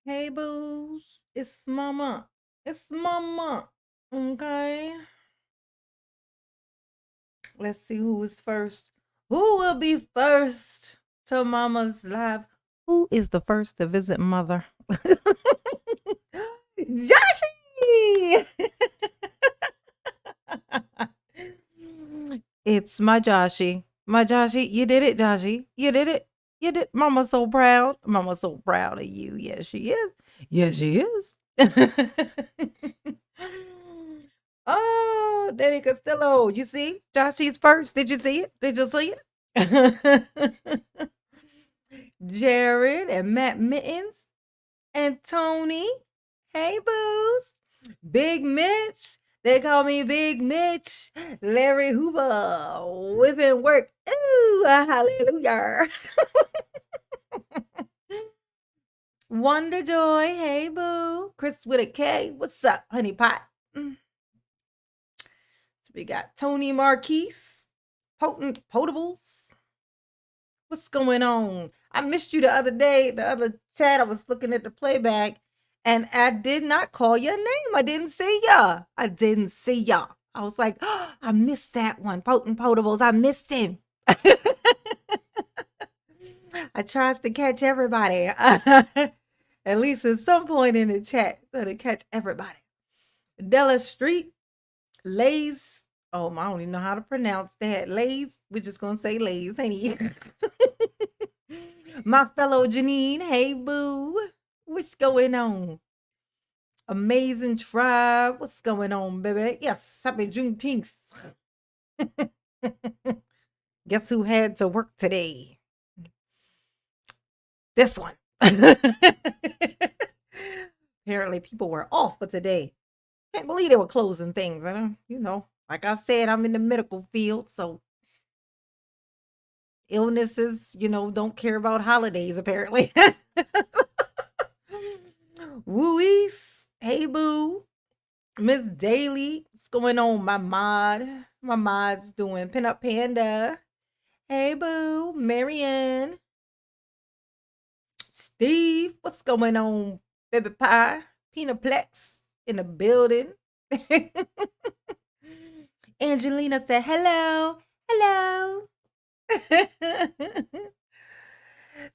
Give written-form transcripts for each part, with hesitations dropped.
Hey, boos. It's mama. It's mama. Okay. Let's see who is first. Who will be first to mama's live? Who is the first to visit mother? Joshie! It's my Joshie. My Joshie. You did it, Joshie. You did it. You did. Mama's so proud. Mama's so proud of you. Yes, she is. Yes, she is. Oh, Danny Costello. You see? Joshie's first. Did you see it? Did you see it? Jared and Matt Mittens and Tony. Hey, boos. Big Mitch. They call me Big Mitch. Larry Hoover. Whipping work. Ooh, hallelujah. Wonder Joy. Hey, boo. Chris with a K. What's up, honey pot? So we got Tony Marquise. Potent Potables. What's going on? I missed you the other day. The other chat, I was looking at the playback. And I did not call your name. I didn't see ya. I didn't see ya. I was like, oh, I missed that one. Potent Potables. I missed him. I tries to catch everybody. At least at some point in the chat. So to catch everybody. Della Street. Lays. Oh, I don't even know how to pronounce that. Lays. We're just going to say Lays. Ain't My fellow Janine. Hey, boo. What's going on? Amazing tribe. What's going on, baby? Yes, happy Juneteenth. Guess who had to work today? This one. Apparently, people were off for today. Can't believe they were closing things. Like I said, I'm in the medical field, so illnesses, don't care about holidays, apparently. Wooies. Hey, boo. Miss Daly. What's going on, my mod? My mod's doing Pinup Panda. Hey, boo. Marianne. Steve. What's going on, baby pie? Pinaplex in the building. Angelina said, hello. Hello.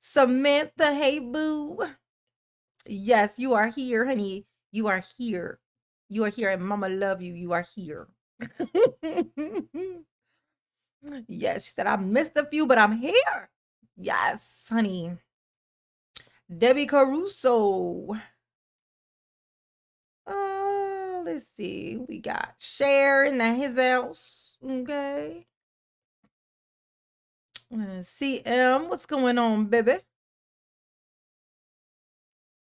Samantha. Hey, boo. Yes, you are here, honey. You are here. You are here, and mama love you. You are here. Yes, she said, I missed a few, but I'm here. Yes, honey. Debbie Caruso. Let's see. We got Sharon at his house. Okay. CM, what's going on, baby?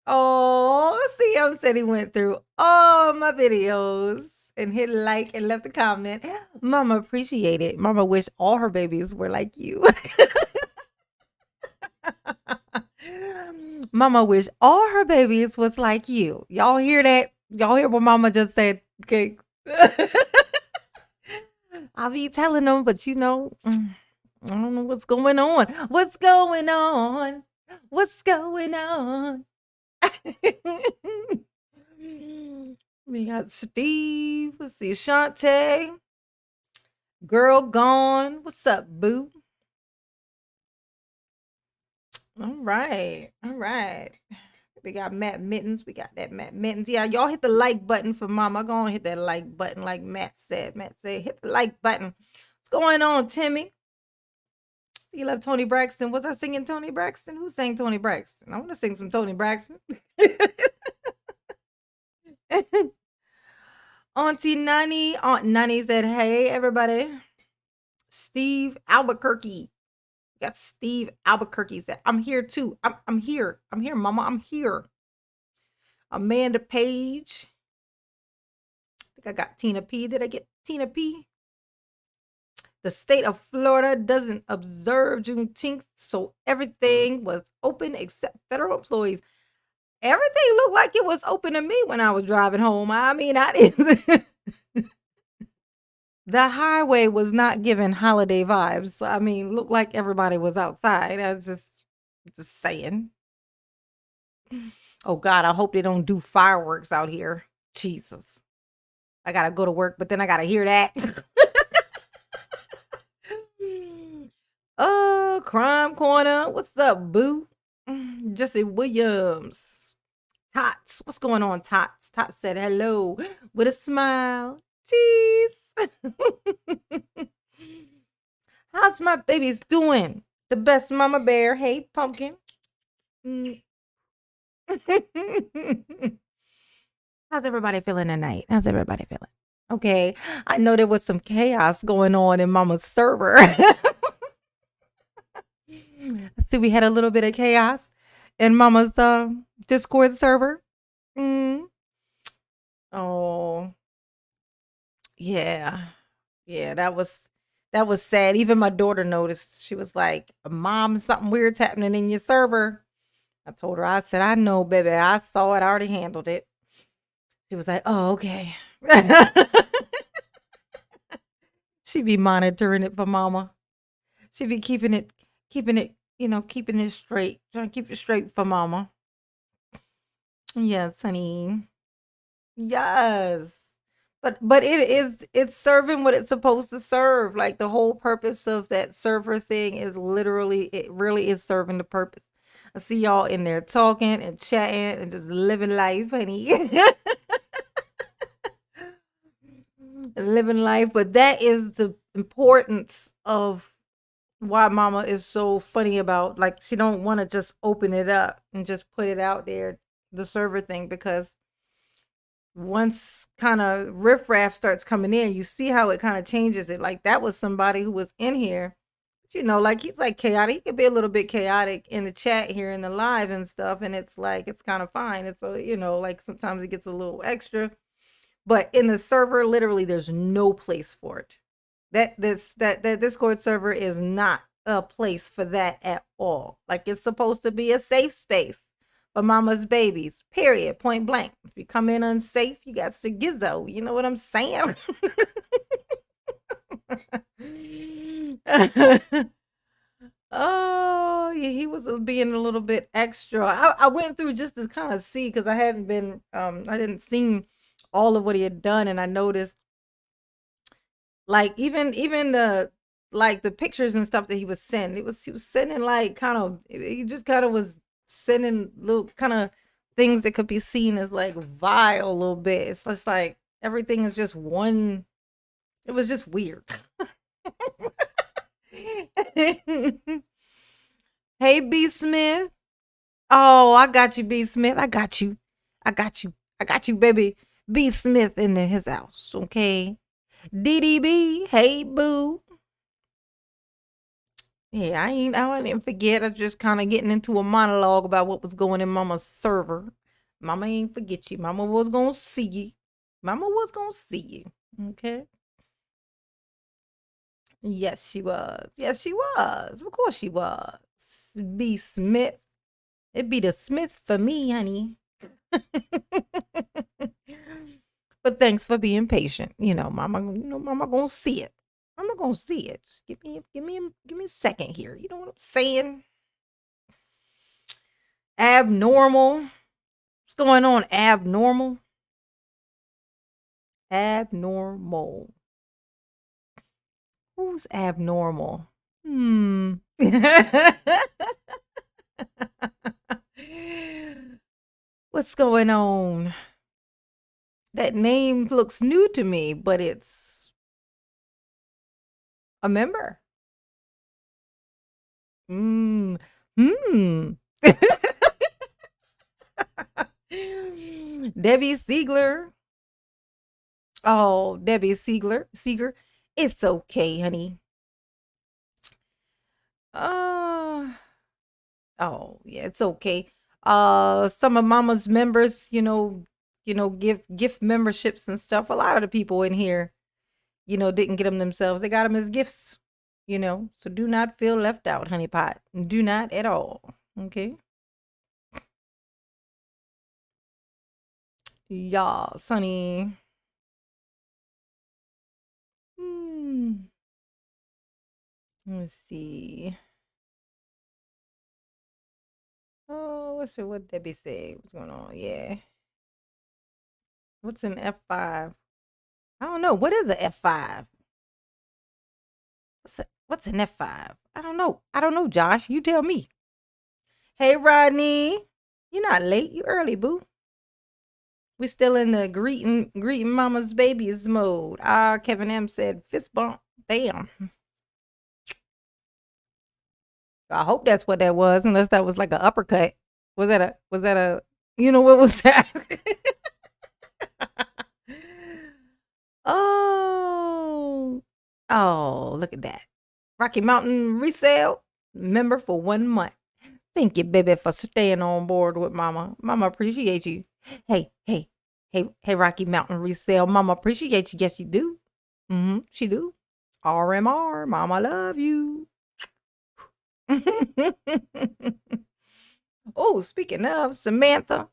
Oh, CM said he went through all my videos and hit like and left a comment. Mama appreciate it. Mama wish all her babies were like you. Mama wish all her babies was like you. Y'all hear that? Y'all hear what mama just said? Okay. I'll be telling them, but I don't know what's going on. What's going on? What's going on? We got Steve. Let's see, Shantae. Girl gone. What's up, boo? All right. All right. We got Matt Mittens. We got that Matt Mittens. Yeah, y'all hit the like button for mama. Go on, hit that like button like Matt said. Matt said, hit the like button. What's going on, Timmy? You love Tony Braxton. Was I singing Tony Braxton? Who sang Tony Braxton? I want to sing some Tony Braxton. Auntie Nani. Aunt Nani said, hey, everybody. Steve Albuquerque. Got Steve Albuquerque said, I'm here too. I'm here. I'm here, mama. I'm here. Amanda Page. I think I got Tina P. Did I get Tina P? The state of Florida doesn't observe Juneteenth, so everything was open except federal employees. Everything looked like it was open to me when I was driving home. I mean, I didn't. The highway was not giving holiday vibes. I mean, looked like everybody was outside. I was just saying. Oh God, I hope they don't do fireworks out here. Jesus. I gotta go to work, but then I gotta hear that. Oh, Crime Corner. What's up, boo? Jesse Williams. Tots. What's going on, Tots? Tots said hello with a smile. Jeez. How's my babies doing? The best mama bear. Hey, pumpkin. How's everybody feeling tonight? How's everybody feeling? Okay. I know there was some chaos going on in mama's server. See, we had a little bit of chaos in mama's Discord server. Mm. Oh, yeah. Yeah, that was sad. Even my daughter noticed. She was like, "Mom, something weird's happening in your server." I told her, I said, "I know, baby. I saw it. I already handled it." She was like, "Oh, okay." She be monitoring it for mama. She be keeping it straight. Trying to keep it straight for mama. Yes, honey. Yes. But it's serving what it's supposed to serve. Like the whole purpose of that server thing is literally it really is serving the purpose. I see y'all in there talking and chatting and just living life, honey. Living life, but that is the importance of why mama is so funny about like she don't want to just open it up and just put it out there, the server thing, because once kind of riffraff starts coming in, you see how it kind of changes it. Like that was somebody who was in here, like he's like chaotic. He could be a little bit chaotic in the chat here in the live and stuff, and it's like it's kind of fine. It's like sometimes it gets a little extra, but in the server, literally, there's no place for it. That Discord server is not a place for that at all. Like it's supposed to be a safe space for mama's babies. Period. Point blank. If you come in unsafe, you got to gizzo. You know what I'm saying? Oh, yeah, he was being a little bit extra. I went through just to kind of see because I didn't see all of what he had done, and I noticed like even the pictures and stuff that he was sending. He was sending like kind of he just kind of was sending little kind of things that could be seen as like vile a little bit. It's just like everything is just one. It was just weird. Hey, B Smith. Oh, I got you, B Smith. I got you. I got you. I got you, baby. B Smith in his house. Okay. DDB. Hey, boo. Yeah, I didn't forget. I just kind of getting into a monologue about what was going in Mama's server. Mama ain't forget you. Mama was gonna see you. Mama was gonna see you. Okay. Yes, she was. Yes, she was. Of course she was. B Smith. It'd be the Smith for me, honey. But thanks for being patient. Mama gonna see it. Mama gonna see it. Just give me a second here. You know what I'm saying? Abnormal. What's going on, abnormal? Abnormal. Who's abnormal? What's going on? That name looks new to me, but it's a member. Hmm. Hmm. Debbie Siegler. Oh, Debbie Seeger. It's okay, honey. Uh oh, yeah, it's okay. Some of Mama's members, give gift memberships and stuff. A lot of the people in here, didn't get them themselves. They got them as gifts, So do not feel left out, honey pot. Do not at all. Okay. Y'all, Sonny. Hmm. Let's see. Oh, what Debbie say? What's going on? Yeah. What's an F5? I don't know. What is an F5? What's an F5? I don't know. I don't know, Josh. You tell me. Hey, Rodney. You're not late. You early, boo. We're still in the greeting mama's babies mode. Kevin M said fist bump. Bam. I hope that's what that was, unless that was like an uppercut. Was that a you know what was that? Oh. Oh, look at that. Rocky Mountain resale member for 1 month. Thank you, baby, for staying on board with mama. Mama appreciate you. Hey, Rocky Mountain resale. Mama appreciate you. Yes, you do. She do. RMR, mama love you. Oh, speaking of Samantha,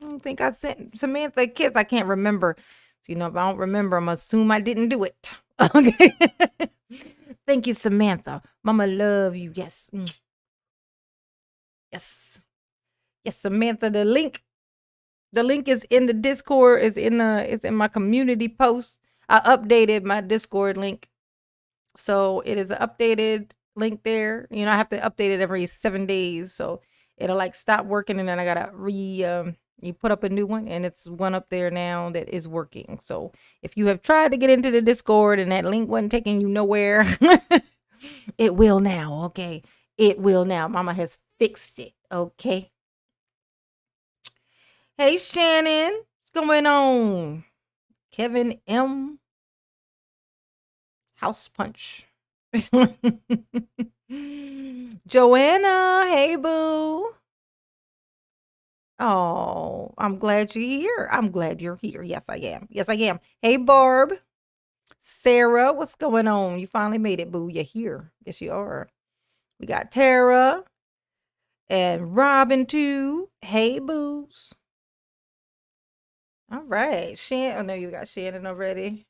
I don't think I sent Samantha a kiss. I can't remember. So, if I don't remember, I'm assume I didn't do it. Okay. Thank you, Samantha. Mama love you. Yes. Yes. Yes, Samantha. The link is in the Discord. It's in my community post. I updated my Discord link. So it is an updated link there. I have to update it every 7 days. So it'll like stop working and then I gotta you put up a new one, and it's one up there now that is working. So if you have tried to get into the Discord and that link wasn't taking you nowhere, it will now, okay? It will now. Mama has fixed it, okay? Hey, Shannon. What's going on? Kevin M. House Punch. Joanna, hey, boo. Oh, I'm glad you're here. I'm glad you're here. Yes, I am. Yes, I am. Hey, Barb. Sarah, what's going on? You finally made it, boo. You're here. Yes, you are. We got Tara and Robin, too. Hey, boos. All right. Oh, no, you got Shannon already.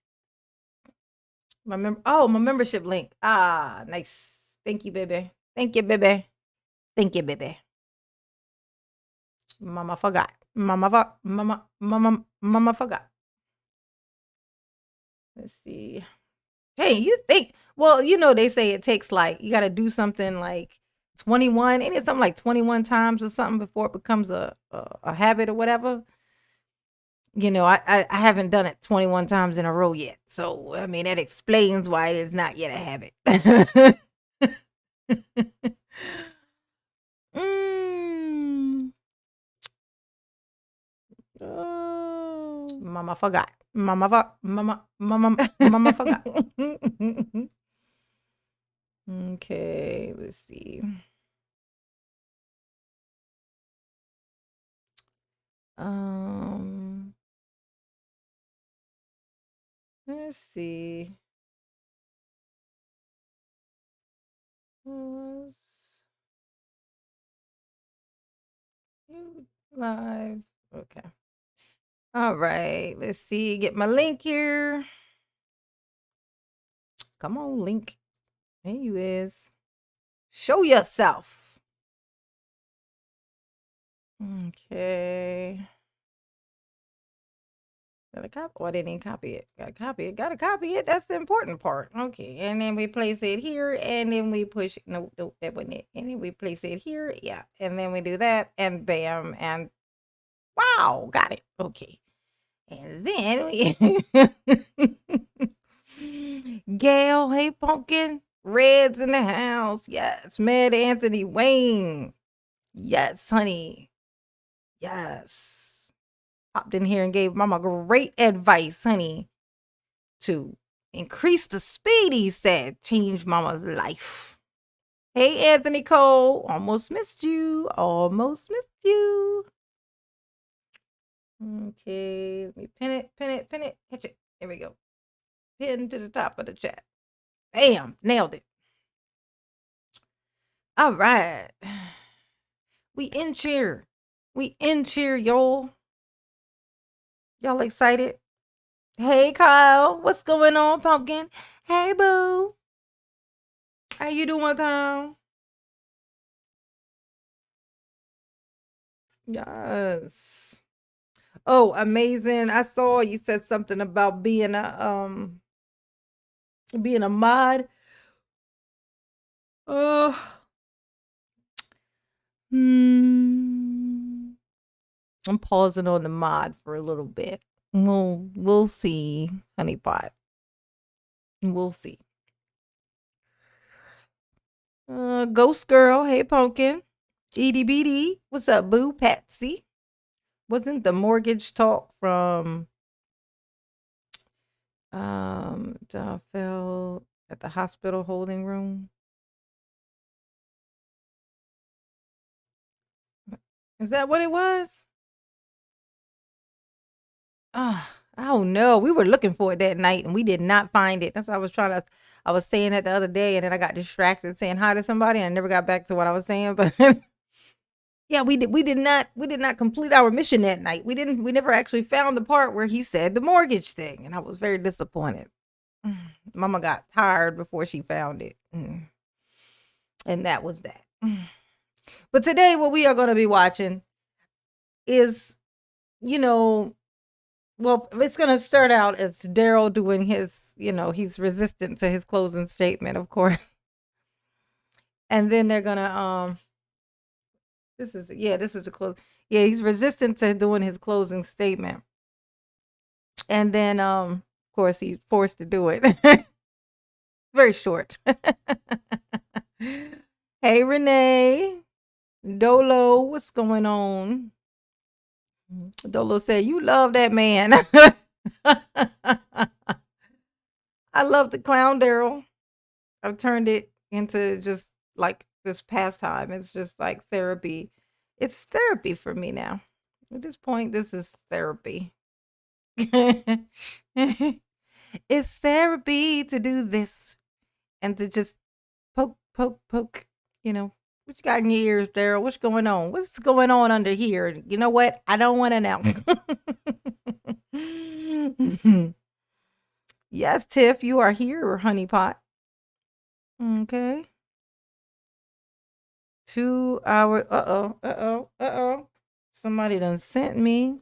My membership link. Nice. Thank you, baby. Thank you, baby. Thank you, baby. Mama forgot. Mama forgot. Let's see. Hey, you think, well, they say it takes you got to do something like 21, and it's something like 21 times or something before it becomes a habit or whatever. I haven't done it 21 times in a row yet. So, I mean, that explains why it is not yet a habit. Oh, mama forgot. Mama forgot. Okay, let's see. Let's see. Live. Okay. All right. Let's see. Get my link here. Come on, link. There you is. Show yourself. Okay. Gotta copy. Oh, I didn't even copy it. Gotta copy it. Gotta copy it. That's the important part. Okay. And then we place it here. And then we push. No, that wasn't it. And then we place it here. Yeah. And then we do that. And bam. And wow. Got it. Okay. And then we. Gail. Hey, Pumpkin. Red's in the house. Yes. Mad Anthony Wayne. Yes, honey. Yes. Popped in here and gave mama great advice, honey, to increase the speed, he said. Change mama's life. Hey, Anthony Cole. Almost missed you. Almost missed you. Okay. Let me pin it. Catch it. There we go. Pin to the top of the chat. Bam. Nailed it. All right. We in cheer. Y'all. Y'all excited? Hey, Kyle. What's going on, Pumpkin? Hey, boo. How you doing, Kyle? Yes. Oh, amazing. I saw you said something about being a mod. Uh hmm. I'm pausing on the mod for a little bit. We'll see, honeypot. We'll see. Ghost Girl, hey Pumpkin. Edie Beatty, what's up, boo? Patsy. Wasn't the mortgage talk from Daryl at the hospital holding room? Is that what it was? I don't know. We were looking for it that night and we did not find it. That's what I was saying that the other day and then I got distracted saying hi to somebody and I never got back to what I was saying. But yeah, we did not complete our mission that night. We never actually found the part where he said the mortgage thing, and I was very disappointed. Mama got tired before she found it. And that was that. But today what we are going to be watching is, you know, well, it's going to start out as Daryl doing his, he's resistant to his closing statement, of course. And then they're going to this is a close. Yeah, he's resistant to doing his closing statement. And then of course he's forced to do it. Very short. Hey Renee. Dolo, what's going on? Dolo said, "You love that man." I love the clown Daryl. I've turned it into just like this pastime. It's just like therapy. It's therapy for me now. At this point, this is therapy. It's therapy to do this and to just poke, poke, poke. What you got in your ears, Daryl? What's going on? What's going on under here? You know what? I don't want to know. Yes, Tiff, you are here, honeypot. Okay. 2 hours. Somebody done sent me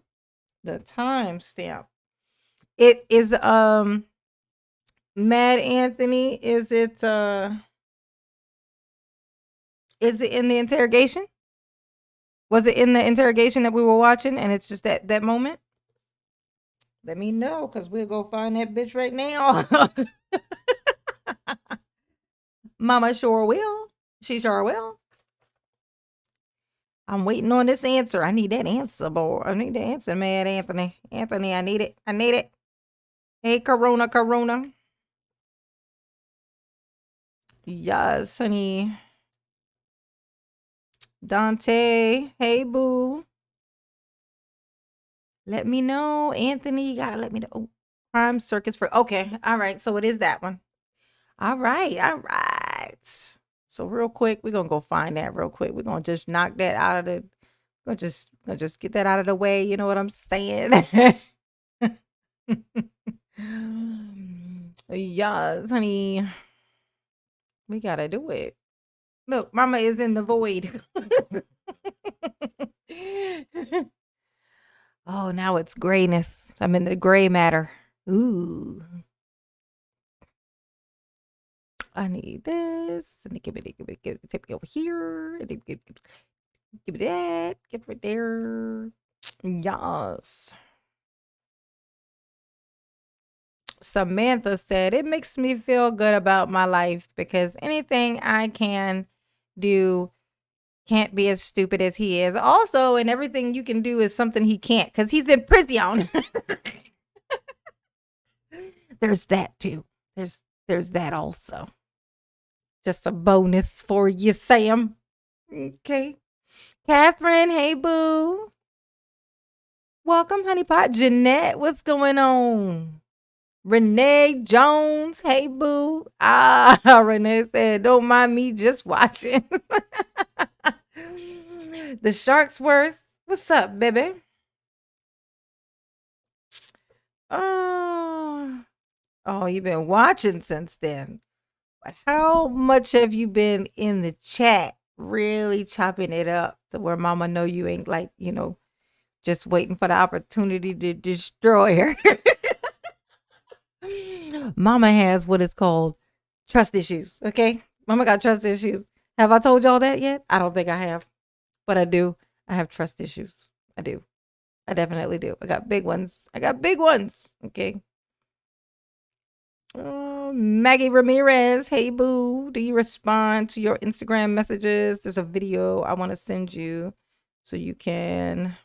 the timestamp. It is Mad Anthony. Is it in the interrogation? Was it in the interrogation that we were watching and it's just that moment? Let me know, because we'll go find that bitch right now. Mama sure will. She sure will. I'm waiting on this answer. I need that answer, boy. I need the answer, Mad Anthony. Anthony, I need it. I need it. Hey, Corona. Yes, honey. Dante. Hey, boo. Let me know. Anthony, you gotta let me know. Oh, Crime Circus for. Okay. All right. So it is that one. All right. So real quick, we're gonna go find that real quick. We're gonna just knock that out of the. Gonna just get that out of the way. You know what I'm saying? Yes, honey. We gotta do it. Look, Mama is in the void. Oh, now it's grayness. I'm in the gray matter. Ooh. I need this. And give it, take me over here. And give it that. Give it there. Yes. Samantha said, "It makes me feel good about my life because anything I can do can't be as stupid as he is. Also, and everything you can do is something he can't because he's in prison." There's that too. There's that also. Just a bonus for you, Sam. Okay. Catherine, hey boo. Welcome, honeypot. Jeanette, what's going on? Renee Jones, hey boo. Renee said, "Don't mind me, just watching." The Sharksworth, what's up, baby? Oh, you've been watching since then. But how much have you been in the chat really chopping it up to where mama know you ain't like, just waiting for the opportunity to destroy her. Mama has what is called trust issues, okay? Mama got trust issues. Have I told y'all that yet? I don't think I have, but I do. I have trust issues. I do. I definitely do. I got big ones. Okay? Maggie Ramirez, hey boo. Do you respond to your Instagram messages? There's a video I want to send you so you can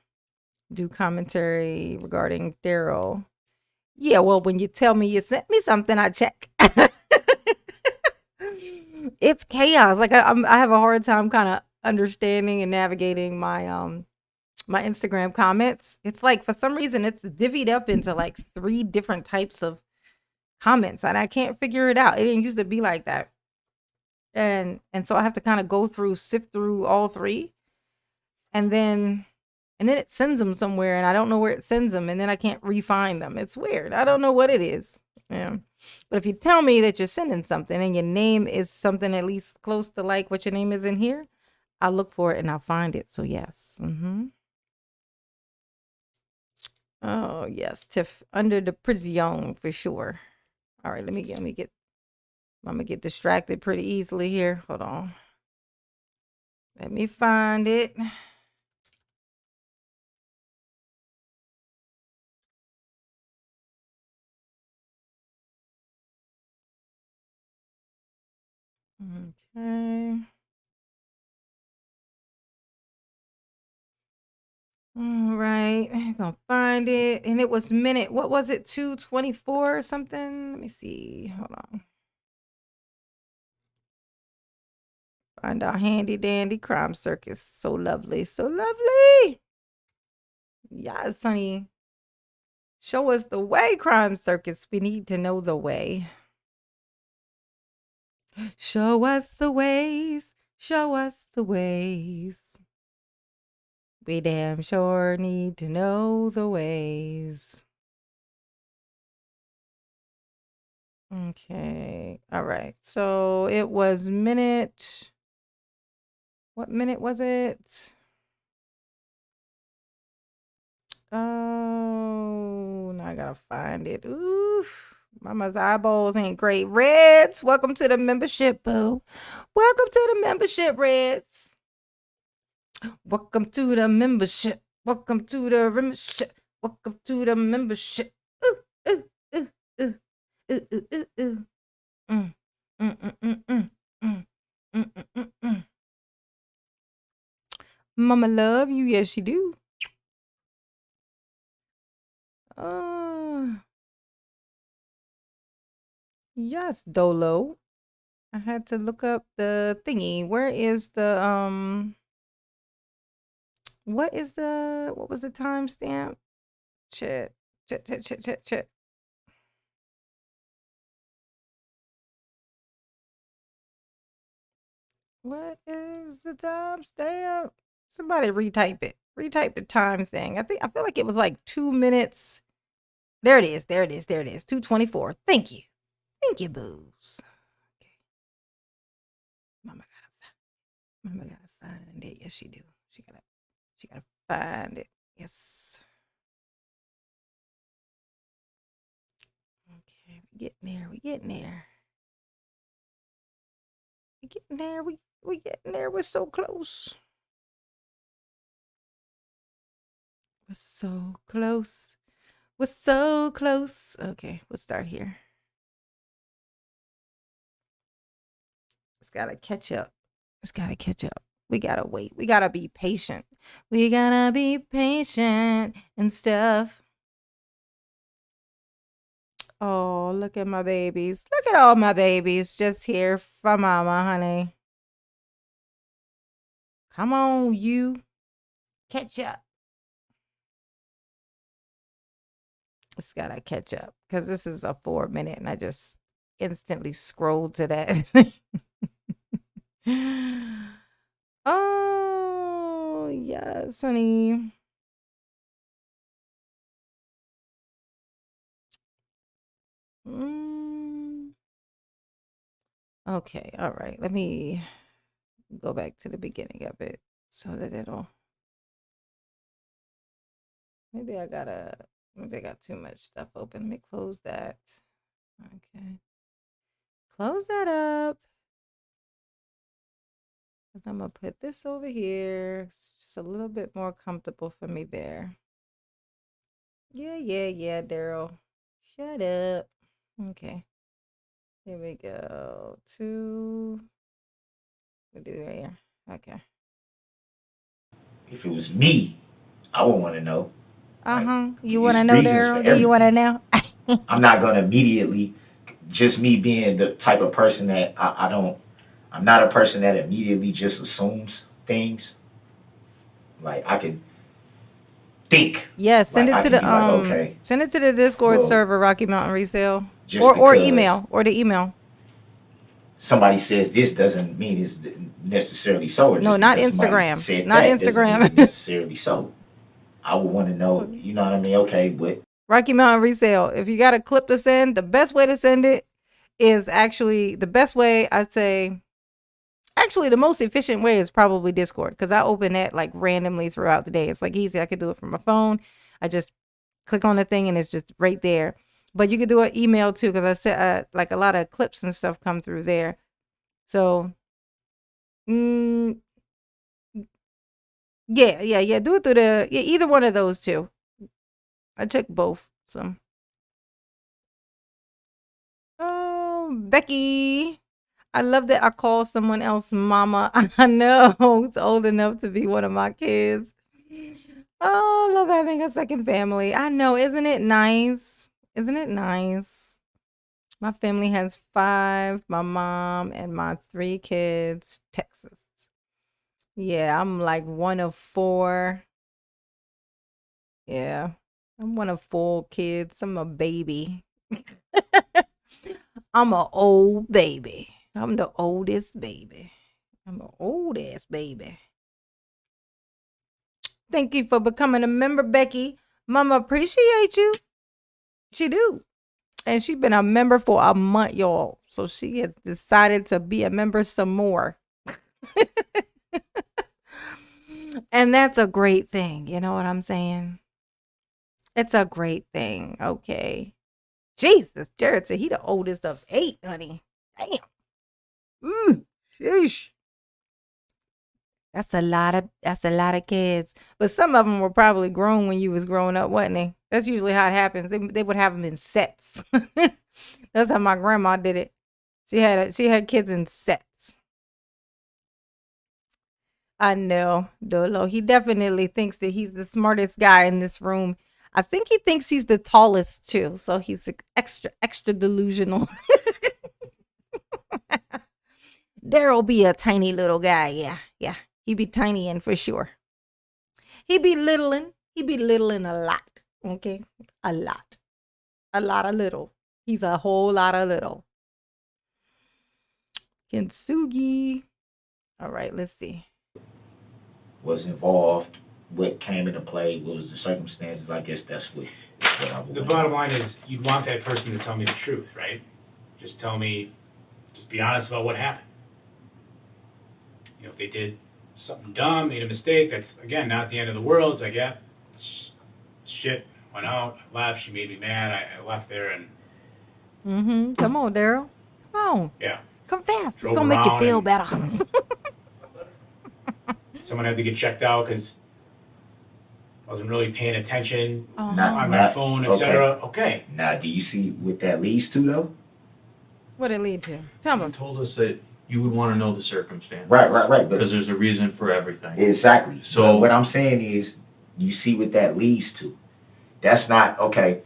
do commentary regarding Daryl. Yeah, well, when you tell me you sent me something, I check. It's chaos. Like I have a hard time kind of understanding and navigating my Instagram comments. It's like for some reason it's divvied up into like 3 different types of comments, and I can't figure it out. It didn't used to be like that. And so I have to kind of go through, sift through all 3, and then it sends them somewhere, and I don't know where it sends them, and then I can't re-find them. It's weird. I don't know what it is. Yeah. But if you tell me that you're sending something and your name is something at least close to like what your name is in here, I'll look for it and I'll find it. So yes. Oh yes, Tiff under the prison for sure. All right, let me get. I'm gonna get distracted pretty easily here. Hold on. Let me find it. Okay. All right, I'm gonna find it. And it was minute, what was it, 2:24 or something? Let me see. Hold on. Find our handy dandy crime circus. So lovely, so lovely. Yes, honey. Show us the way, crime circus. We need to know the way. Show us the ways. Show us the ways. We damn sure need to know the ways. Okay. All right. So it was minute. What minute was it? Oh, now I gotta find it. Oof. Mama's eyeballs ain't great. Reds, welcome to the membership, boo. Welcome to the membership, Reds. Welcome to the membership. Welcome to the membership. Welcome to the membership. Ooh, ooh, ooh, ooh, ooh, ooh, ooh, ooh. Mm, mm, mm, mm, mm, mm, mm, mm, mm, mm. Mama love you, yes she do. Yes, Dolo. I had to look up the thingy. Where is the what was the timestamp? Shit. Shit. What is the timestamp? Somebody retype it. Retype the time thing. I feel like it was like 2 minutes. There it is. 2:24. Thank you. Thank you, boos. Okay. Mama gotta find it. Yes, she do. She gotta find it. Yes. Okay, we getting there. We getting there. We getting there. We getting there. We're so close. We're so close. We're so close. Okay, we'll start here. It's gotta catch up. It's gotta catch up. We gotta wait. We gotta be patient. We gotta be patient and stuff. Oh, look at my babies. Look at all my babies just here for mama, honey. Come on, you. Catch up. It's gotta catch up because this is a 4 minute and I just instantly scrolled to that. Oh, yes, honey. Okay, all right. Let me go back to the beginning of it so that it'll. Maybe I got too much stuff open. Let me close that. Okay. Close that up. I'm going to put this over here. It's just a little bit more comfortable for me there. Yeah, Daryl. Shut up. Okay. Here we go. We do right here. Okay. If it was me, I would want to know. You want to know, Daryl? Do you want to know? I'm not going to immediately, just me being the type of person that I'm not a person that immediately just assumes things. Like, I can think. Yeah, send Like, it I to can the be like, okay, send it to the Discord well, server, Rocky Mountain Resale, just or because email, or the email. somebody says this doesn't mean it's necessarily so, or No, just not because somebody Instagram. said Not that doesn't mean it's Instagram. necessarily so. I would want to know, you know what I mean? Okay, but Rocky Mountain Resale. If you got a clip to send, the best way to send it is actually the best way. I'd say, actually, the most efficient way is probably Discord, because I open that like randomly throughout the day. It's like easy. I could do it from my phone. I just click on the thing and it's just right there. But you could do an email too, because I said like a lot of clips and stuff come through there. So, yeah. Do it through either one of those two. I check both. So, oh, Becky. I love that I call someone else mama. I know it's old enough to be one of my kids. Oh, I love having a second family. I know, isn't it nice? Isn't it nice? My family has 5, my mom and my 3 kids, Texas. Yeah, I'm like one of 4. Yeah, I'm one of 4 kids. I'm a baby. I'm an old baby. I'm the oldest baby. I'm an old ass baby. Thank you for becoming a member, Becky. Mama appreciate you. She do. And she been a member for a month, y'all. So she has decided to be a member some more. And that's a great thing. You know what I'm saying? It's a great thing. Okay. Jesus, Jared said he the oldest of 8, honey. Damn. Sheesh. That's a lot of kids. But some of them were probably grown when you was growing up, wasn't they? That's usually how it happens. They would have them in sets. That's how my grandma did it. She had kids in sets. I know, Dolo. He definitely thinks that he's the smartest guy in this room. I think he thinks he's the tallest too, so he's extra delusional. Daryl be a tiny little guy, yeah. He be tiny and for sure. He be littling a lot, okay? A lot of little. He's a whole lot of little. Kintsugi. All right, let's see. Was involved, what came into play, what was the circumstances. I guess that's what I would. The bottom line is you'd want that person to tell me the truth, right? Just be honest about what happened. You know, if they did something dumb, made a mistake, that's, again, not the end of the world. It's like, yeah, shit, went out, I left, she made me mad, I left there and... Come on, Daryl. Come on. Yeah. Confess. It's going to make you feel better. Someone had to get checked out because I wasn't really paying attention on Not, my phone, etc. Okay. Now, do you see what that leads to, though? What did it lead to? Tell You us. told us that you would want to know the circumstance. Right. But Because there's a reason for everything. exactly. So But what I'm saying is, you see what that leads to. That's not, okay,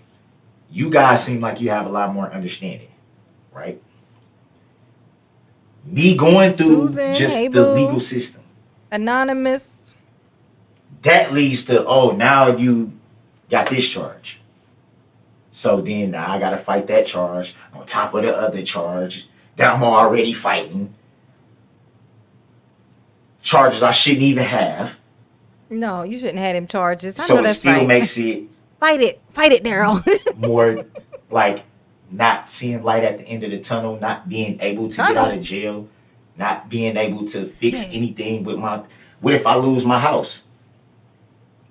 you guys seem like you have a lot more understanding, right? Me going through Susan, just hey, the boo. legal system, Anonymous. that leads to, oh, now you got this charge. So then I got to fight that charge on top of the other charge that I'm already fighting. Charges I shouldn't even have. No, you shouldn't have him charges. I So know it that's still right. makes it Fight it, Daryl. more like not seeing light at the end of the tunnel, not being able to get out of jail, not being able to fix Yeah. anything with what if I lose my house?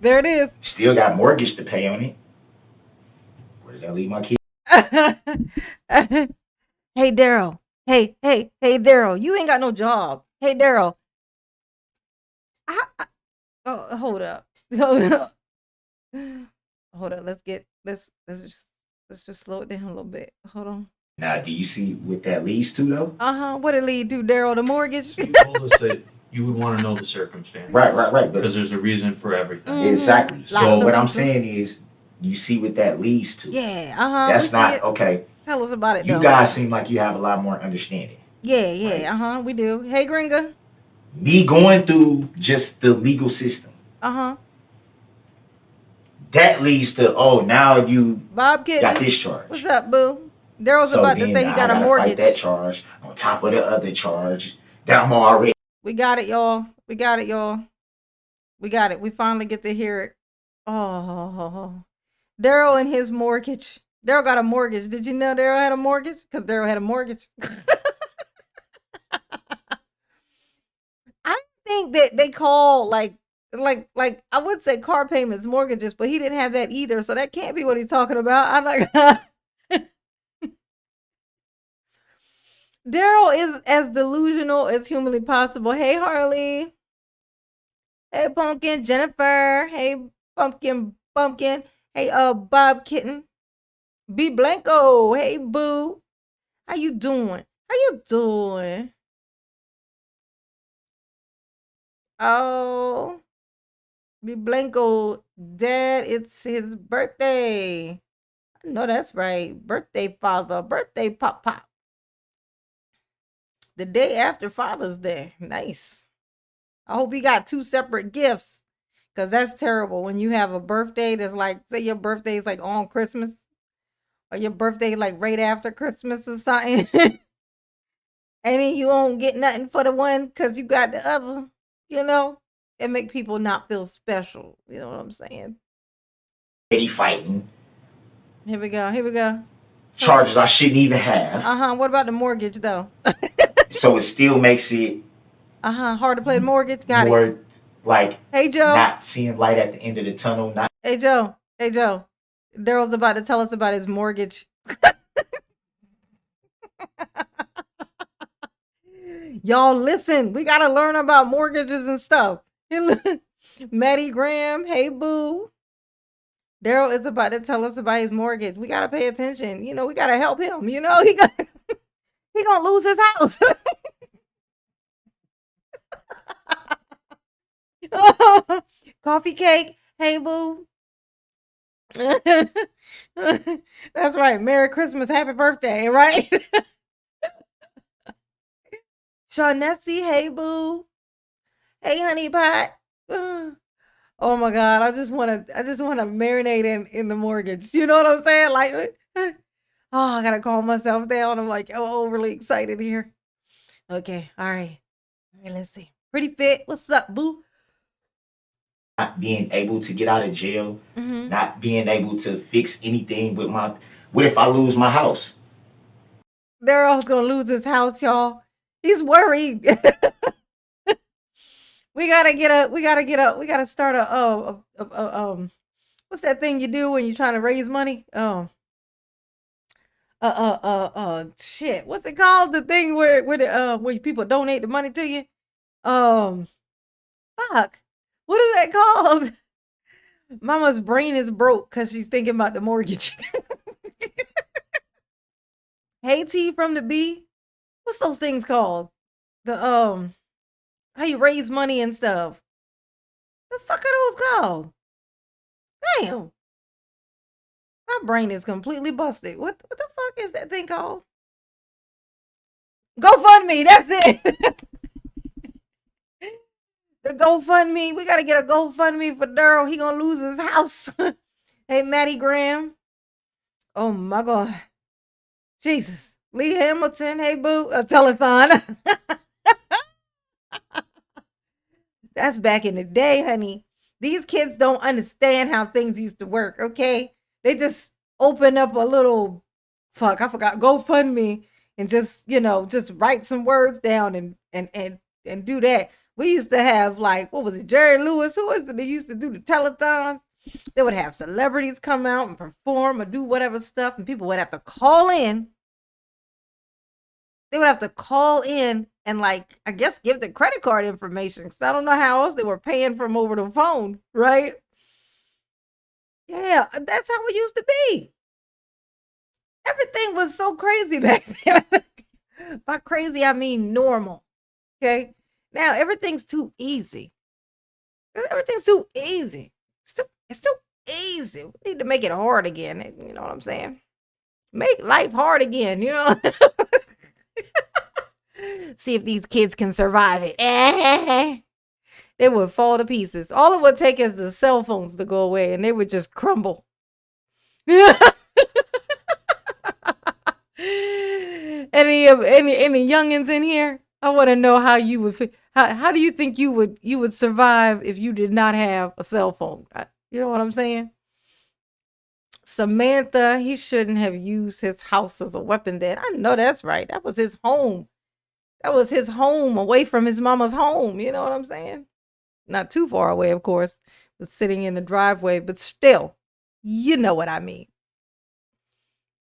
There it is. Still got mortgage to pay on it. Where does that leave my kids? Hey, Daryl. Hey, Daryl. You ain't got no job. Hey, Daryl. Oh, hold up. Hold up. Hold up. Let's just slow it down a little bit. Hold on. Now, do you see what that leads to, though? What it lead to, Daryl? The mortgage? You told us that you would want to know the circumstance. Right. But Because there's a reason for everything. Mhm. exactly. Lots So of what I'm reasons. saying is, you see what that leads to. Yeah, That's we see not it. okay. Tell us about it, You though. guys seem like you have a lot more understanding. Yeah, Right. we do. Hey, Gringa. Me going through just the legal system, that leads to, now you Bob got Kitten. this charge. What's up, boo? Daryl's So about to then say he I got a gotta mortgage. fight that charge on top of the other charge that I'm already. We got it, y'all. We got it. We finally get to hear it. Oh, Daryl and his mortgage. Daryl got a mortgage. Did you know Daryl had a mortgage? Because Daryl had a mortgage. I think that they call like I would say car payments mortgages, but he didn't have that either, so that can't be what he's talking about. I'm like, Daryl is as delusional as humanly possible. Hey, Harley. Hey, Pumpkin. Jennifer. Hey, Pumpkin. Hey, Bob Kitten. B Blanco. Hey, boo. How you doing? Oh, B Blanco, Dad, it's his birthday. I know that's right. Birthday father, birthday pop. The day after Father's Day. Nice. I hope he got 2 separate gifts. Because that's terrible when you have a birthday that's like, say your birthday is like on Christmas. Or your birthday like right after Christmas or something. And then you won't get nothing for the one because you got the other. You know? It make people not feel special. You know what I'm saying? Fighting Here we go. charges I shouldn't even have. What about the mortgage though? So it still makes it Hard to play the mortgage. Got it. more like Hey Joe. not seeing light at the end of the tunnel. Not Hey Joe. Daryl's about to tell us about his mortgage. Y'all listen, we gotta learn about mortgages and stuff. Maddie Graham, hey boo. Daryl is about to tell us about his mortgage. We gotta pay attention. You know, we gotta help him. You know, he gonna lose his house. Coffee cake, hey boo. That's right. Merry Christmas, happy birthday, right? Shaughnessy, hey boo. Hey honey pot. Oh my God. I just wanna marinate in the mortgage. You know what I'm saying? Like I gotta calm myself down. I'm like overly excited here. Okay, all right, let's see. Pretty fit. What's up, boo? not being able to get out of jail, Mm-hmm. not being able to fix anything with what if I lose my house? Daryl's gonna lose his house, y'all. He's worried. We gotta start a what's that thing you do when you're trying to raise money? Shit. What's it called? The thing where people donate the money to you? Fuck. What is that called? Mama's brain is broke because she's thinking about the mortgage. Hey T from the B. What's those things called? The how you raise money and stuff. The fuck are those called? Damn. My brain is completely busted. What the fuck is that thing called? GoFundMe, that's it. The GoFundMe. We gotta get a GoFundMe for Daryl. He gonna lose his house. Hey, Maddie Graham. Oh my God. Jesus. Lee Hamilton. Hey, boo. A telethon. That's back in the day, honey. These kids don't understand how things used to work, okay? They just open up a little, I forgot, GoFundMe, and just, just write some words down and do that. We used to have, like, what was it, Jerry Lewis? Who was it? They used to do the telethons. They would have celebrities come out and perform or do whatever stuff, and people would have to call in. They would have to call in and, like, I guess give the credit card information, because I don't know how else they were paying from over the phone, right? Yeah, that's how it used to be. Everything was so crazy back then. By crazy, I mean normal. Okay? Now everything's too easy. Everything's too easy. It's too easy. We need to make it hard again. You know what I'm saying? Make life hard again, See if these kids can survive it. They would fall to pieces. All it would take is the cell phones to go away, and they would just crumble. Any youngins in here? I want to know how you would. How do you think you would survive if you did not have a cell phone? You know what I'm saying? Samantha, he shouldn't have used his house as a weapon. Then I know that's right. That was his home. That was his home, away from his mama's home. You know what I'm saying? Not too far away, of course, but sitting in the driveway. But still, you know what I mean.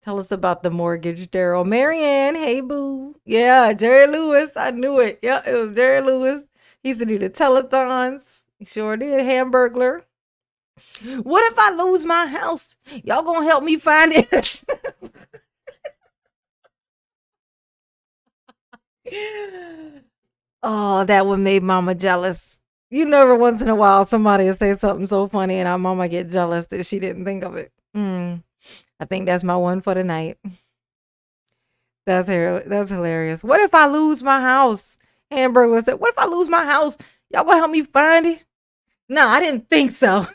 Tell us about the mortgage, Daryl. Marianne, hey, boo. Yeah, Jerry Lewis. I knew it. Yeah, it was Jerry Lewis. He used to do the telethons. He sure did. Hamburglar. What if I lose my house? Y'all gonna help me find it? Oh, that one made mama jealous. Every once in a while, somebody will say something so funny and our mama get jealous that she didn't think of it. I think that's my one for the night. That's hilarious. What if I lose my house? Hamburger said, what if I lose my house? Y'all gonna help me find it? No, I didn't think so.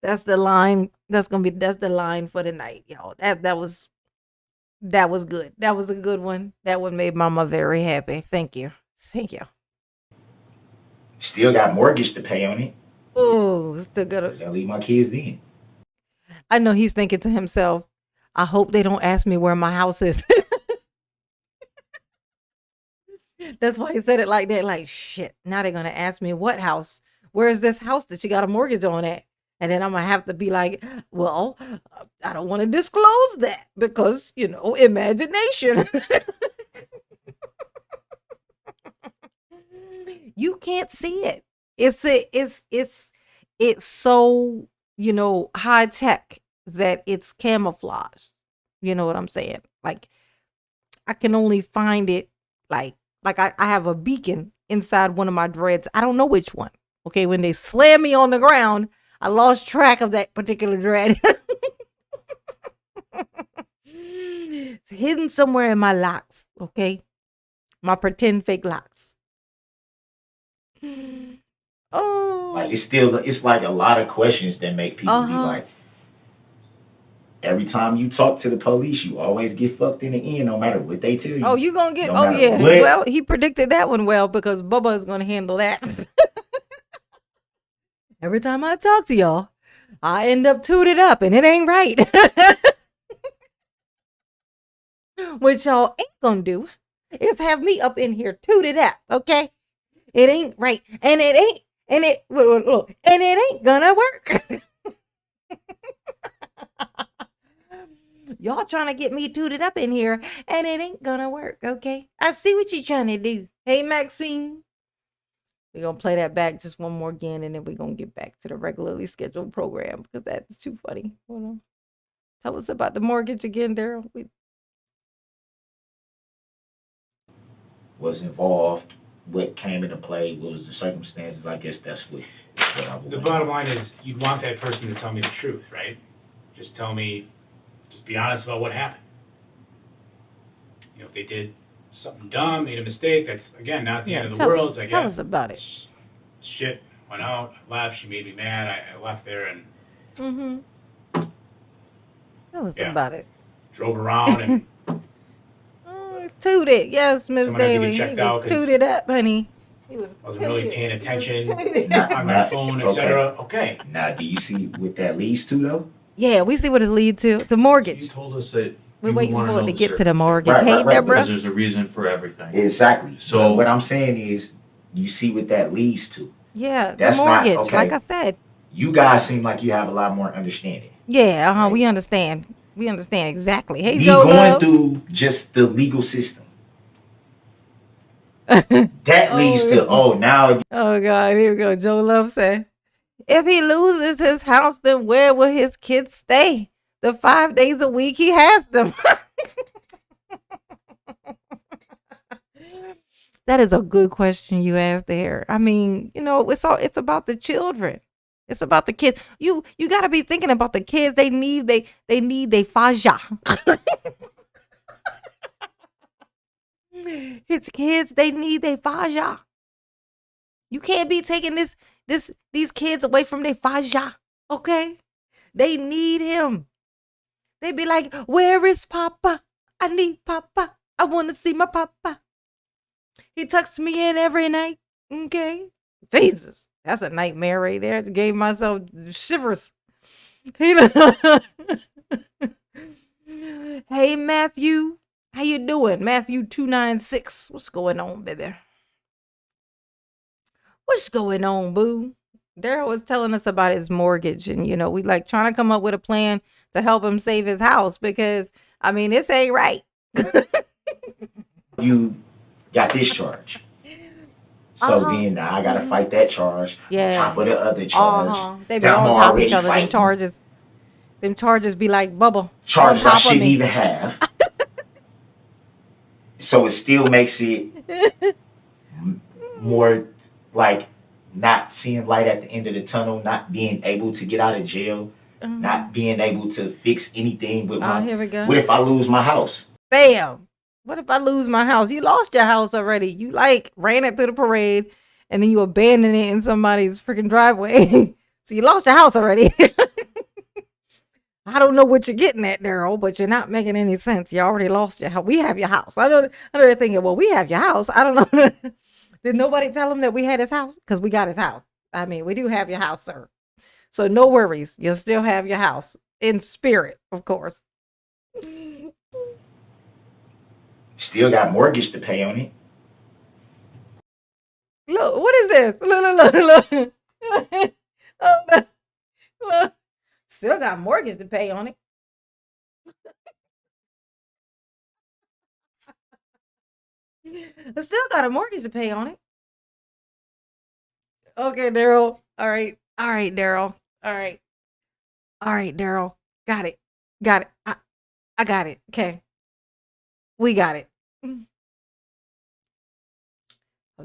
That's the line. That's the line for the night, y'all. That was good. That was a good one. That one made mama very happy. Thank you. Still got mortgage to pay on it. Oh, still good. I'll leave my kids in. I know he's thinking to himself, I hope they don't ask me where my house is. That's why he said it like that. Like, shit, now they're going to ask me what house. Where's this house that you got a mortgage on at? And then I'm going to have to be like, well, I don't want to disclose that because, imagination. You can't see it. It's so, high tech that it's camouflage. You know what I'm saying? Like, I can only find it like I have a beacon inside one of my dreads. I don't know which one. Okay, when they slam me on the ground, I lost track of that particular dread. It's hidden somewhere in my locks, okay? My pretend fake locks. Oh. Like, it's like a lot of questions that make people be like, every time you talk to the police, you always get fucked in the end, no matter what they tell you. Oh, you gonna get? No Oh yeah. what. Well, he predicted that one well because Bubba is gonna handle that. Every time I talk to y'all, I end up tooted up, and it ain't right. What y'all ain't gonna do is have me up in here tooted up, okay? It ain't right, and it ain't gonna work. Y'all trying to get me tooted up in here, and it ain't gonna work, okay? I see what you're trying to do. Hey, Maxine. We're going to play that back just one more again, and then we're going to get back to the regularly scheduled program because that's too funny. Hold on. Tell us about the mortgage again, Daryl. Was involved, what came into play, what was the circumstances. I guess that's what I would The want. bottom line is you'd want that person to tell me the truth, right? Just be honest about what happened. If they did something dumb, made a mistake, that's, again, not the end of the world. Tell us about it. Shit, went out, I left, she made me mad, I left there and Tell us about it. drove around and Tooted. Yes, Miss Someone had to Daly. get He checked out was 'cause tooted up, honey. He was wasn't really tooted. paying He was attention tooted. on my phone, Okay. etc. Okay. Now, do you see what that leads to, though? Yeah, we see what it lead to. The You mortgage. told us that We're you would waiting want to for it know to the get to the circumstance. mortgage. Right, Hey, right, right, Because Deborah. there's a reason for everything. Exactly. So- But what I'm saying is, you see what that leads to. Yeah, the That's not mortgage. okay. Like I said. You guys seem like you have a lot more understanding. Yeah, Right. we understand. We understand exactly. Hey, Me Joe going Love. through just the legal system. That leads to, now Oh God, here we go. Joe Love said, if he loses his house, then where will his kids stay? The 5 days a week he has them. That is a good question you asked there. I mean, it's about the children. It's about the kids. You got to be thinking about the kids. They need they faja. It's kids. They need they faja. You can't be taking these kids away from their faja. Okay, they need him. They be like, "Where is Papa? I need Papa. I want to see my Papa." He tucks me in every night. Okay, Jesus, that's a nightmare right there. Gave myself shivers. Hey Matthew, how you doing? Matthew 296. What's going on, baby? What's going on, boo? Daryl was telling us about his mortgage, and we like trying to come up with a plan to help him save his house because this ain't right. you got this charge. So then I got to fight that charge Yeah. on top of the other charge. They be that I'm on top of already each other. fighting. Them charges be like bubble Charges on top I of shouldn't me. even have. So it still makes it more like not seeing light at the end of the tunnel, not being able to get out of jail, not being able to fix anything with my. Here we go. What if I lose my house? Bam. What if I lose my house? You lost your house already. You ran it through the parade and then you abandoned it in somebody's freaking driveway. So you lost your house already. I don't know what you're getting at, Daryl, but you're not making any sense. You already lost your house. We have your house. I know they're thinking, well, we have your house. I don't know. Did nobody tell him that we had his house? Because we got his house. We do have your house, sir. So no worries. You'll still have your house. In spirit, of course. Still got mortgage to pay on it. Look, what is this? Look. Oh, no. Look. Still got mortgage to pay on it. I still got a mortgage to pay on it. Okay, Daryl. All right, Daryl. All right, Daryl. Got it. I got it. Okay, we got it.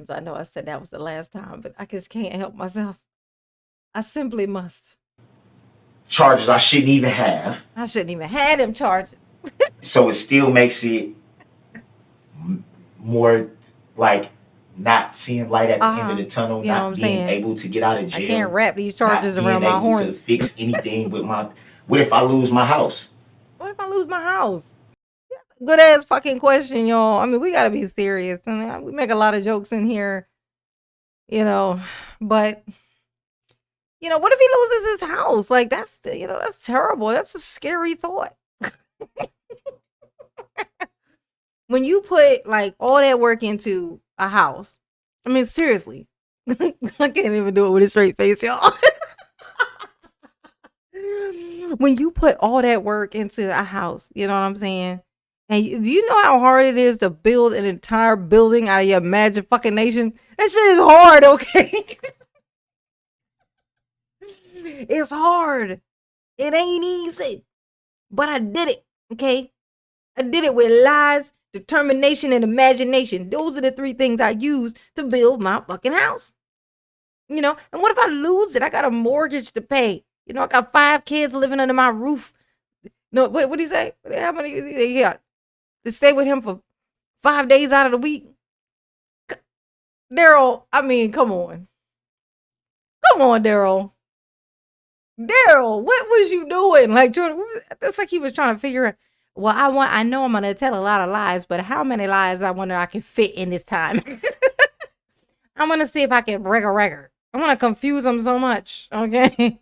I know I said that was the last time, but I just can't help myself. I simply must. Charges I shouldn't even have. I shouldn't even have them charges. So it still makes it more like not seeing light at the end of the tunnel, You know what not I'm being saying? able to get out of jail. I can't wrap these charges not around being my able horns. to fix anything with my. What if I lose my house? What if I lose my house? Good ass fucking question, y'all. We gotta be serious. And we make a lot of jokes in here, but what if he loses his house? Like that's terrible. That's a scary thought. When you put like all that work into a house, seriously, I can't even do it with a straight face, y'all. When you put all that work into a house, you know what I'm saying? And do you know how hard it is to build an entire building out of your magic fucking nation? That shit is hard, okay? It's hard. It ain't easy. But I did it, okay? I did it with lies, determination, and imagination. Those are the 3 things I use to build my fucking house. And what if I lose it? I got a mortgage to pay. I got 5 kids living under my roof. No, what did he say? How many he got? To stay with him for 5 days out of the week? Daryl, come on. Come on, Daryl. Daryl, what was you doing? Like, Jordan, that's like he was trying to figure out. Well, I know I'm going to tell a lot of lies, but how many lies I wonder I can fit in this time? I'm going to see if I can break a record. I want to confuse him so much, okay?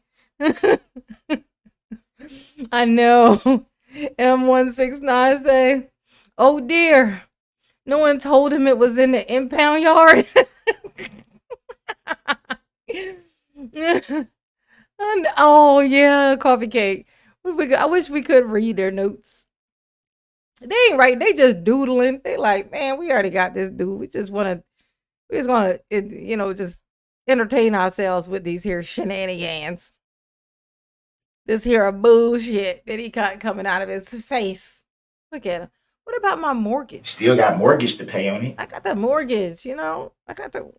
I know. M169 say, "Oh dear, no one told him it was in the impound yard." And, oh yeah, coffee cake. I wish we could read their notes. They ain't right. They just doodling. They like, man, we already got this dude. We just want to, just entertain ourselves with these here shenanigans. This here a bullshit that he got coming out of his face. Look at him. What about my mortgage? Still got mortgage to pay on it. I got the mortgage, I got the.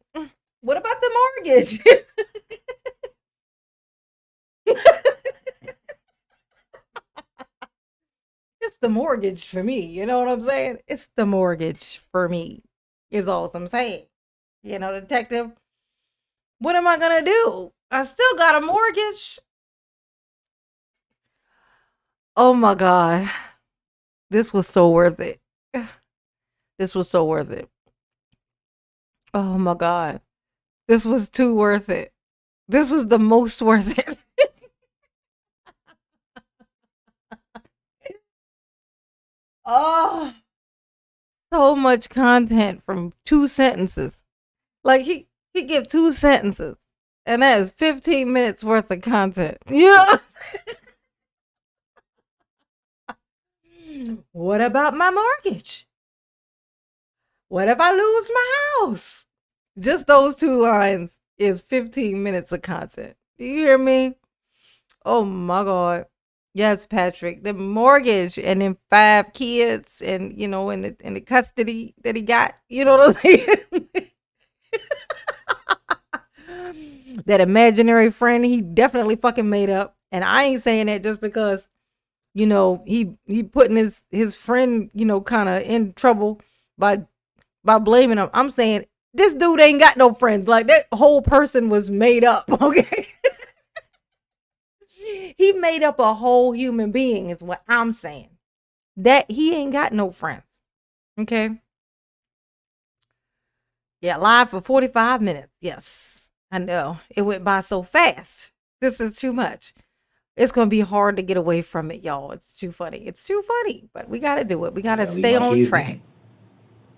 What about the mortgage? It's the mortgage for me. You know what I'm saying? It's the mortgage for me, is all I'm saying. Detective, what am I going to do? I still got a mortgage. Oh my God. This was so worth it. This was so worth it. Oh my God. This was too worth it. This was the most worth it. Oh, so much content from 2 sentences. Like he give 2 sentences, and that is 15 minutes worth of content. What about my mortgage? What if I lose my house? Just those 2 lines is 15 minutes of content. Do you hear me? Oh my God. Yes, Patrick. The mortgage and then 5 kids and in the custody that he got. You know what I'm saying? That imaginary friend he definitely fucking made up. And I ain't saying that just because, he putting his friend, kind of in trouble by blaming him. I'm saying this dude ain't got no friends. Like that whole person was made up, okay? He made up a whole human being is what I'm saying. That he ain't got no friends. Okay? Yeah, live for 45 minutes. Yes. I know. It went by so fast. This is too much. It's going to be hard to get away from it, y'all. It's too funny. It's too funny, but we got to do it. We got to stay on track.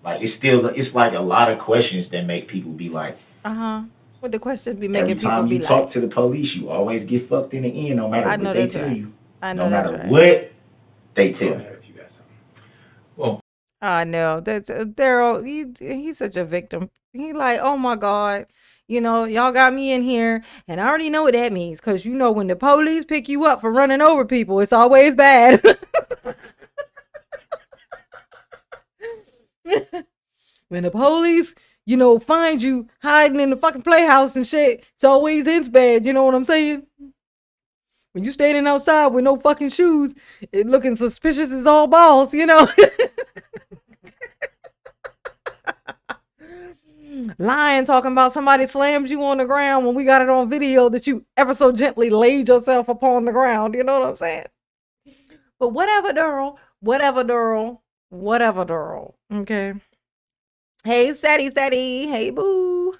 Like it's like a lot of questions that make people be like, What the questions be making people every time be you like? talk to the police, you always get fucked in the end, no matter what they tell you. I know no that's matter right. what they tell you. Well, I know that's Daryl. He's such a victim. He like, oh my God, y'all got me in here, and I already know what that means. Cause when the police pick you up for running over people, it's always bad. When the police, find you hiding in the fucking playhouse and shit, it's always ends bad. You know what I'm saying? When you standing outside with no fucking shoes, it looking suspicious as all balls, Lying, talking about somebody slammed you on the ground when we got it on video that you ever so gently laid yourself upon the ground. You know what I'm saying? But whatever, Daryl. Whatever, Daryl. Whatever, Daryl. Okay. Hey, Sadie. Hey, boo.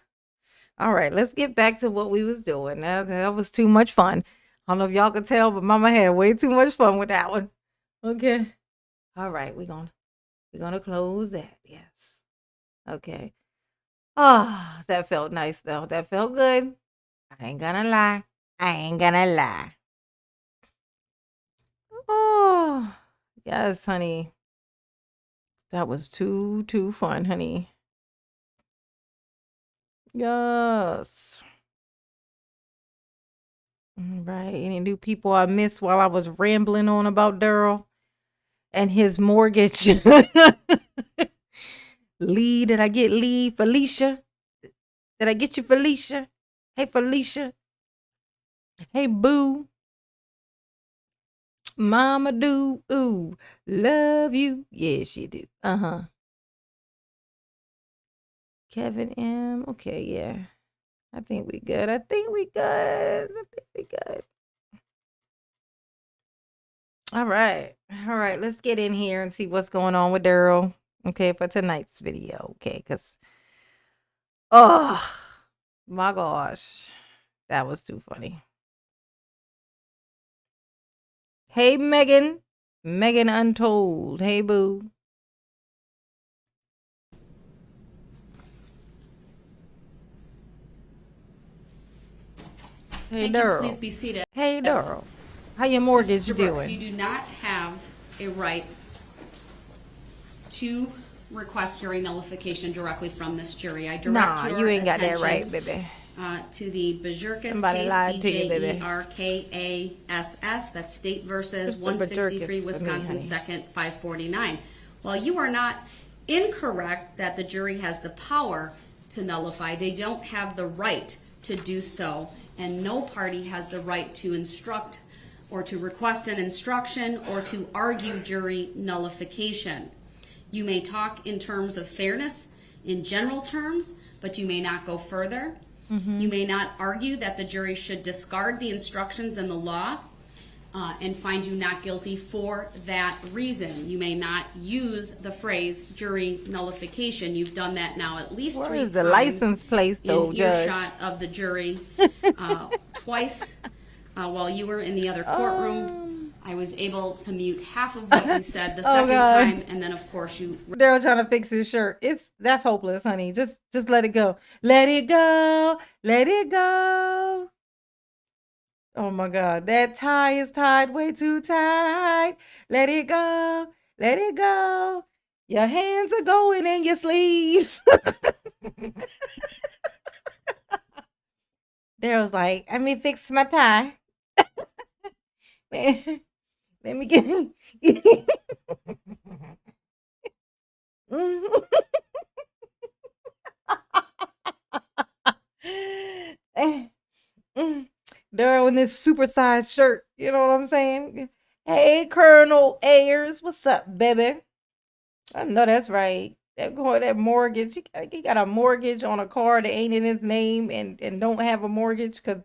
All right, let's get back to what we was doing. That was too much fun. I don't know if y'all could tell, but Mama had way too much fun with that one. Okay. All right, we're gonna close that. Yes. Okay. Oh, that felt nice though. That felt good. I ain't gonna lie. Oh, yes, honey. That was too fun, honey. Yes. Right. Any new people I missed while I was rambling on about Daryl and his mortgage? Lee, did I get Lee? Felicia? Did I get you, Felicia? Hey, Felicia. Hey, boo. Mama do. Ooh. Love you. Yes, you do. Kevin M. Okay, yeah. I think we good. All right. Let's get in here and see what's going on with Daryl. Okay, for tonight's video. Okay, because, oh, my gosh. That was too funny. Hey, Megan. Megan Untold. Hey, boo. Hey, Thank you. Daryl. Please be seated. Hey, Daryl. How your mortgage Mr. Brooks, doing? you do not have a right to request jury nullification directly from this jury. I direct Nah, your you ain't got that attention, right, baby. to the Bajurkas Somebody case, lied to you, baby. BJERKASS. That's State versus Mr. 163, Bajurkas for me, Wisconsin, honey. 2nd, 549. While you are not incorrect that the jury has the power to nullify, they don't have the right to do so, and no party has the right to instruct or to request an instruction or to argue jury nullification. You may talk in terms of fairness in general terms, but you may not go further. You may not argue that the jury should discard the instructions and the law and find you not guilty for that reason. You may not use the phrase jury nullification. You've done that now at least Where 3 is the times license plate, though, in Judge? earshot of the jury, twice while you were in the other courtroom. I was able to mute half of what you said the second God. time, and then of course you Daryl trying to fix his shirt. That's hopeless, honey. Just let it go. Let it go. Let it go. Oh my God. That tie is tied way too tight. Let it go. Let it go. Your hands are going in your sleeves. Daryl's like, let me fix my tie. Let me get Daryl in this supersized shirt. You know what I'm saying? Hey, Colonel Ayers. What's up, baby? I know that's right. That mortgage. He got a mortgage on a car that ain't in his name and don't have a mortgage because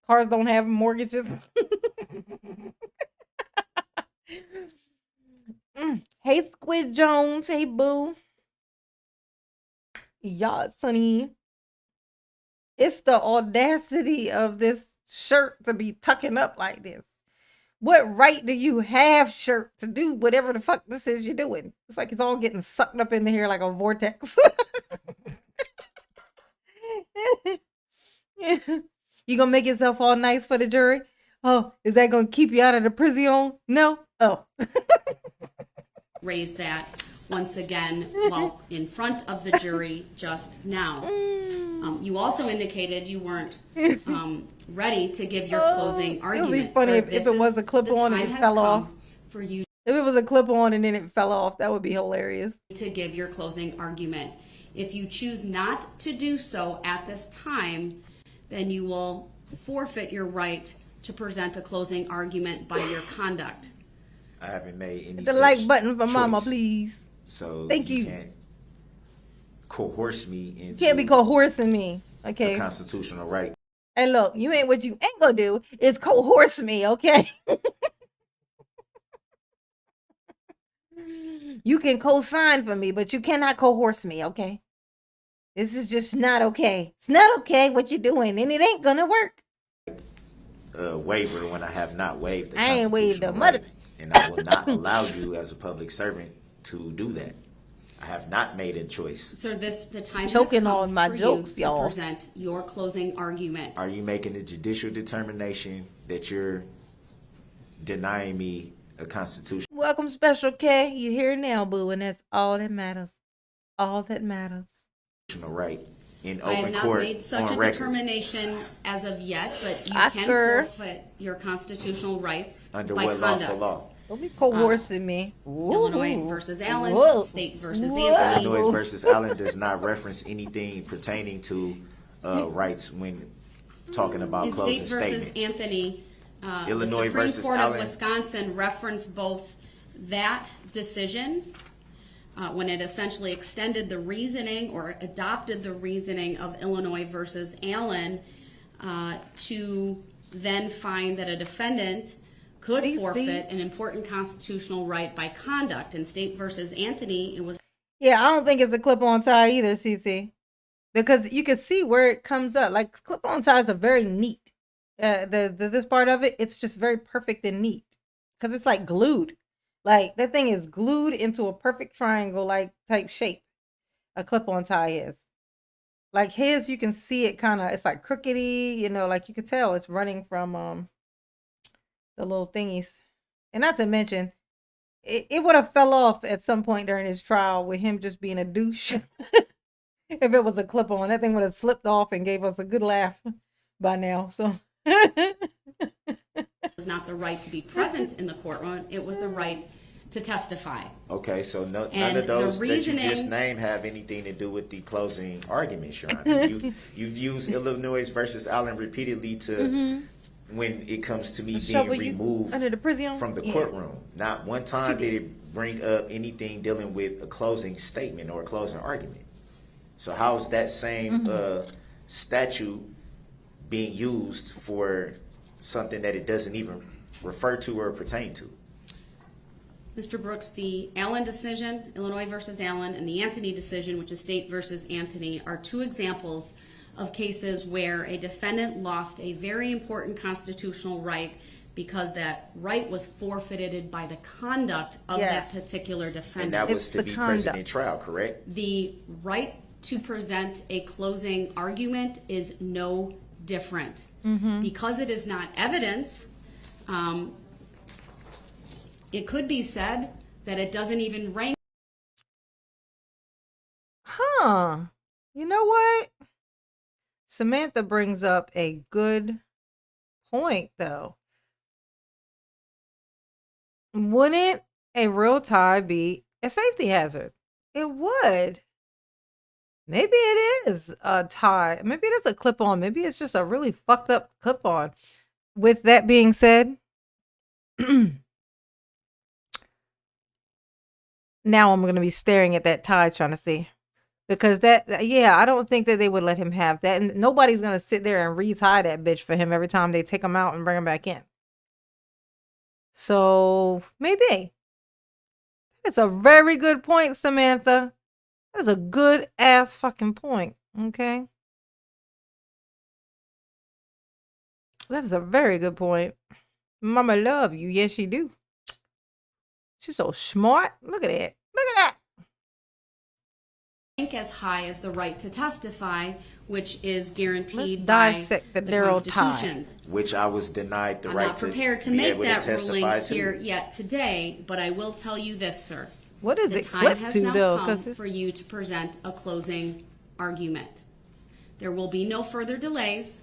cars don't have mortgages. Hey, Squid Jones. Hey, boo. Y'all, Sonny. It's the audacity of this shirt to be tucking up like this. What right do you have, shirt, to do whatever the fuck this is you're doing? It's like it's all getting sucked up in the hair like a vortex. You gonna make yourself all nice for the jury? Oh, is that gonna keep you out of the prison? No? Oh. raise that once again while in front of the jury just now. You also indicated you weren't ready to give your closing argument. It would be funny Sir, if it was a clip on and it fell off. For you If it was a clip on and then it fell off, that would be hilarious. to give your closing argument. If you choose not to do so at this time, then you will forfeit your right to present a closing argument by your conduct. I haven't made any The such like button for Mama, choice. please. So Thank you. Can't coerce me into You can't be coercing me, a okay? constitutional right. Hey, look, you ain't what you ain't gonna do is coerce me, okay? You can co-sign for me, but you cannot coerce me, okay? This is just not okay. It's not okay what you're doing, and it ain't gonna work. Waiver when I have not waived the I ain't waived the constitutional mother. right, and I will not allow you as a public servant to do that. I have not made a choice. Sir, the time Choking has come on my for jokes, you y'all. to present your closing argument. Are you making a judicial determination that you're denying me a constitutional Welcome, Special K. You here now, boo, and that's all that matters. All that matters. right in I have open not court made such a on record determination as of yet, but you Oscar. can forfeit your constitutional rights under by what conduct. lawful law? Don't be coercing me. Illinois Ooh. versus Allen, Whoa. State versus Whoa. Anthony. Illinois versus Allen does not reference anything pertaining to rights when talking about In closing State versus statements. Anthony, Illinois the Supreme versus Court Allen. of Wisconsin referenced both that decision when it essentially extended the reasoning or adopted the reasoning of Illinois versus Allen to then find that a defendant could DC. forfeit an important constitutional right by conduct. In State versus Anthony, it was Yeah, I don't think it's a clip-on tie either, CC. Because you can see where it comes up. Like, clip-on ties are very neat. This part of it, it's just very perfect and neat. because it's like glued. Like that thing is glued into a perfect triangle like type shape. A clip-on tie is. Like his, you can see it kind of, it's like crookedy, you know, like you could tell it's running from the little thingies. And not to mention, it would have fell off at some point during his trial with him just being a douche. If it was a clip-on, that thing would have slipped off and gave us a good laugh by now. So It was not the right to be present in the courtroom. It was the right to testify. Okay, so none And of those the that you just reasoning- named have anything to do with the closing arguments, Your Honor. You've used Illinois versus Allen repeatedly to when it comes to me being shovel you removed under the prison from the Yeah. courtroom. Not one time did it bring up anything dealing with a closing statement or a closing argument. So how's that same statute being used for something that it doesn't even refer to or pertain to? Mr. Brooks, the Allen decision, Illinois versus Allen, and the Anthony decision, which is State versus Anthony, are two examples of cases where a defendant lost a very important constitutional right because that right was forfeited by the conduct of Yes. that particular And defendant. that was It's to the be present in conduct. trial, correct? The right to present a closing argument is no different. Because it is not evidence, it could be said that it doesn't even rank. Huh. You know what? Samantha brings up a good point, though. Wouldn't a real tie be a safety hazard? It would. Maybe it is a tie. Maybe it is a clip-on. Maybe it's just a really fucked up clip-on. With that being said, now I'm going to be staring at that tie trying to see. Because I don't think that they would let him have that. And nobody's going to sit there and retie that bitch for him every time they take him out and bring him back in. So maybe. That's a very good point, Samantha. That's a good ass fucking point. Okay. That is a very good point. Mama love you. Yes, she do. She's so smart. Look at that. Look at that. As high as the right to testify, which is guaranteed Let's by dissect the the Daryl tie. constitutions. Which I was denied the I'm right not prepared to be make able that testify ruling to. here yet today, but I will tell you this, sir. What is The it time clipped has to, now though? come Because for you to present a closing argument. There will be no further delays.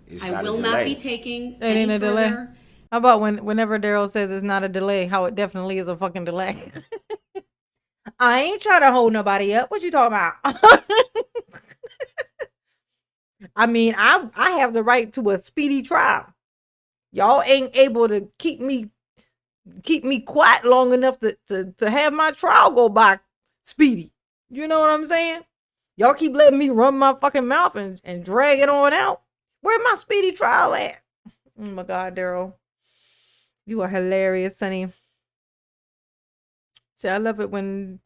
It's I not a will not be delay. taking It ain't any a delay. further. how about whenever Daryl says it's not a delay, how it definitely is a fucking delay? I ain't trying to hold nobody up. What you talking about? I mean, I have the right to a speedy trial. Y'all ain't able to keep me quiet long enough to have my trial go by speedy. You know what I'm saying? Y'all keep letting me run my fucking mouth and drag it on out. Where my speedy trial at? Oh my God, Daryl. You are hilarious, honey. See, I love it when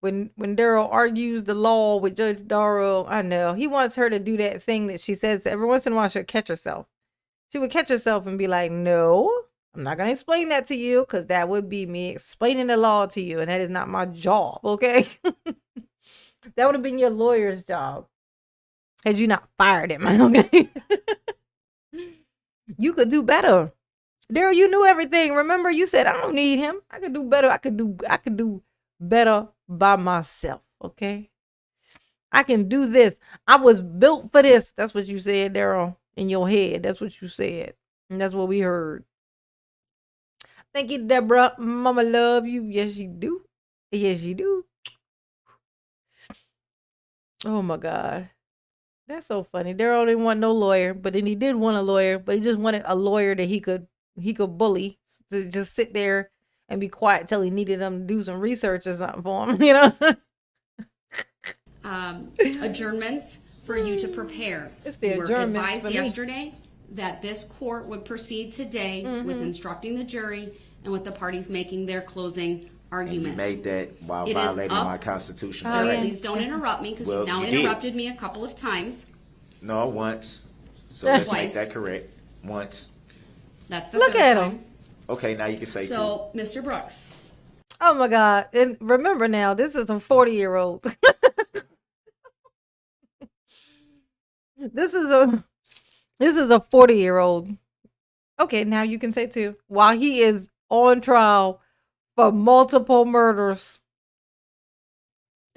Daryl argues the law with Judge Darrell. I know. He wants her to do that thing that she says every once in a while she'll catch herself. She would catch herself and be like, no, I'm not going to explain that to you because that would be me explaining the law to you, and that is not my job, okay? That would have been your lawyer's job had you not fired him, okay? You could do better. Daryl, you knew everything. Remember, you said, I don't need him. I could do better. I could do better by myself, okay? I can do this. I was built for this. That's what you said, Daryl, in your head. That's what you said. And that's what we heard. Thank you, Deborah. Mama love you. Yes, you do. Yes, you do. Oh, my God. That's so funny. Daryl didn't want no lawyer, but then he did want a lawyer, but he just wanted a lawyer that he could bully, to just sit there and be quiet till he needed them to do some research or something for him, you know? Adjournments for you to prepare. It's the You were adjournments advised for me. yesterday that this court would proceed today with instructing the jury and with the parties making their closing And you arguments. made that while It is violating up- my constitutional Sir, yeah. right. please don't interrupt me because Well, you've now you did. interrupted me a couple of times. No, once. So let's make Twice. that correct. Once. That's the Look third at time. him. Okay, now you can say So, Mr. Brooks, Oh my God. And remember now, this is a 40-year-old. This is a 40-year-old. Okay, now you can say two. While he is on trial for multiple murders.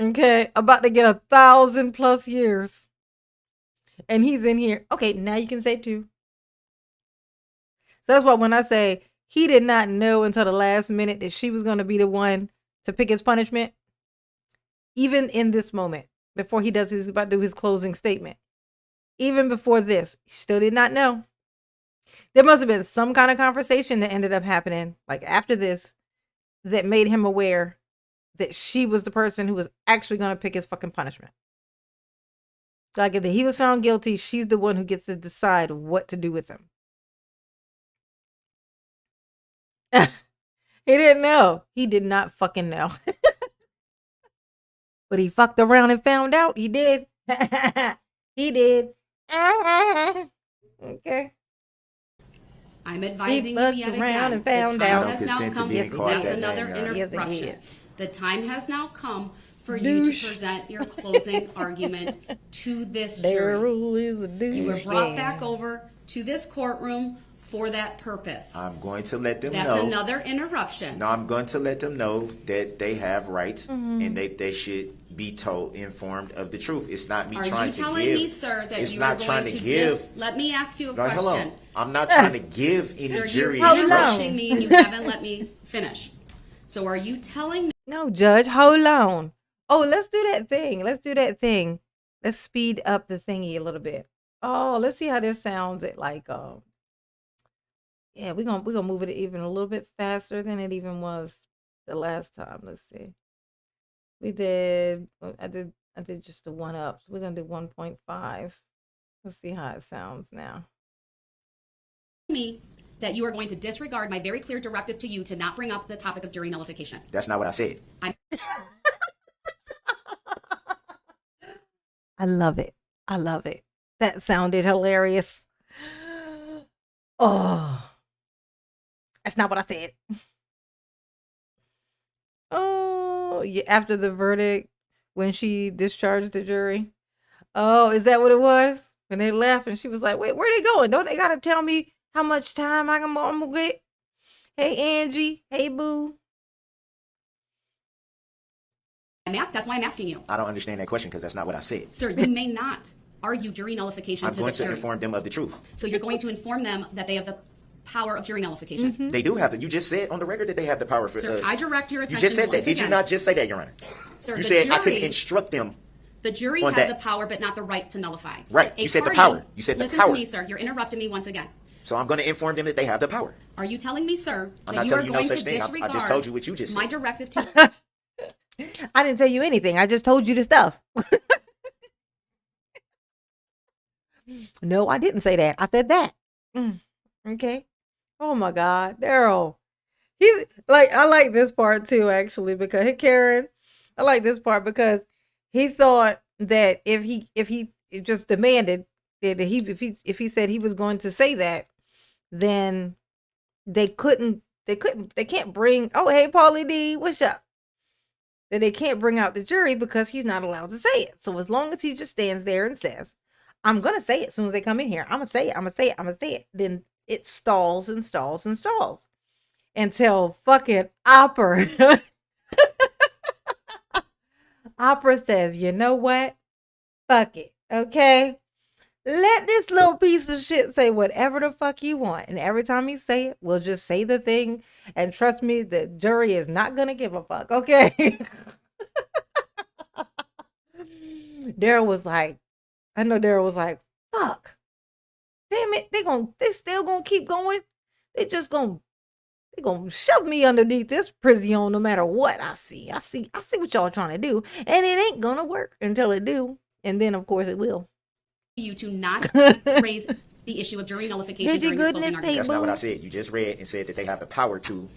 Okay, about to get 1,000+ years. And he's in here. Okay, now you can say two. So that's why when I say he did not know until the last minute that she was going to be the one to pick his punishment, even in this moment, before he does about to do his closing statement, even before this, he still did not know. There must have been some kind of conversation that ended up happening, like after this, that made him aware that she was the person who was actually going to pick his fucking punishment. Like if he was found guilty, she's the one who gets to decide what to do with him. He didn't know. He did not fucking know. But he fucked around and found out. He did. He did. Okay. I'm advising fucked you yet around again. and found the time out. has now Consent to come. being caught That's that another day, right? Yes, it interruption. did. The time has now come for you Douche. to present your closing argument to this jury. Daryl is a douche. You were brought back over to this courtroom for that purpose. I'm going to let them That's know. another interruption. No, I'm going to let them know that they have rights and they should be told, informed of the truth. It's not me Are trying you to telling give. me, sir, that it's you are not trying going to to give. let me ask you a No, question. hello. I'm not trying to give any Sir, jury you're Hold on. interrupting me and you haven't let me finish. So are you telling me No, Judge, hold on. Oh, let's do that thing. Let's speed up the thingy a little bit. Oh, let's see how this sounds at like yeah, we're gonna move it even a little bit faster than it even was the last time. Let's see. I did just the one up. So we're gonna do 1.5. Let's see how it sounds now. me that you are going to disregard my very clear directive to you to not bring up the topic of jury nullification? That's not what I said. I love it. I love it. That sounded hilarious. Oh, that's not what I said. Oh, yeah, after the verdict, when she discharged the jury. Oh, is that what it was? When they left and she was like, wait, where they going? Don't they got to tell me how much time I'm going to get? Hey, Angie. Hey, boo. That's why I'm asking you. I don't understand that question because that's not what I said. Sir, you may not argue jury nullification I'm to going the to jury. inform them of the truth. So you're going to inform them that they have the power of jury nullification. They do have it. You just said on the record that they have the power for. Sir, I direct your You attention just said that. once Did you again. not just say that, Your Honor? Sir, You the said I could jury- instruct them. The jury on has that. the power, but not the right to nullify. Right. A You said the party- power. You said the Listen power. to me, sir. You're interrupting me once again. So I'm going to inform them that they have the power. Are you telling me, sir, I'm that not you are telling you no going such to thing. I disregard just told you what you just my said. directive to I didn't tell you anything. I just told you the stuff. No, I didn't say that. I said that. Okay. Oh my God, Daryl. He like I like this part too, actually, because hey, Karen, I like this part because he thought that if he just demanded that if he said he was going to say that, then they can't bring. Oh, hey, Paulie D, what's up? That they can't bring out the jury because he's not allowed to say it. So as long as he just stands there and says, I'm going to say it as soon as they come in here. I'm going to say it. I'm going to say it. I'm going to say it. Then it stalls and stalls and stalls until fucking Opera. Opera says, you know what? Fuck it. Okay. Let this little piece of shit say whatever the fuck you want. And every time he say it, we'll just say the thing. And trust me, the jury is not going to give a fuck. Okay. Daryl was like, fuck. Damn it. They still gonna keep going. They gonna shove me underneath this prison no matter what I see. I see what y'all trying to do. And it ain't gonna work until it do. And then of course it will. you to not raise the issue of jury nullification Did your during your closing goodness argument. That's not what I boo. said. You just read and said that they have the power to.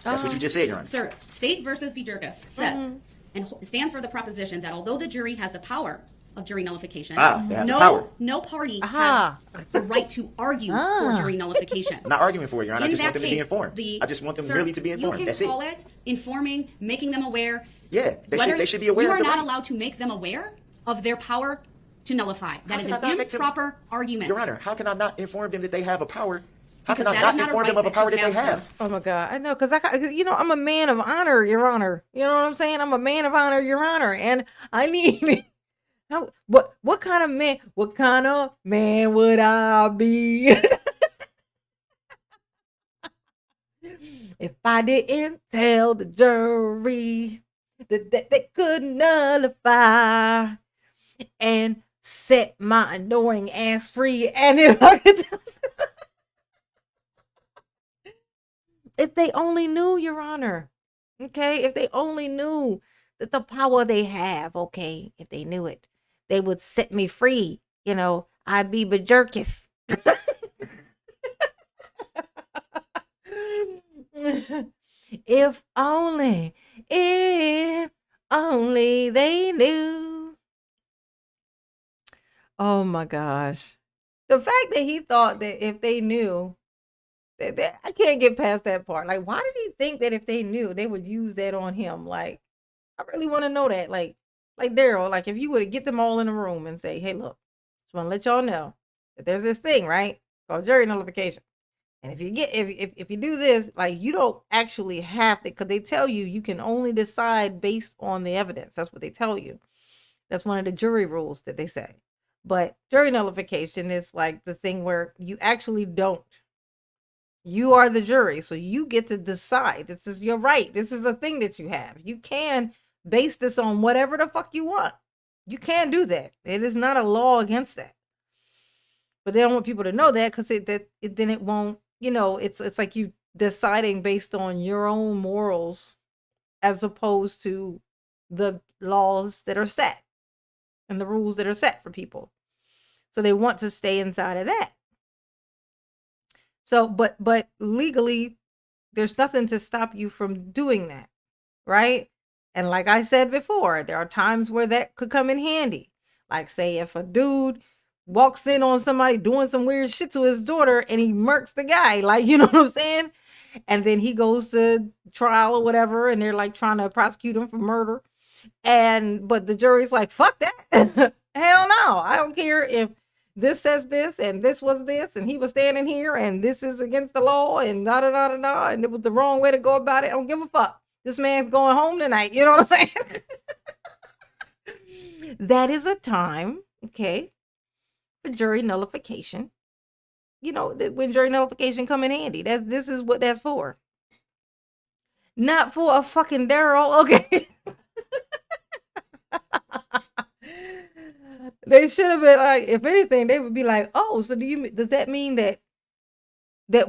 That's what you just said, Your Honor. Sir, State versus Vijurgis says and stands for the proposition that although the jury has the power of jury nullification. They have the power. No party Ah. has the right to argue for jury nullification. I'm not arguing for it, Your Honor. I In just that want them to be case, informed. I just want them really to be informed. You That's can call it. it informing, making them aware. Yeah, Whether they should be aware you of are the not rights. allowed to make them aware of their power to nullify. That is can I an not make them- improper argument. Your Honor, how can I not inform them that they have a power? How Because can I that is not not a inform them right of a that power you that they have, have? sir. Oh my God, I know, because I'm a man of honor, Your Honor. You know what I'm saying? I'm a man of honor, Your Honor, and I need. What kind of man? What kind of man would I be if I didn't tell the jury that they could nullify and set my annoying ass free? And if I could if they only knew, Your Honor, okay, if they only knew that the power they have, okay, if they knew it, they would set me free. You know, I'd be Bajerkis. If only they knew. Oh my gosh. The fact that he thought that if they knew, that I can't get past that part. Like, why did he think that if they knew, they would use that on him? Like, I really want to know that. Like Daryl, like if you were to get them all in a room and say, hey, look, just want to let y'all know that there's this thing, right, called jury nullification. And if you get if you do this, like you don't actually have to, because they tell you can only decide based on the evidence. That's what they tell you. That's one of the jury rules that they say. But jury nullification is like the thing where you actually don't. You are the jury, so you get to decide. This is your right. This is a thing that you have. You can base this on whatever the fuck you want. You can do that. It is not a law against that. But they don't want people to know that because then it won't. You know, it's like you deciding based on your own morals as opposed to the laws that are set and the rules that are set for people. So they want to stay inside of that. So, but legally, there's nothing to stop you from doing that, right? And like I said before, there are times where that could come in handy. Like, say, if a dude walks in on somebody doing some weird shit to his daughter and he murks the guy, like, you know what I'm saying? And then he goes to trial or whatever, and they're like trying to prosecute him for murder. But the jury's like, fuck that. Hell no. I don't care if this says this and this was this and he was standing here and this is against the law and da da da da da and it was the wrong way to go about it. I don't give a fuck. This man's going home tonight. You know what I'm saying? That is a time, okay, for jury nullification. You know, when jury nullification come in handy. This is what that's for. Not for a fucking Daryl, okay? They should have been like, if anything, they would be like, oh, so does that mean that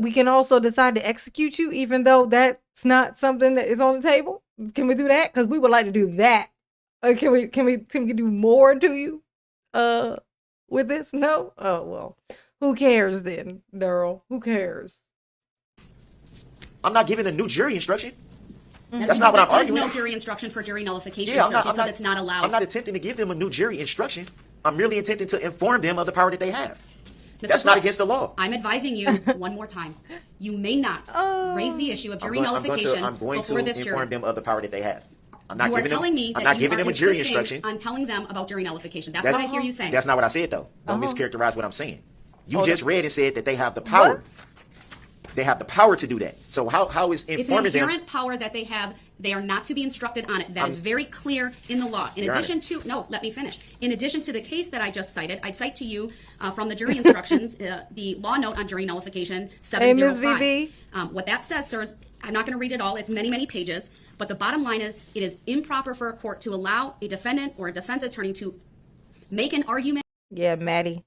we can also decide to execute you, even though that's not something that is on the table? Can we do that? Because we would like to do that. Can we do more to you with this? No? Oh, well, who cares then, Daryl? Who cares? I'm not giving a new jury instruction. That's That's not what I'm There is arguing. no jury instruction for jury nullification, Yeah, sir, because it's not allowed. I'm not attempting to give them a new jury instruction. I'm merely attempting to inform them of the power that they have. Mr. That's not Flex, against the law. I'm advising you one more time. You may not raise the issue of jury nullification I'm going before to this inform jury. them of the power that they have. I'm not You are giving telling me them, I'm that not you giving are them a jury insisting instruction. on telling them about jury nullification. That's what I hear you saying. That's not what I said, though. Don't mischaracterize what I'm saying. You just read and said that they have the power. What? They have the power to do that. So how is It's an informing them? inherent power that they have. They are not to be instructed on it. That is very clear in the law. In addition to, no, let me finish. In addition to the case that I just cited, I'd cite to you from the jury instructions, the law note on jury nullification 705. Hey, Ms. VV. What that says, sir, is, I'm not going to read it all. It's many, many pages. But the bottom line is, it is improper for a court to allow a defendant or a defense attorney to make an argument. Yeah, Maddie.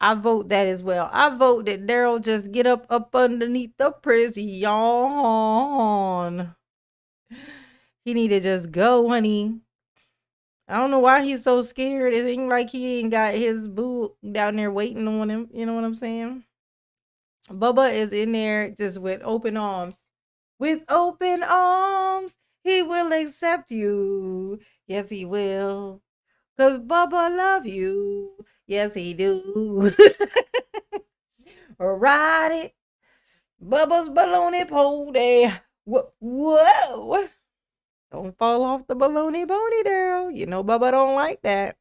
I vote that as well. I vote that Daryl just get up underneath the prison. He need to just go, honey. I don't know why he's so scared. It ain't like he ain't got his boo down there waiting on him. You know what I'm saying? Bubba is in there just with open arms. With open arms, he will accept you. Yes, he will. 'Cause Bubba love you. Yes, he do. Ride it. Bubba's baloney pony. Whoa. Don't fall off the baloney pony, Daryl. You know Bubba don't like that.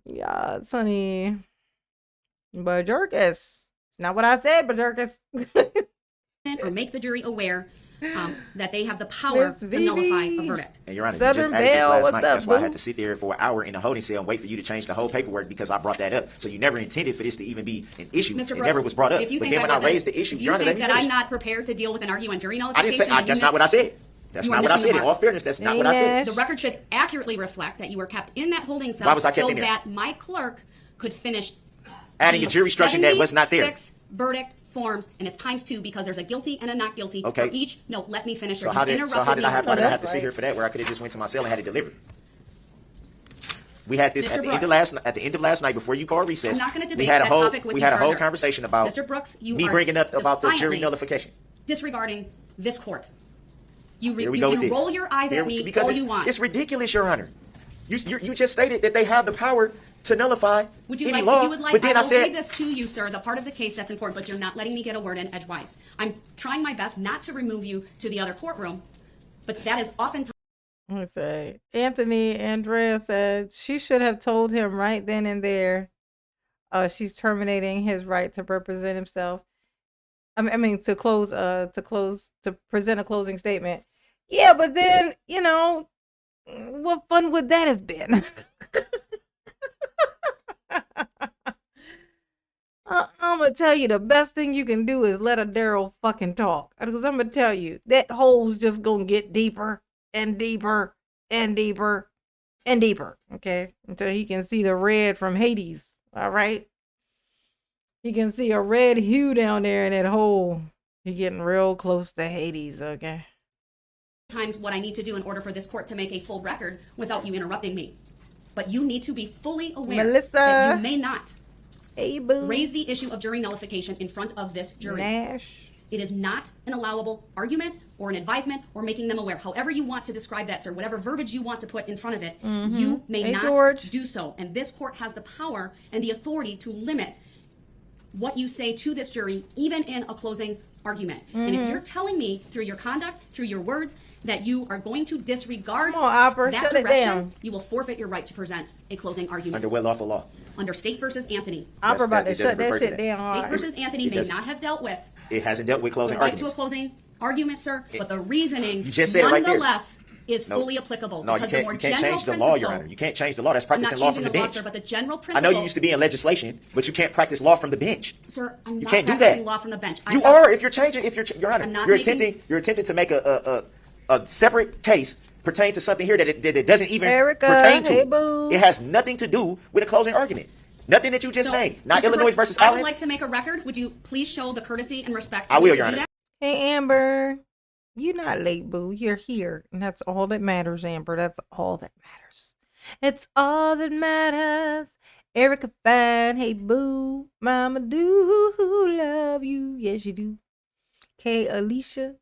Yeah, Sonny. Bajerkus. It's not what I said, Bajerkus. Or make the jury aware that they have the power Miss to Vivi. nullify a verdict. And Your Honor, Southern you just added this Belle, last what's night. up, That's why I boo? had to sit there for an hour in the holding cell and wait for you to change the whole paperwork because I brought that up. So you never intended for this to even be an issue. Mr. It Brooks, never was brought up. if you But think then when I raised the issue, if Your you Honor, let think me that I'm finish. not prepared to deal with an argument during I nullification, didn't say, then that's you not what I miss- said. That's You are not what I missing said. the In mark. all fairness, that's not what I said. The record should accurately reflect that you were kept in that holding cell Why was I kept so in there? that my clerk could finish Adding the a jury instruction that was not there. 76 verdict forms, and it's times 2 because there's a guilty and a not guilty Okay. for each. No, let me finish. So or how you did interrupted I have me. why did I have that's to sit here right. for that where I could have just went to my cell and had it delivered? We had this Mr. at the end of Brooks. at the end of last night before you called recess. I'm not going to we debate had a that whole topic with we you had a whole further. conversation about Mr. Brooks, you me are bringing up about the jury defiantly nullification. disregarding this court. Here we You go with can this. roll your eyes Here at me because all it's, you want. It's ridiculous, Your Honor. You just stated that they have the power to nullify Would you any like, law, if you would like, but then I I will said read this to you, sir, the part of the case that's important, but you're not letting me get a word in edgewise. I'm trying my best not to remove you to the other courtroom, but that is oftentimes Let me say, Anthony Andrea said she should have told him right then and there. She's terminating his right to represent himself. I mean, to present a closing statement. Yeah, but then what fun would that have been? I'm gonna tell you the best thing you can do is let a Daryl fucking talk. Because I'm gonna tell you that hole's just gonna get deeper and deeper and deeper and deeper. Okay, until he can see the red from Hades. All right, he can see a red hue down there in that hole. He getting real close to Hades. Okay. what I need to do in order for this court to make a full record without you interrupting me. But you need to be fully aware Melissa. that you may not Hey, boo. raise the issue of jury nullification in front of this jury. Nash. It is not an allowable argument or an advisement or making them aware. However you want to describe that, sir, whatever verbiage you want to put in front of it, you may Hey, not George. do so. And this court has the power and the authority to limit what you say to this jury, even in a closing argument. And if you're telling me through your conduct, through your words, that you are going to disregard Come on, Opera, that shut it direction, down. you will forfeit your right to present a closing argument. Under what lawful law? Under State versus Anthony. Opera about to it doesn't shut that refer to shit that. down State hard. versus Anthony It may doesn't. not have dealt with It hasn't dealt with the closing right arguments. to a closing argument, sir, but the reasoning You just said it right there. nonetheless is No. fully applicable. No, you because the more can't general change the principle, law, Your Honor. You can't change the law. That's I'm not practicing law changing from the the law, bench. sir, but the general I principle. know you used to be in legislation, but you can't practice law from the bench. Sir, I'm You not can't do practicing that. law from the bench. You are if you're changing. Your Honor, I'm not you're making- attempting to make a separate case pertain to something here that it doesn't even Erica, pertain to. hey, boo. It has nothing to do with a closing argument. Nothing that you just So, named. Not Mr. Illinois Brooks, versus I Allen. would like to make a record. Would you please show the courtesy and respect for I me will, to Your do Honor. that? Hey, Amber. You're not late, boo. You're here. And that's all that matters, Amber. That's all that matters. It's all that matters. Erica fine. Hey, boo. Mama do love you. Yes, you do. Okay, Alicia.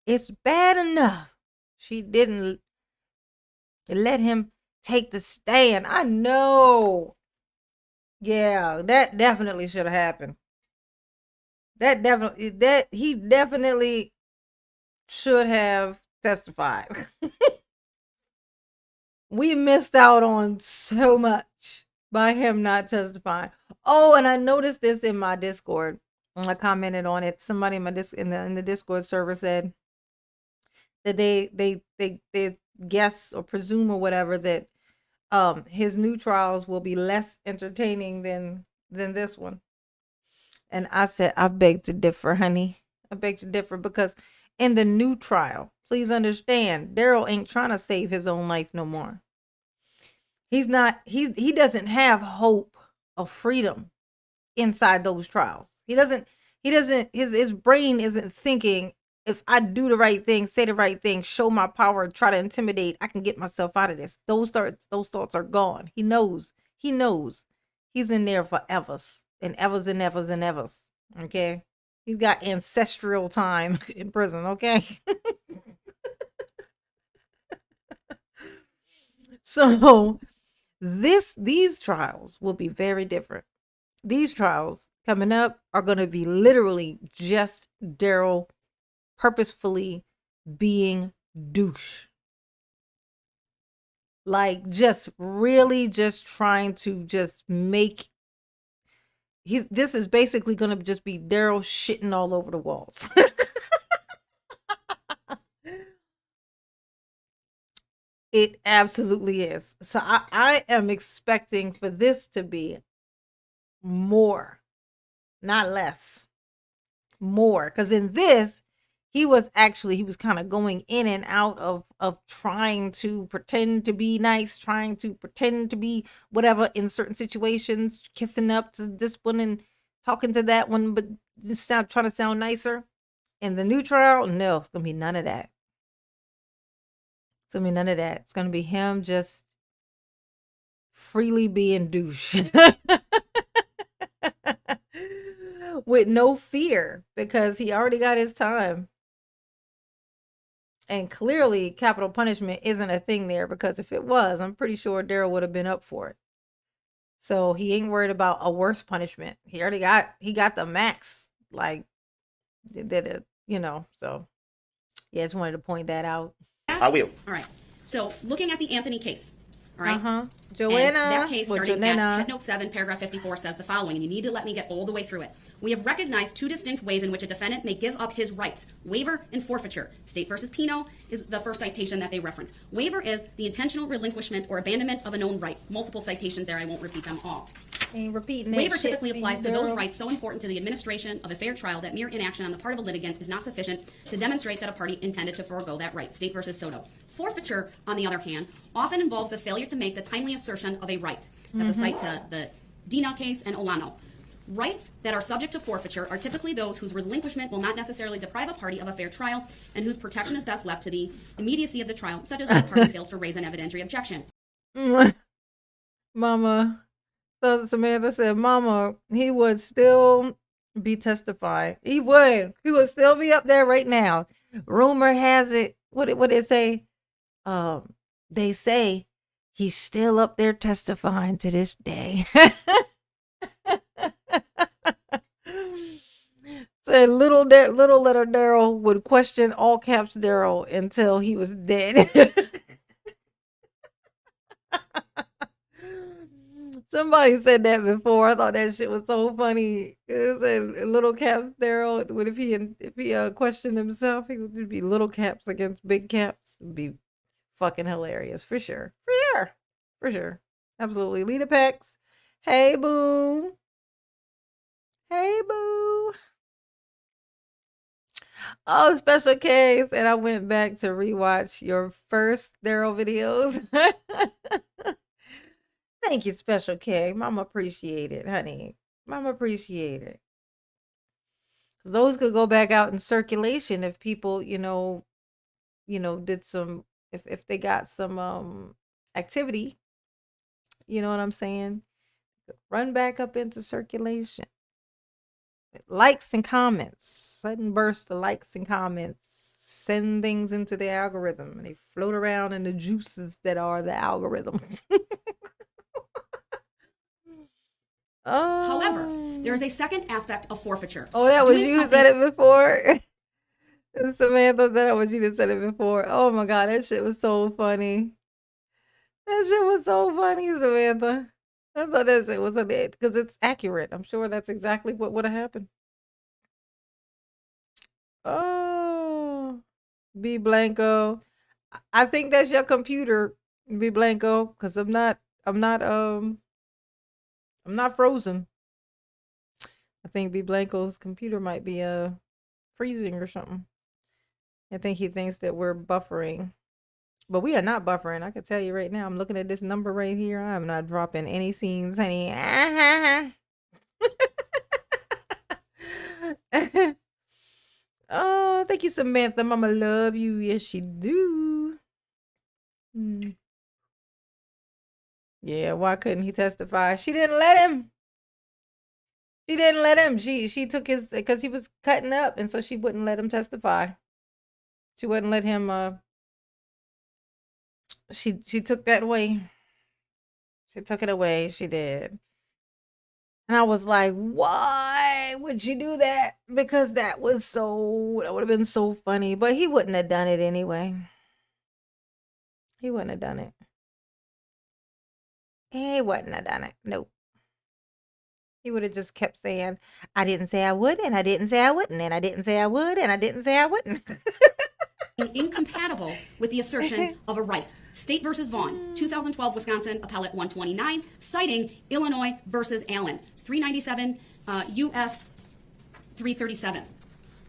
It's bad enough she didn't let him take the stand. I know. Yeah, that definitely should have happened. He definitely should have testified. We missed out on so much by him not testifying. Oh, and I noticed this in my Discord. I commented on it. Somebody in my in the Discord server said that they guess or presume or whatever that his new trials will be less entertaining than this one. And I said, I beg to differ, honey. I beg to differ because in the new trial, please understand, Daryl ain't trying to save his own life no more. He's not, he doesn't have hope of freedom inside those trials. His brain isn't thinking, if I do the right thing, say the right thing, show my power, try to intimidate, I can get myself out of this. Those thoughts are gone. He knows. He's in there for evers and evers and evers and evers. Okay. He's got ancestral time in prison. Okay. So these trials will be very different. These trials coming up are going to be literally just Daryl purposefully being douche. Like just really just trying to just make this is basically going to just be Daryl shitting all over the walls. It absolutely is. So I am expecting for this to be more, not less. More. Because in this, he was kind of going in and out of trying to pretend to be nice, trying to pretend to be whatever in certain situations, kissing up to this one and talking to that one, but just trying to sound nicer. In the new trial, no, it's gonna be none of that. It's gonna be none of that. It's gonna be him just freely being douche. With no fear, because he already got his time. And clearly capital punishment isn't a thing there, because if it was, I'm pretty sure Daryl would have been up for it. So he ain't worried about a worse punishment. He got the max, like, did it, so yeah, I just wanted to point that out. I will. All right. So looking at the Anthony case, all right? Joanna, And that case starting at Joanna. headnote 7, paragraph 54 says the following, and you need to let me get all the way through it. We have recognized two distinct ways in which a defendant may give up his rights: waiver and forfeiture. State versus Pino is the first citation that they reference. Waiver is the intentional relinquishment or abandonment of a known right. Multiple citations there. I won't repeat them all. Ain't repeating that Waiver shit, typically applies to Daryl. those rights so important to the administration of a fair trial that mere inaction on the part of a litigant is not sufficient to demonstrate that a party intended to forego that right. State versus Soto. Forfeiture, on the other hand, often involves the failure to make the timely assertion of a right. That's a cite to the Dina case and Olano. Rights that are subject to forfeiture are typically those whose relinquishment will not necessarily deprive a party of a fair trial and whose protection is best left to the immediacy of the trial, such as when a party fails to raise an evidentiary objection. Mama, so Samantha said, Mama, he would still be testifying. He would still be up there right now. Rumor has it, what did it say? They say he's still up there testifying to this day. Said little letter Daryl would question all caps Daryl until he was dead. Somebody said that before. I thought that shit was so funny. It said little caps Daryl. If he questioned himself, he would be little caps against big caps. It'd be fucking hilarious for sure. For sure. Absolutely. Lita Pex. Hey boo. Oh, Special K. And I went back to rewatch your first Daryl videos. Thank you, Special K. Mama appreciate it, honey. Mama appreciate it. Those could go back out in circulation if people, did some, if they got some activity. You know what I'm saying? Run back up into circulation. Likes and comments. Sudden burst of likes and comments. Send things into the algorithm and they float around in the juices that are the algorithm. However, there is a second aspect of forfeiture. Oh, that was you who said it before? Samantha said that was you that said it before. Oh my God, that shit was so funny. That shit was so funny, Samantha. I thought that shit was a bit, because it's accurate. I'm sure that's exactly what would have happened. Oh, B Blanco. I think that's your computer, B Blanco, because I'm not frozen. I think B Blanco's computer might be freezing or something. I think he thinks that we're buffering. But we are not buffering. I can tell you right now. I'm looking at this number right here. I'm not dropping any scenes, honey. Oh, thank you, Samantha. Mama love you. Yes, she do. Yeah, why couldn't he testify? She didn't let him. She took his, because he was cutting up, and so she wouldn't let him testify. She wouldn't let him she took that away. She took it away. She did. And I was like, why would you do that? Because that would have been so funny. But he wouldn't have done it anyway. He wouldn't have done it. He wouldn't have done it. Nope. He would have just kept saying, I didn't say I would, and I didn't say I wouldn't, and I didn't say I would, and I didn't say I wouldn't. Incompatible with the assertion of a right. State versus Vaughn, 2012 Wisconsin Appellate 129, citing Illinois versus Allen, 397 U.S. 337.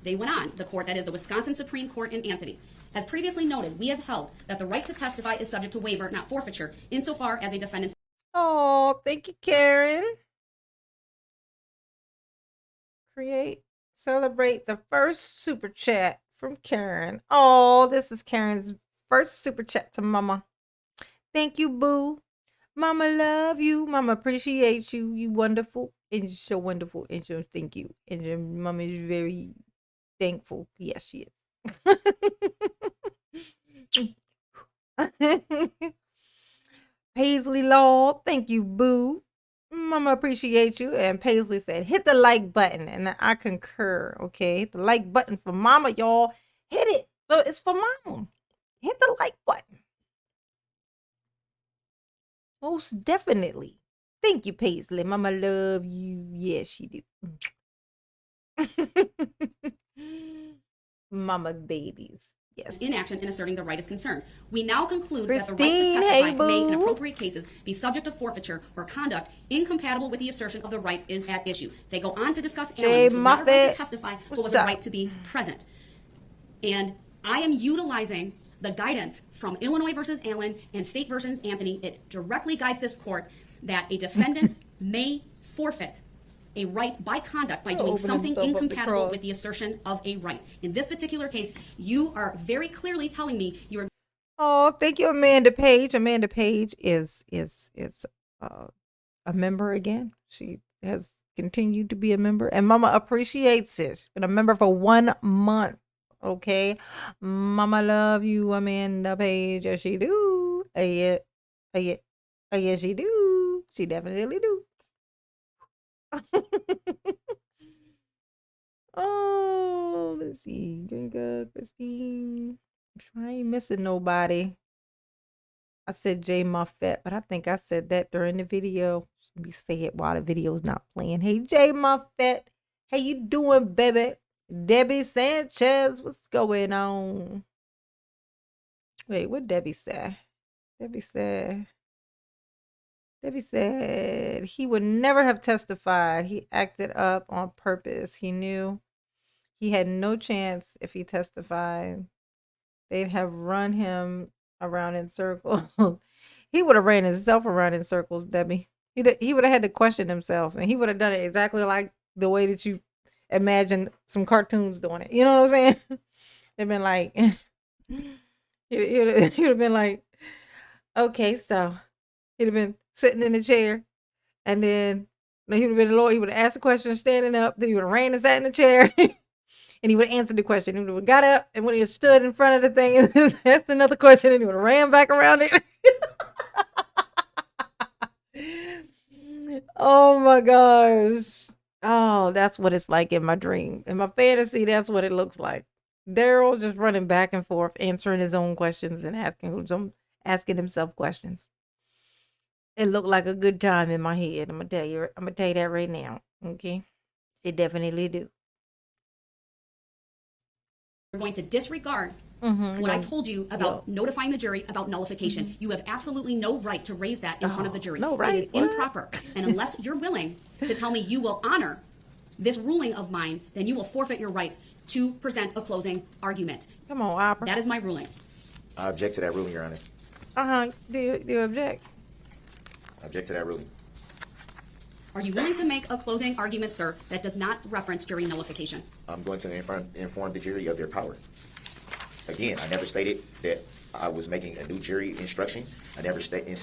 They went on, the court, that is the Wisconsin Supreme Court in Anthony. As previously noted, we have held that the right to testify is subject to waiver, not forfeiture, insofar as a defendant's. Oh, thank you, Karen. Celebrate the first super chat from Karen. Oh, this is Karen's first super chat to Mama. Thank you, boo. Mama love you. Mama appreciate you. You wonderful. And you're so wonderful. And so thank you. And your mama is very thankful. Yes, she is. Paisley Law, thank you, boo. Mama appreciate you. And Paisley said, hit the like button. And I concur, okay? The like button for Mama, y'all. Hit it. It's for Mama. Hit the like button. Most definitely. Thank you, Paisley. Mama love you. Yes, she do. Mama babies. Yes. Inaction in asserting the right is concerned. We now conclude Christine, that the right to testify hey, may, in boo. appropriate cases, be subject to forfeiture or conduct incompatible with the assertion of the right is at issue. They go on to discuss Jay Allen, which was not a right Muffet. to testify, but What's was a up? right to be present. And I am utilizing the guidance from Illinois versus Allen and State versus Anthony. It directly guides this court that a defendant may forfeit a right by conduct by doing open something himself up to incompatible cross. with the assertion of a right. In this particular case, you are very clearly telling me you are. Oh, thank you, Amanda Page. Amanda Page is a member again. She has continued to be a member, and Mama appreciates it. She's been a member for 1 month. Okay, Mama love you, Amanda Page. Yes, she do. Yeah, yes, she do. She definitely do. Oh, let's see. Gringa, Christine. I ain't missing nobody. I said J Muffet, but I think I said that during the video. Let me say it while the video's not playing. Hey, J Muffet. How you doing, baby? Debbie Sanchez, what's going on? Wait, what Debbie say? Debbie said he would never have testified. He acted up on purpose. He knew he had no chance if he testified. They'd have run him around in circles. He would have ran himself around in circles, Debbie. He would have had to question himself, and he would have done it exactly like the way that you imagine some cartoons doing it. You know what I'm saying? They've been like, he would have been like, okay, so he'd have been sitting in the chair, and then he would have been a lawyer. He would have asked the question standing up. Then he would have ran and sat in the chair, and he would have answered the question. He would have got up, and when he stood in front of the thing, and asked another question, and he would have ran back around it. Oh my gosh. Oh, that's what it's like in my dream. In my fantasy, that's what it looks like. Daryl just running back and forth, answering his own questions and asking himself questions. It looked like a good time in my head. I'm gonna tell you that right now. Okay, it definitely do. You're going to disregard what I told you about notifying the jury about nullification. You have absolutely no right to raise that in front of the jury. no right? It is What? improper. And unless you're willing to tell me you will honor this ruling of mine, then you will forfeit your right to present a closing argument. Come on, Opera. That is my ruling. I object to that ruling, Your Honor. Do you object? I object to that ruling. Are you willing to make a closing argument, sir, that does not reference jury nullification? I'm going to inform the jury of their power. Again, I never stated that I was making a new jury instruction. I never stated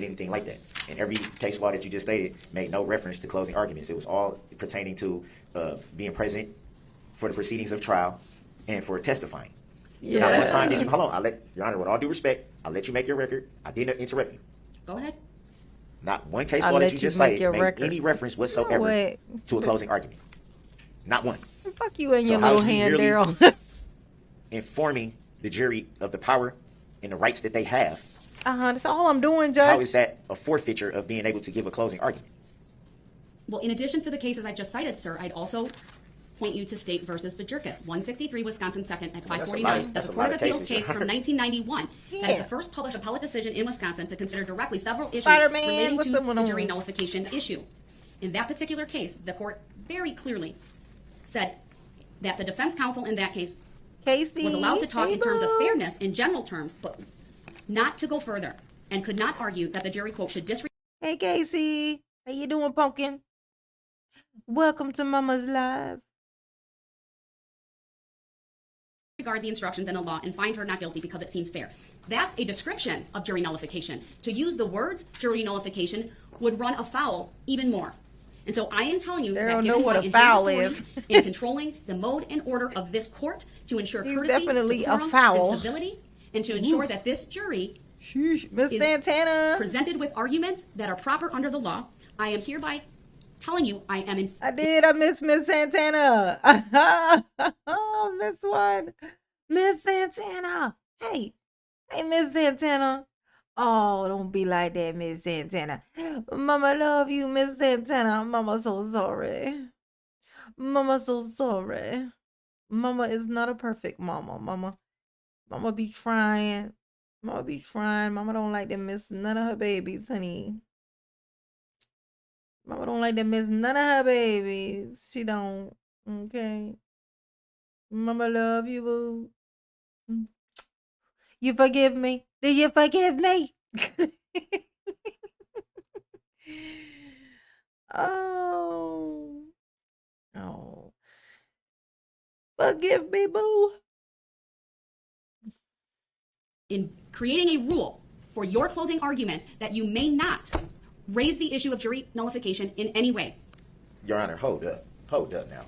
anything like that. And every case law that you just stated made no reference to closing arguments. It was all pertaining to being present for the proceedings of trial and for testifying. So not one time did you, Yeah. hold on, Your Honor, with all due respect, I'll let you make your record. I didn't interrupt you. Go ahead. Not one case I'll law that let you you just make cited your made record. any reference whatsoever Wait. to a closing argument. Not one. Fuck you and So your how little is you hand, merely Daryl. informing the jury of the power and the rights that they have? That's all I'm doing, Judge. How is that a forfeiture of being able to give a closing argument? Well, in addition to the cases I just cited, sir, I'd also point you to State versus Bajirkis, 163 Wisconsin 2nd at 549. That's a Court of Appeals case from 1991. That is Yeah. the first published appellate decision in Wisconsin to consider directly several issues Spider-Man, relating what's to up with the him? jury nullification issue. In that particular case, the court very clearly said that the defense counsel in that case Casey was allowed to talk in terms of Abel. fairness in general terms, but not to go further, and could not argue that the jury, quote, should disregard Hey, Casey. How you doing, pumpkin? Welcome to Mama's Live. the instructions and the law and find her not guilty because it seems fair. That's a description of jury nullification. To use the words jury nullification would run afoul even more. And so I am telling you They that don't know given what my a inherent foul authority is. in controlling the mode and order of this court to ensure He's courtesy, definitely a decorum, foul. and civility, and to ensure that this jury Sheesh. Miss is Santana. presented with arguments that are proper under the law, I am hereby telling you I am in I did. I miss Miss Santana. Oh, miss one. Miss Santana. Hey. Hey, Miss Santana. Oh, don't be like that, Miss Santana. Mama love you, Miss Santana. Mama so sorry. Mama so sorry. Mama is not a perfect mama. Mama be trying. Mama be trying. Mama don't like to miss none of her babies, honey. Mama don't like to miss none of her babies. She don't. Okay. Mama love you, boo. You forgive me? Do you forgive me? Oh. Oh. Forgive me, boo. in creating a rule for your closing argument that you may not raise the issue of jury nullification in any way. Your Honor, hold up now.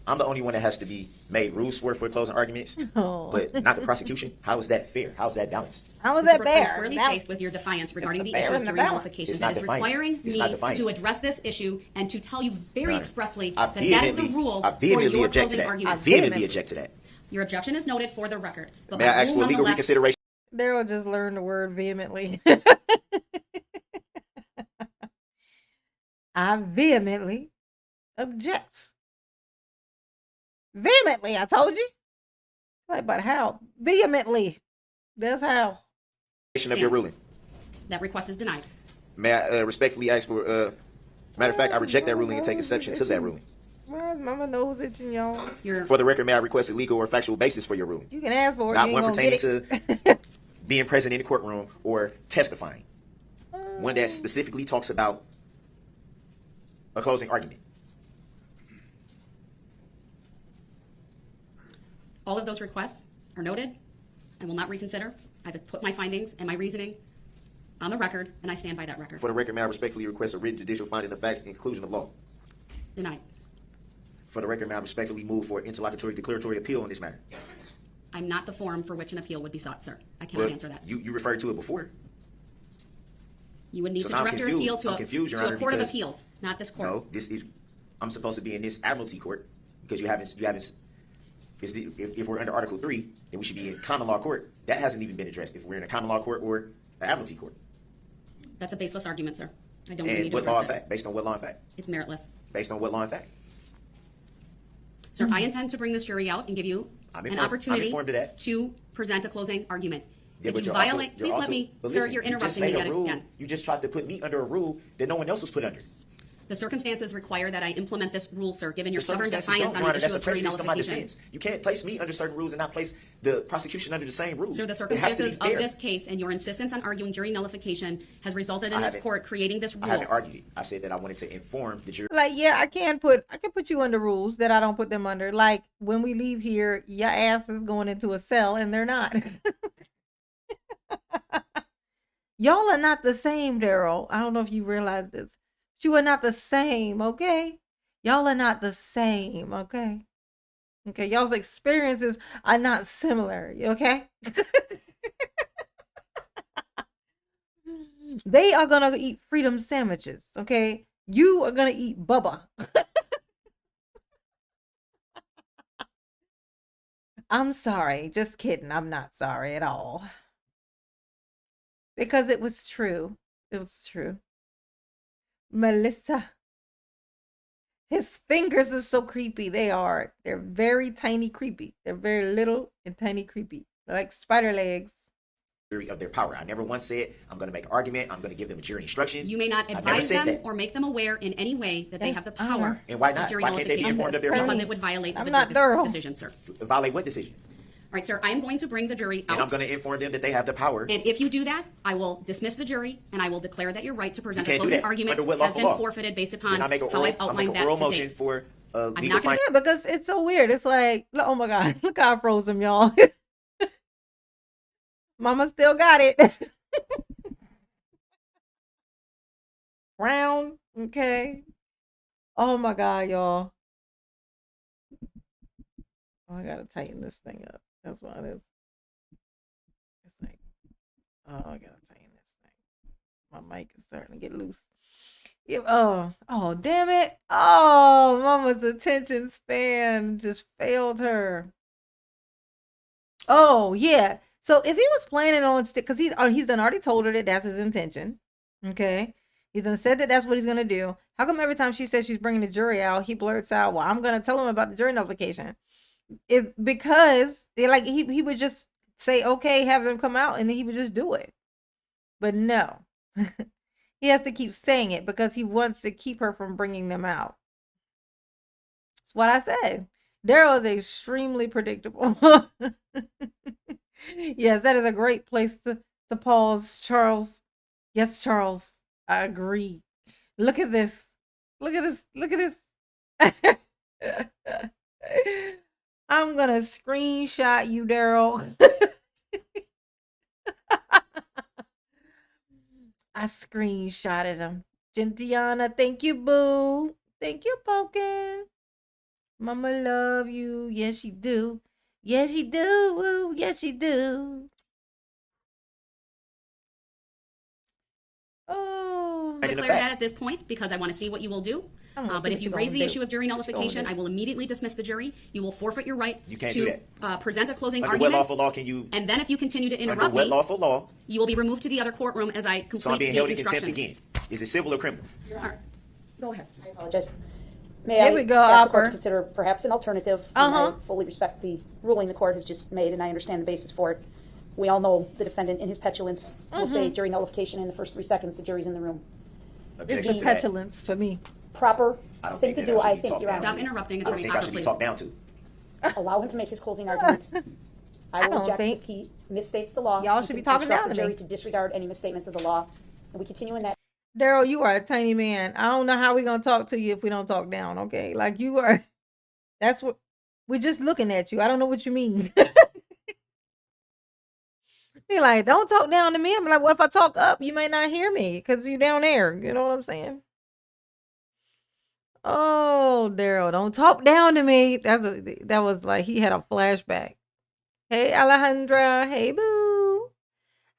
I'm the only one that has to be made rules for closing arguments, Oh. but not the prosecution. How is that fair? How is that balanced? How was The that court comes fair? squarely That faced with your defiance regarding the the issue fair of and the jury balance. nullification. It's That not is defiance. requiring It's me not defiance. to address this issue and to tell you very Your Honor, expressly I that that is the vehemently- rule I for vehemently your object to closing that. I argument. vehemently object to that. Your objection is noted for the record. But May I my ask rule for legal nonetheless- reconsideration? Daryl just learned the word vehemently. I vehemently object. Vehemently, I told you. Like, but how? Vehemently. That's how. Of your ruling. That request is denied. May I respectfully ask for, matter of fact, I reject that ruling and take exception to that ruling. Why is mama nose itching, y'all? Your For the record, may I request a legal or factual basis for your ruling? You can ask for it. Not You ain't one gonna pertaining get it. being present in the courtroom or testifying. One that specifically talks about a closing argument. all of those requests are noted. I will not reconsider. I've put my findings and my reasoning on the record, and I stand by that record. For the record, may I respectfully request a written judicial finding of facts and conclusion of law? Denied. For the record, may I respectfully move for interlocutory declaratory appeal on this matter? I'm not the forum for which an appeal would be sought, sir. I cannot answer that. You referred to it before. You would need So to now I'm direct your confused. appeal to I'm confused, Your Honor, a court of because- appeals, not this court. No, this is. I'm supposed to be in this admiralty court because you haven't. If we're under Article 3, then we should be in common law court. That hasn't even been addressed. If we're in a common law court or an admiralty court, That's a baseless argument, sir. I don't even and need to what law address and it. fact? Based on what law and fact? It's meritless. Based on what law and fact? Sir, I intend to bring this jury out and give you I'm an informed- I'm opportunity informed of that. to present a closing argument. Yeah, If but you you're also- violate, you're please let also- me, but sir, listen, you're you just interrupting me made a yet rule. again. You just tried to put me under a rule that no one else was put under. The circumstances require that I implement this rule, sir, given your The stubborn circumstances defiance don't, on Your the Honor, issue that's a of jury prejudice to my nullification. defense. You can't place me under certain rules and not place the prosecution under the same rules. Sir, the It has to be circumstances of fair. this case and your insistence on arguing jury nullification has resulted in I this haven't- court creating this I haven't rule. argued it. I said that I wanted to inform the jury. Like, yeah, I can put you under rules that I don't put them under. Like, when we leave here, your ass is going into a cell and they're not. Y'all are not the same, Daryl. I don't know if you realize this. You are not the same, okay? Y'all are not the same, okay? Okay, y'all's experiences are not similar. Okay. They are gonna eat freedom sandwiches. Okay, you are gonna eat Bubba. I'm sorry. Just kidding. I'm not sorry at all. Because it was true. It was true. Melissa. His fingers are so creepy. They are. They're very tiny creepy. They're very little and tiny creepy. They're like spider legs. Of their power. I never once said I'm going to make an argument. I'm going to give them a jury instruction. You may not I never advise said them that. or make them aware in any way that they Yes, have the Honor. power And why of not? jury Why can't they be nullification, informed of their because power? it would violate I'm the not Daryl. decision, sir. All Violate what decision? right, sir, I'm going to bring the jury out. And I'm going to inform them that they have the power. And if you do that, I will dismiss the jury, and I will declare that your right to present You a can't do closing that. argument Under what has lawful been law? forfeited based upon And I make how an oral, I've outlined that to motion date. for legal not gonna finding. Yeah, because it's so weird. It's like, oh my God, look how I froze him, y'all. Mama still got it. Round, okay. Oh my God, y'all. Oh, I gotta tighten this thing up. That's what it is. It's like, oh, I gotta tighten this thing. My mic is starting to get loose. Oh, damn it. Oh, Mama's attention span just failed her. Oh, yeah. So if he was planning on because he's done already told her that that's his intention. Okay. He's done said that that's what he's gonna do. How come every time she says she's bringing the jury out, he blurts out, "Well, I'm gonna tell him about the jury nullification." It's because he would just say, "Okay, have them come out," and then he would just do it. But no, he has to keep saying it because he wants to keep her from bringing them out. That's what I said. Daryl is extremely predictable. Yes, that is a great place to pause, Charles. Yes, Charles, I agree. Look at this. Look at this. Look at this. I'm gonna screenshot you, Daryl. I screenshotted him. Gentiana, thank you, boo. Thank you, Pumpkin. Mama love you. Yes, she do. Yes, she do. Yes, she do. Oh. Declare that at this point because I want to see what you will do. But if you raise the issue of jury nullification, I will immediately dismiss the jury. You will forfeit your right to present a closing Under argument. what lawful law can you? And then if you continue to Under interrupt what me, lawful law? you will be removed to the other courtroom as I So I'm complete being the held in contempt instructions. again. Is it civil or criminal? All right. Go ahead. I apologize. May Here I we go, ask the court Opper. to consider perhaps an alternative? Uh-huh. I fully respect the ruling the court has just made, and I understand the basis for it. We all know the defendant, in his petulance, will say jury nullification in the first 3 seconds the jury's in the room. It's Objection the to that. petulance for me. Proper I don't thing think to that do, I should I be think, talked Your down Honor. Stop interrupting, I don't Attorney think I Opper, should be please. talked down to. Allow him to make his closing arguments. I will don't object think- if he misstates the law. Y'all You should be can talking instruct down the to jury me. to disregard any misstatements of the law, and we continue in that. Daryl, you are a tiny man. I don't know how we're gonna talk to you if we don't talk down, okay? Like you are that's what we're just looking at you. I don't know what you mean. Be like, don't talk down to me. I'm like, what if I talk up? You may not hear me because you down there. You know what I'm saying? Oh, Daryl, don't talk down to me. That was like he had a flashback. Hey, Alejandra. Hey, boo.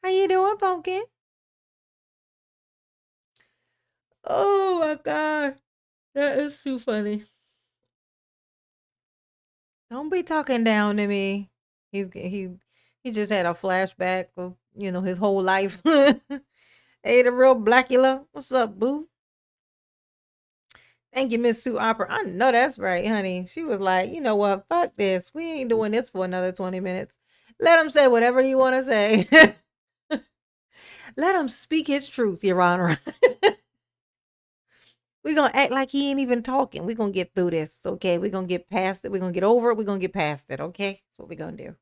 How you doing, pumpkin? Oh my God, that is too funny. Don't be talking down to me. He just had a flashback of his whole life. Hey, the real Blackula. What's up, boo? Thank you, Miss Sue Opera. I know that's right, honey. She was like, you know what? Fuck this. We ain't doing this for another 20 minutes. Let him say whatever you want to say. Let him speak his truth, Your Honor. We're going to act like he ain't even talking. We're going to get through this, okay? We're going to get past it. We're going to get over it. We're going to get past it, okay? That's what we're going to do.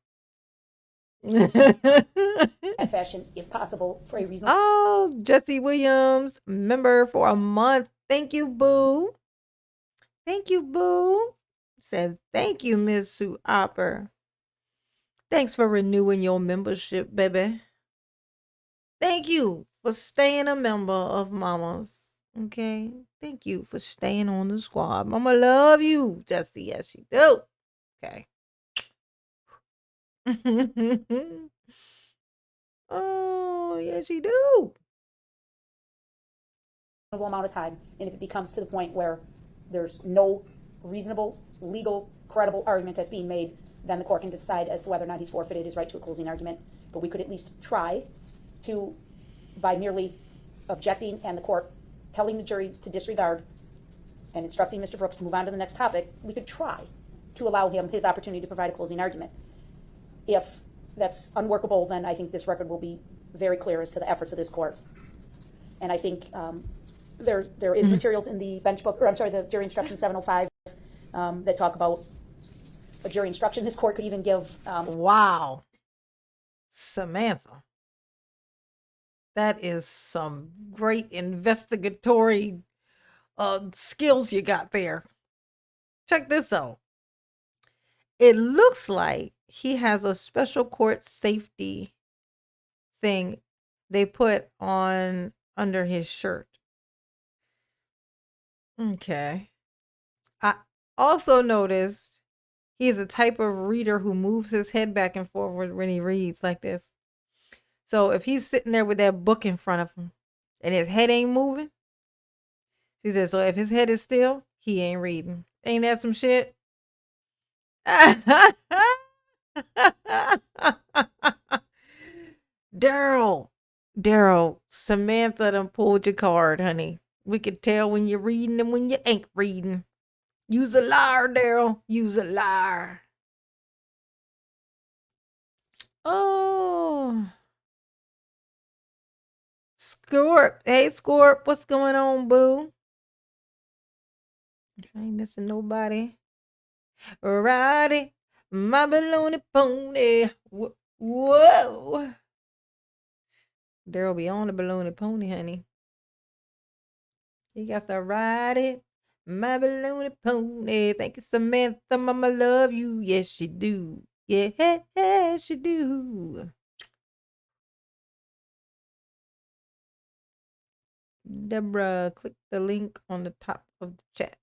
That fashion, if possible, for a reasonable. Oh, Jesse Williams, member for a month. Thank you, boo. Thank you, boo. Said thank you, Miss Sue Opper. Thanks for renewing your membership, baby. Thank you for staying a member of Mama's. Okay. Thank you for staying on the squad. Mama love you, Jesse. Yes, she do. Okay. Oh, yes, you do. Amount of time, and if it becomes to the point where there's no reasonable, legal, credible argument that's being made, then the court can decide as to whether or not he's forfeited his right to a closing argument. But we could at least try to, by merely objecting and the court telling the jury to disregard and instructing Mr. Brooks to move on to the next topic, we could try to allow him his opportunity to provide a closing argument. If that's unworkable, then I think this record will be very clear as to the efforts of this court. And I think there is materials in the bench book, or I'm sorry, the jury instruction 705 that talk about a jury instruction. This court could even give. Wow. Samantha. That is some great investigatory skills you got there. Check this out. It looks like he has a special court safety thing they put on under his shirt. Okay. I also noticed he's a type of reader who moves his head back and forward when he reads like this. So if he's sitting there with that book in front of him and his head ain't moving, she said, so if his head is still, he ain't reading. Ain't that some shit? Daryl, Samantha done pulled your card, honey. We could tell when you're reading and when you ain't reading. You's a liar, Daryl. You's a liar. Oh. Scorp. Hey, Scorp. What's going on, boo? I ain't missing nobody. Righty. My baloney pony. Whoa. Daryl be on the baloney pony, honey. You got to ride it. My baloney pony. Thank you, Samantha. Mama love you. Yes, you do. Yes, you do. Deborah, click the link on the top of the chat.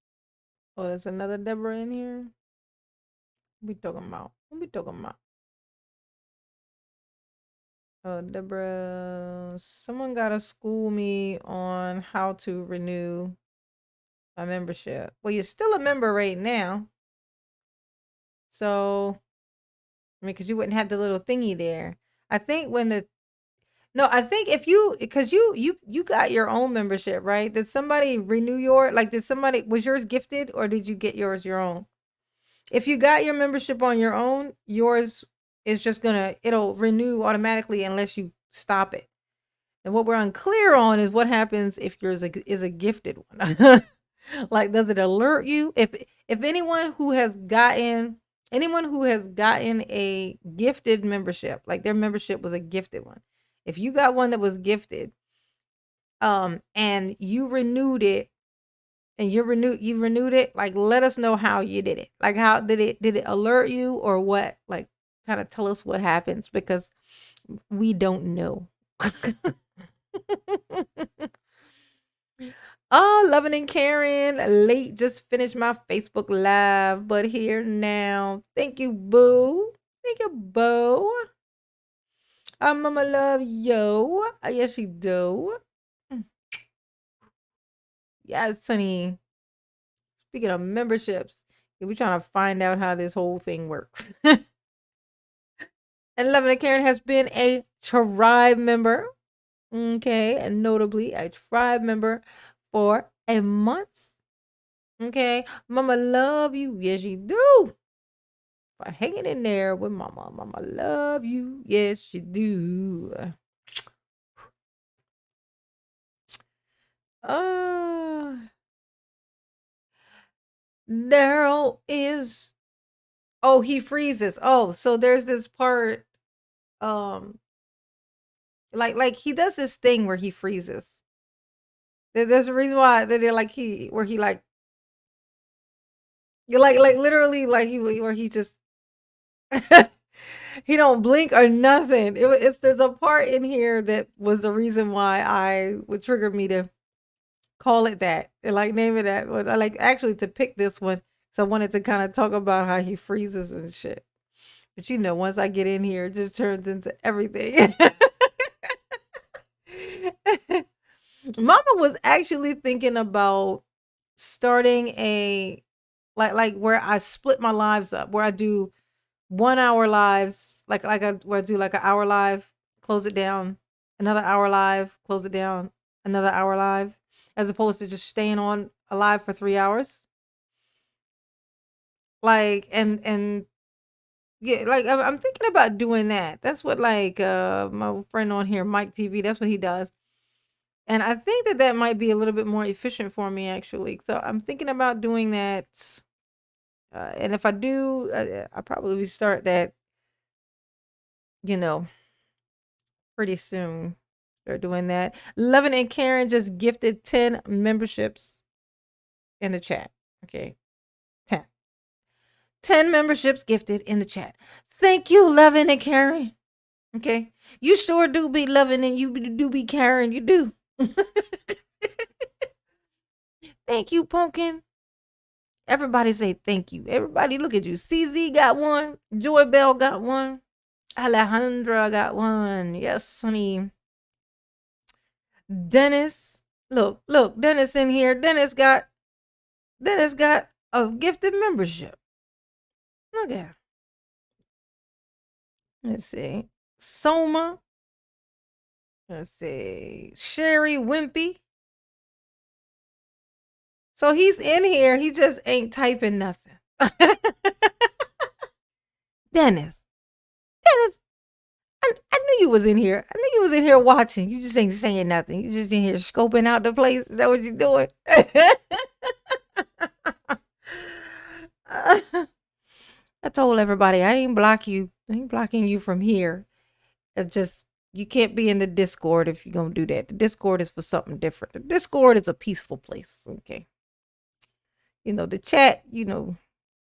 Oh, there's another Deborah in here. What we talking about? What we talking about? Oh, Deborah, someone gotta school me on how to renew my membership. Well, you're still a member right now. So, I mean, because you wouldn't have the little thingy there. I think I think if you, because you got your own membership, right? Did somebody renew was yours gifted or did you get yours your own? If you got your membership on your own, yours is just it'll renew automatically unless you stop it. And what we're unclear on is what happens if yours is a gifted one. Like, does it alert you? If anyone who has gotten a gifted membership, like their membership was a gifted one. If you got one that was gifted, and you renewed it, you renewed it, like, let us know how you did it. Like, how did it alert you or what? Like, kind of tell us what happens because we don't know. Oh, Loving and Karen, late, just finished my Facebook Live, but here now. Thank you, boo. Thank you, boo. Mama love yo. Yes, she do. Yes, honey. Speaking of memberships, we're trying to find out how this whole thing works. And Loving and Karen has been a tribe member. Okay, and notably a tribe member for a month. Okay, Mama love you. Yes, you do. For hanging in there with Mama. Mama love you. Yes, you do. Daryl is. Oh, he freezes. Oh, so there's this part. Like he does this thing where he freezes. There's a reason why that they're like he like literally like he just he don't blink or nothing. There's a part in here that was the reason why I would trigger me to call it that and like name it that. I like actually to pick this one So I wanted to kind of talk about how he freezes and shit. But you know, once I get in here, it just turns into everything. Mama was actually thinking about starting a like where I split my lives up, where I do 1 hour lives, where I do like an hour live, close it down, another hour live, close it down, another hour live, as opposed to just staying on alive for 3 hours. Like and yeah, like I'm thinking about doing that. That's what like my friend on here, Mike TV, that's what he does. And I think that that might be a little bit more efficient for me actually. So I'm thinking about doing that. And if I do, I'll probably start that, you know, pretty soon. They're doing that. Lovin and Karen just gifted 10 memberships in the chat. Okay. 10. 10 memberships gifted in the chat. Thank you, Lovin and Karen. Okay. You sure do be loving and you do be caring. You do. Thank you, Pumpkin. Everybody say thank you. Everybody look at you. CZ got one. Joy Bell got one. Alejandra got one. Yes, honey. Dennis. Look, Dennis in here. Dennis got a gifted membership. Look at her. Let's see. Soma. Let's see. Sherry Wimpy. So he's in here. He just ain't typing nothing. Dennis. I knew you was in here. I knew you was in here watching. You just ain't saying nothing. You just in here scoping out the place. Is that what you're doing? I told everybody I ain't block you. I ain't blocking you from here. It's just you can't be in the Discord if you're gonna do that. The Discord is for something different. The Discord is a peaceful place. Okay. You know, the chat, you know,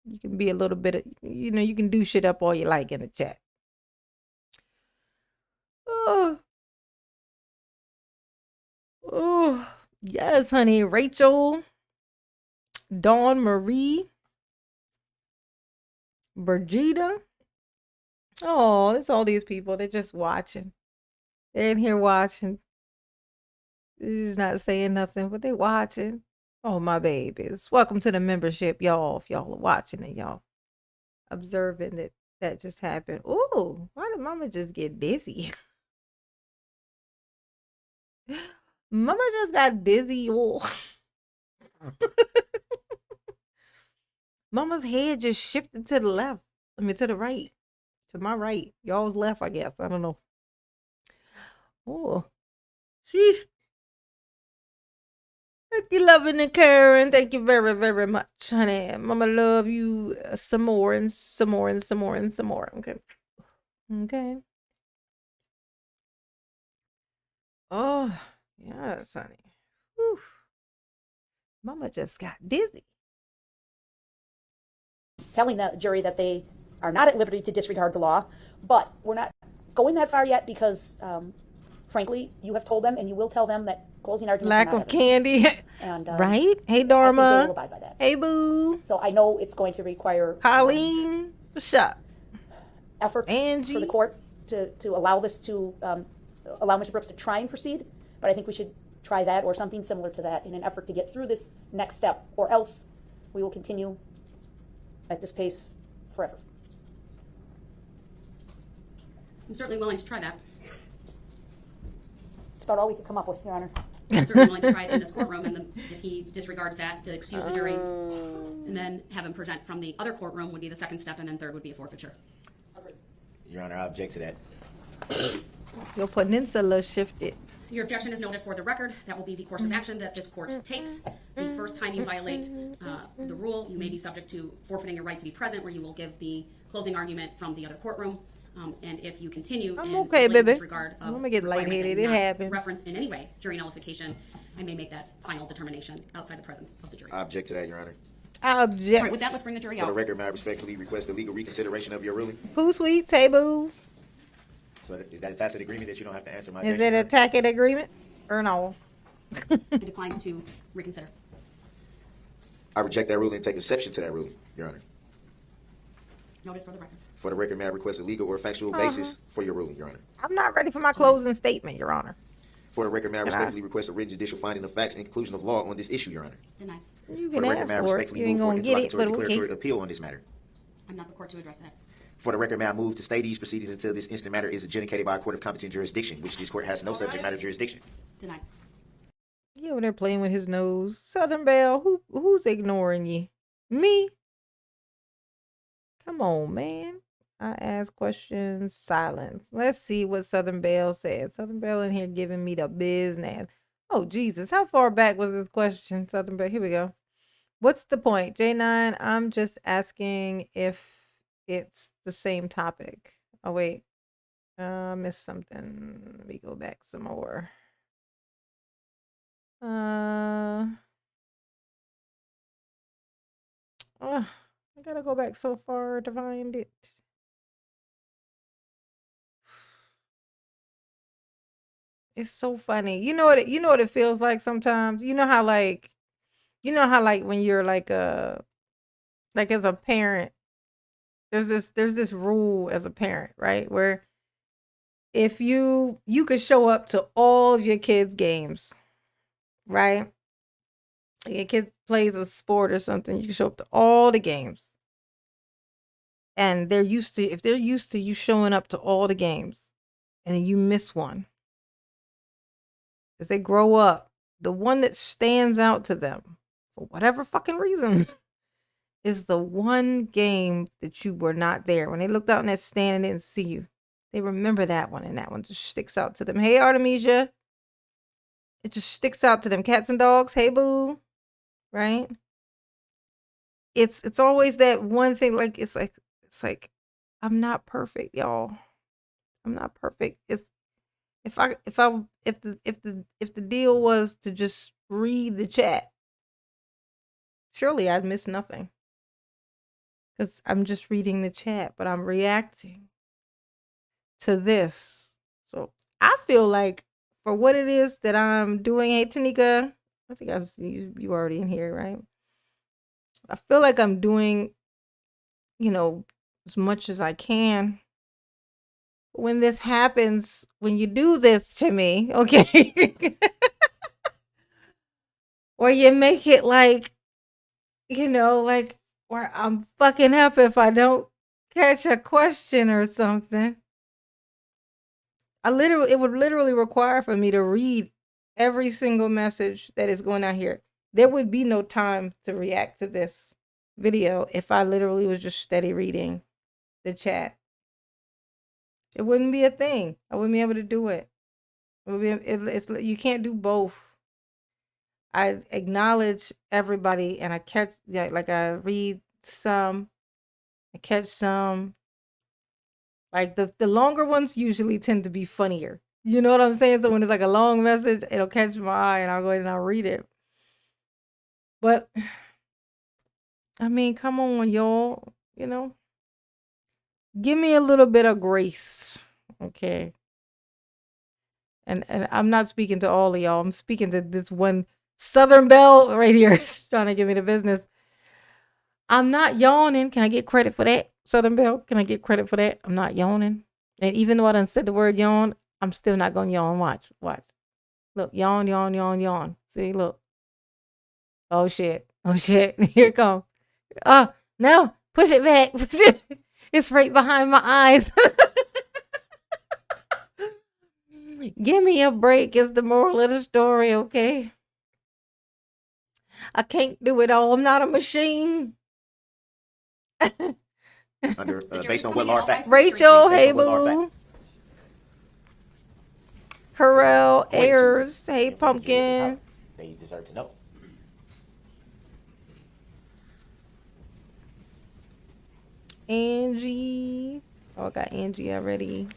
you can be a little bit of, you know, you can do shit up all you like in the chat. Oh, yes, honey. Rachel, Dawn Marie, Brigida. Oh, it's all these people. They're just watching. They're in here watching. They're just not saying nothing, but they're watching. Oh, my babies. Welcome to the membership, y'all. If y'all are watching and y'all observing that just happened. Oh, why did mama just get dizzy? Mama just got dizzy. Oh. Mama's head just shifted to the left. I mean, to the right. To my right. Y'all's left, I guess. I don't know. Oh. Sheesh. Thank you, Loving and Karen. Thank you very, very much, honey. Mama love you some more and some more and some more and some more. Okay. Okay. Oh, yes, honey. Whew. Mama just got dizzy. Telling the jury that they are not at liberty to disregard the law, but we're not going that far yet because, frankly, you have told them and you will tell them that closing arguments lack are not of candy. And, right? Hey, I think Dharma. they will abide by that. Hey, Boo. So I know it's going to require Colleen. What's up? effort Angie. for the court to allow this to allow Mr. Brooks to try and proceed, but I think we should try that or something similar to that in an effort to get through this next step, or else we will continue at this pace forever. I'm certainly willing to try that. It's about all we could come up with, Your Honor. I'm certainly willing to try it in this courtroom, and then if he disregards that, to excuse the jury, and then have him present from the other courtroom would be the second step, and then third would be a forfeiture. Your Honor, I object to that. Your peninsula shifted. Your objection is noted for the record. That will be the course of action that this court takes. The first time you violate the rule, you may be subject to forfeiting your right to be present, where you will give the closing argument from the other courtroom. And if you continue I'm in okay, blatant baby. disregard of I'm gonna get requirement that lightheaded. you It not happens. reference in any way jury nullification, I may make that final determination outside the presence of the jury. I object to that, Your Honor. I object. All right, with that, let's bring the jury For the out. record, may I respectfully request a legal reconsideration of your ruling? Pooh Sweet, hey Boo. So is that a tacit agreement that you don't have to answer my Is objection, it a Your Honor? tacit agreement or no? I decline to reconsider. I reject that ruling and take exception to that ruling, Your Honor. Noted for the record. For the record, may I request a legal or factual basis for your ruling, Your Honor? I'm not ready for my closing statement, Your Honor. For the record, may I Can I- respectfully request a written judicial finding of facts and conclusion of law on this issue, Your Honor? Denied. You For can the record, ask may I for it. respectfully You ain't move for gonna get it, interlocutory but declaratory okay. appeal on this matter? I'm not the court to address that. For the record, may I move to stay these proceedings until this instant matter is adjudicated by a court of competent jurisdiction, which this court has no subject matter jurisdiction. Denied. He over there playing with his nose. Southern Belle, who's ignoring you? Me? Come on, man. I ask questions, silence. Let's see what Southern Belle said. Southern Belle in here giving me the business. Oh, Jesus. How far back was this question, Southern Belle? Here we go. What's the point? J9, I'm just asking if it's the same topic. Oh, wait. I missed something. Let me go back some more. I gotta go back so far to find it. It's so funny. You know what it feels like sometimes? You know how like when you're like as a parent, there's this rule as a parent, right? Where if you could show up to all of your kids' games, right? Your kid plays a sport or something, you can show up to all the games. And if they're used to you showing up to all the games and then you miss one, as they grow up, the one that stands out to them for whatever fucking reason is the one game that you were not there. When they looked out in that stand and didn't see you, they remember that one, and that one just sticks out to them. Hey, Artemisia. It just sticks out to them. Cats and dogs. Hey, boo. Right? It's always that one thing. Like it's like I'm not perfect, y'all. I'm not perfect. It's if the deal was to just read the chat, surely I'd miss nothing. Because I'm just reading the chat, but I'm reacting to this. So I feel like for what it is that I'm doing, hey Tanika, I think you already in here, right? I feel like I'm doing, as much as I can. When this happens, when you do this to me, okay? Or you make it like, like where I'm fucking up if I don't catch a question or something. It would literally require for me to read every single message that is going out here. There would be no time to react to this video if I literally was just steady reading the chat. It wouldn't be a thing. I wouldn't be able to do it. You can't do both. I acknowledge everybody and I catch, like I read some, I catch some. Like the longer ones usually tend to be funnier. You know what I'm saying? So when it's like a long message, it'll catch my eye and I'll go ahead and I'll read it. But I mean, come on, y'all. Give me a little bit of grace. Okay. And I'm not speaking to all of y'all. I'm speaking to this one Southern Belle right here trying to give me the business. I'm not yawning. Can I get credit for that? Southern Belle, can I get credit for that? I'm not yawning. And even though I done said the word yawn, I'm still not going to yawn. Watch. Look, yawn, yawn, yawn, yawn. See, look. Oh, shit. Here it comes. No. Push it back. It's right behind my eyes. Give me a break is the moral of the story, okay? I can't do it all. I'm not a machine. Under based on what law or fact? Rachel, hey Based on what law or boo. fact? Carell, According to Ayers, hey informed jury of their pumpkin. power, they deserve to know. Angie. Oh, I got Angie already.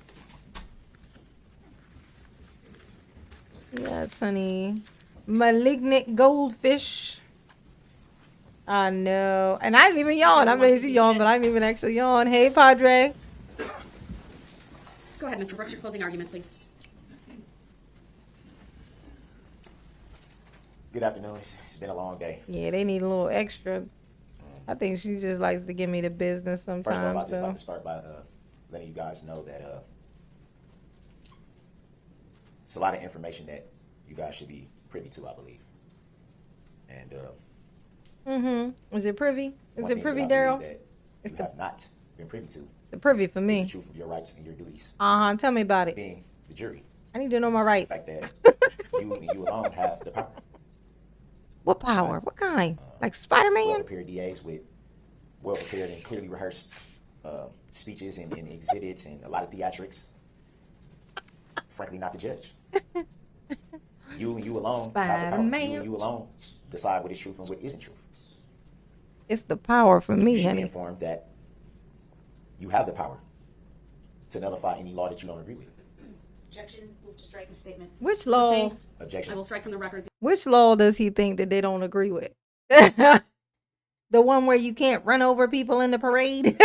Yes, honey. Malignant goldfish. I know. And I didn't even yawn. I made you yawn, but I didn't even actually yawn. Hey, Padre. Go ahead, Mr. Brooks, your closing argument, please. Good afternoon. It's been a long day. Yeah, they need a little extra. I think she just likes to give me the business First off, sometimes, I'd just like though. to start by letting you guys know that it's a lot of information that you guys should be privy to, I believe. And Is it privy? Is one it thing privy, that I Daryl? believe that It's you the have not been privy to is the privy for the me. truth of your rights and your duties, Tell me about it. being the jury. I need to know my The rights. fact that you and you alone have the power. What power? Right. What kind? Like Spider-Man? Well-prepared DAs with well-prepared and clearly rehearsed speeches and exhibits and a lot of theatrics. Frankly, not the judge. You and you alone have the power. Spider-Man. You and you alone decide what is truth and what isn't truth. It's the power for You me, should be honey. informed that you have the power to nullify any law that you don't agree with. Objection. Move to strike the statement. Which law? Sustained. Objection. I will strike from the record. Which law does he think that they don't agree with? The one where you can't run over people in the parade?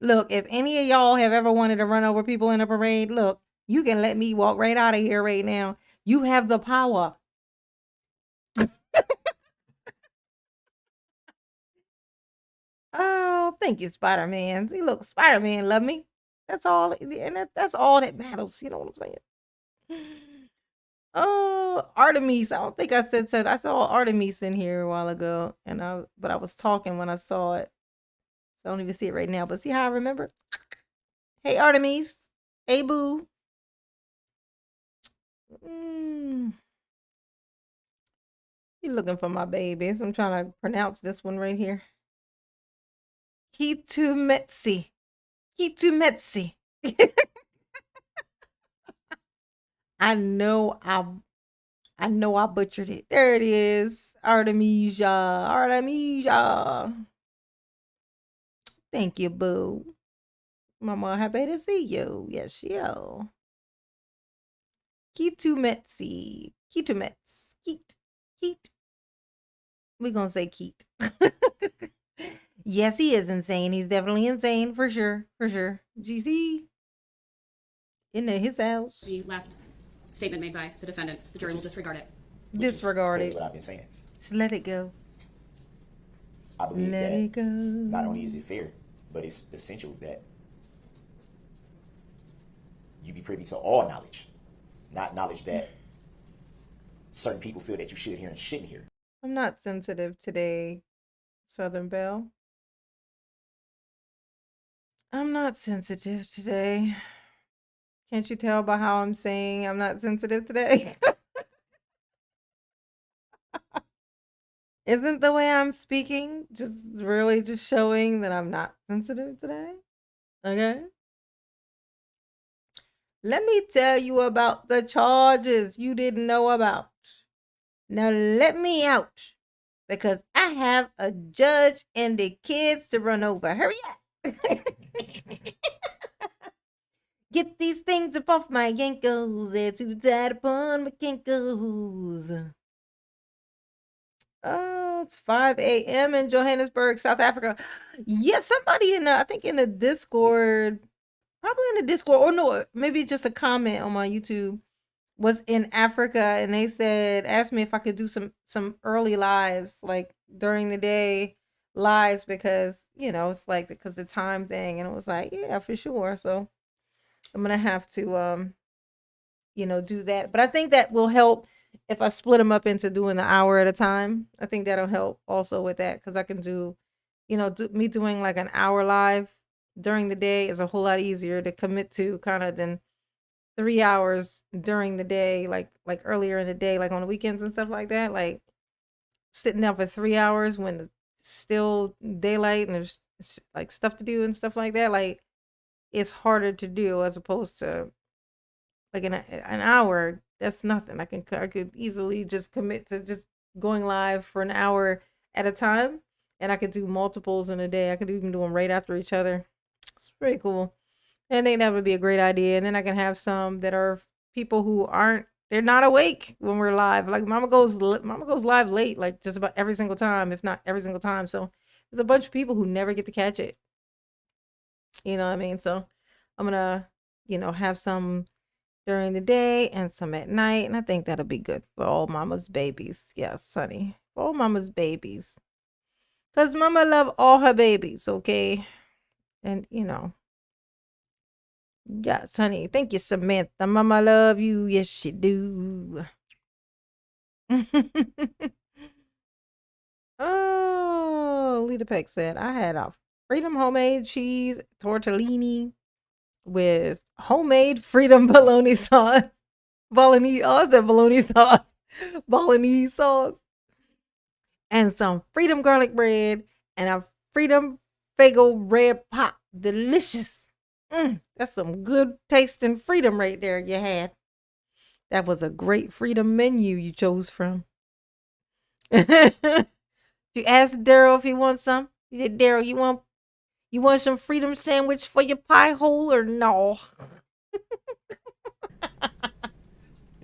Look, if any of y'all have ever wanted to run over people in a parade, look, you can let me walk right out of here right now. You have the power. Oh, thank you, Spider-Man. See, look, Spider-Man love me. That's all, and that's all that matters. You know what I'm saying? Oh, Artemis. I don't think I said so. I saw Artemis in here a while ago, but I was talking when I saw it. So I don't even see it right now. But see how I remember? Hey, Artemis. Hey, boo. You looking for my babies? I'm trying to pronounce this one right here. Kitumetsi. Kitumetsi. I know I butchered it. There it is. Artemisia. Artemisia. Thank you, boo. Mama, happy to see you. Yes, yo. Kitumetsi. Kitumets. Keet. We're gonna say Keet. Yes, he is insane. He's definitely insane for sure. For sure. GC. In his house. The last statement made by the defendant. The jury will disregard it. Which is Disregard clearly it. what I've been saying. Just let it go. I believe Let that it go. not only is it fair, but it's essential that you be privy to all knowledge, not knowledge that certain people feel that you should hear and shouldn't hear. I'm not sensitive today, Southern Belle. I'm not sensitive today. Can't you tell by how I'm saying I'm not sensitive today? Isn't the way I'm speaking just really just showing that I'm not sensitive today? Okay. Let me tell you about the charges you didn't know about. Now let me out because I have a judge and the kids to run over. Hurry up. Get these things up off my ankles. They're too tight upon my ankles. Oh, it's 5 a.m. in Johannesburg, South Africa. Yeah, somebody I think in the Discord, probably in the Discord, or no, maybe just a comment on my YouTube, was in Africa, and they asked me if I could do some early lives, like during the day lives, because it's like because the time thing, and it was like, yeah, for sure. So I'm gonna have to do that, but I think that will help if I split them up into doing an hour at a time. I think that'll help also with that, because I can do me doing like an hour live during the day is a whole lot easier to commit to kind of than 3 hours during the day, like earlier in the day, like on the weekends and stuff like that. Like sitting down for 3 hours when it's still daylight and there's like stuff to do and stuff like that. Like it's harder to do as opposed to like an hour. That's nothing. I could easily just commit to just going live for an hour at a time, and I could do multiples in a day. I could even do them right after each other. It's pretty cool. I think that would be a great idea. And then I can have some that are people who they're not awake when we're live. Like Mama goes live late, like just about every single time, if not every single time. So there's a bunch of people who never get to catch it. You know what I mean? So I'm gonna, have some, during the day and some at night. And I think that'll be good for all mama's babies. Yes, honey. For all mama's babies. Because mama love all her babies, okay? And, yes, honey. Thank you, Samantha. Mama love you. Yes, she do. Oh, Lita Peck said, I had a Freedom homemade cheese tortellini with homemade Freedom bologna sauce. Bolognese, oh, I said bologna sauce. Bolognese sauce. And some Freedom garlic bread and a Freedom Fago red pop. Delicious. That's some good tasting Freedom right there you had. That was a great Freedom menu you chose from. You asked Daryl if he wants some. He said, Daryl, you want some Freedom sandwich for your pie hole or no?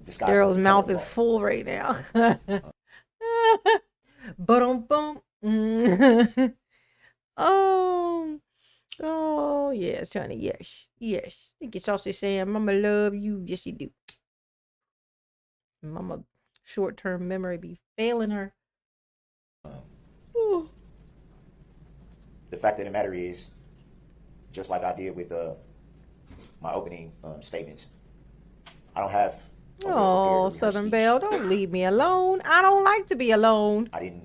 Disguise Daryl's under the mouth cover of is law. full right now. Ba-dum-bum. Oh, yes, honey, yes. Think it's also saying, Mama love you. Yes, you do. Mama short-term memory be failing her. Ooh. The fact of the matter is, just like I did with my opening statements, I don't have. Oh, Southern Belle, don't leave me alone. I don't like to be alone. I didn't.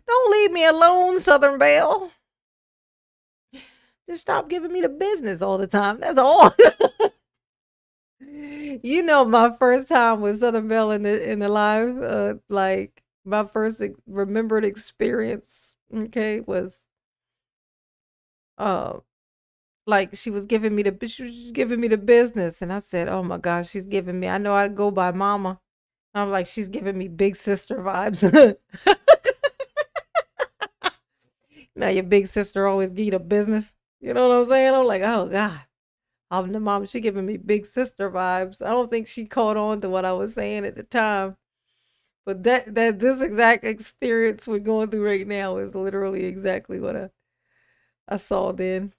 Don't leave me alone, Southern Belle. Just stop giving me the business all the time. That's all. My first time with Southern Belle in the live, like my first remembered experience, okay, was like she was giving me the business, and I said, "Oh my gosh, she's giving me." I know I go by Mama. I'm like, she's giving me big sister vibes. Now your big sister always give you the business. You know what I'm saying? I'm like, oh God. I'm the mom. She giving me big sister vibes. I don't think she caught on to what I was saying at the time. But that this exact experience we're going through right now is literally exactly what I saw then.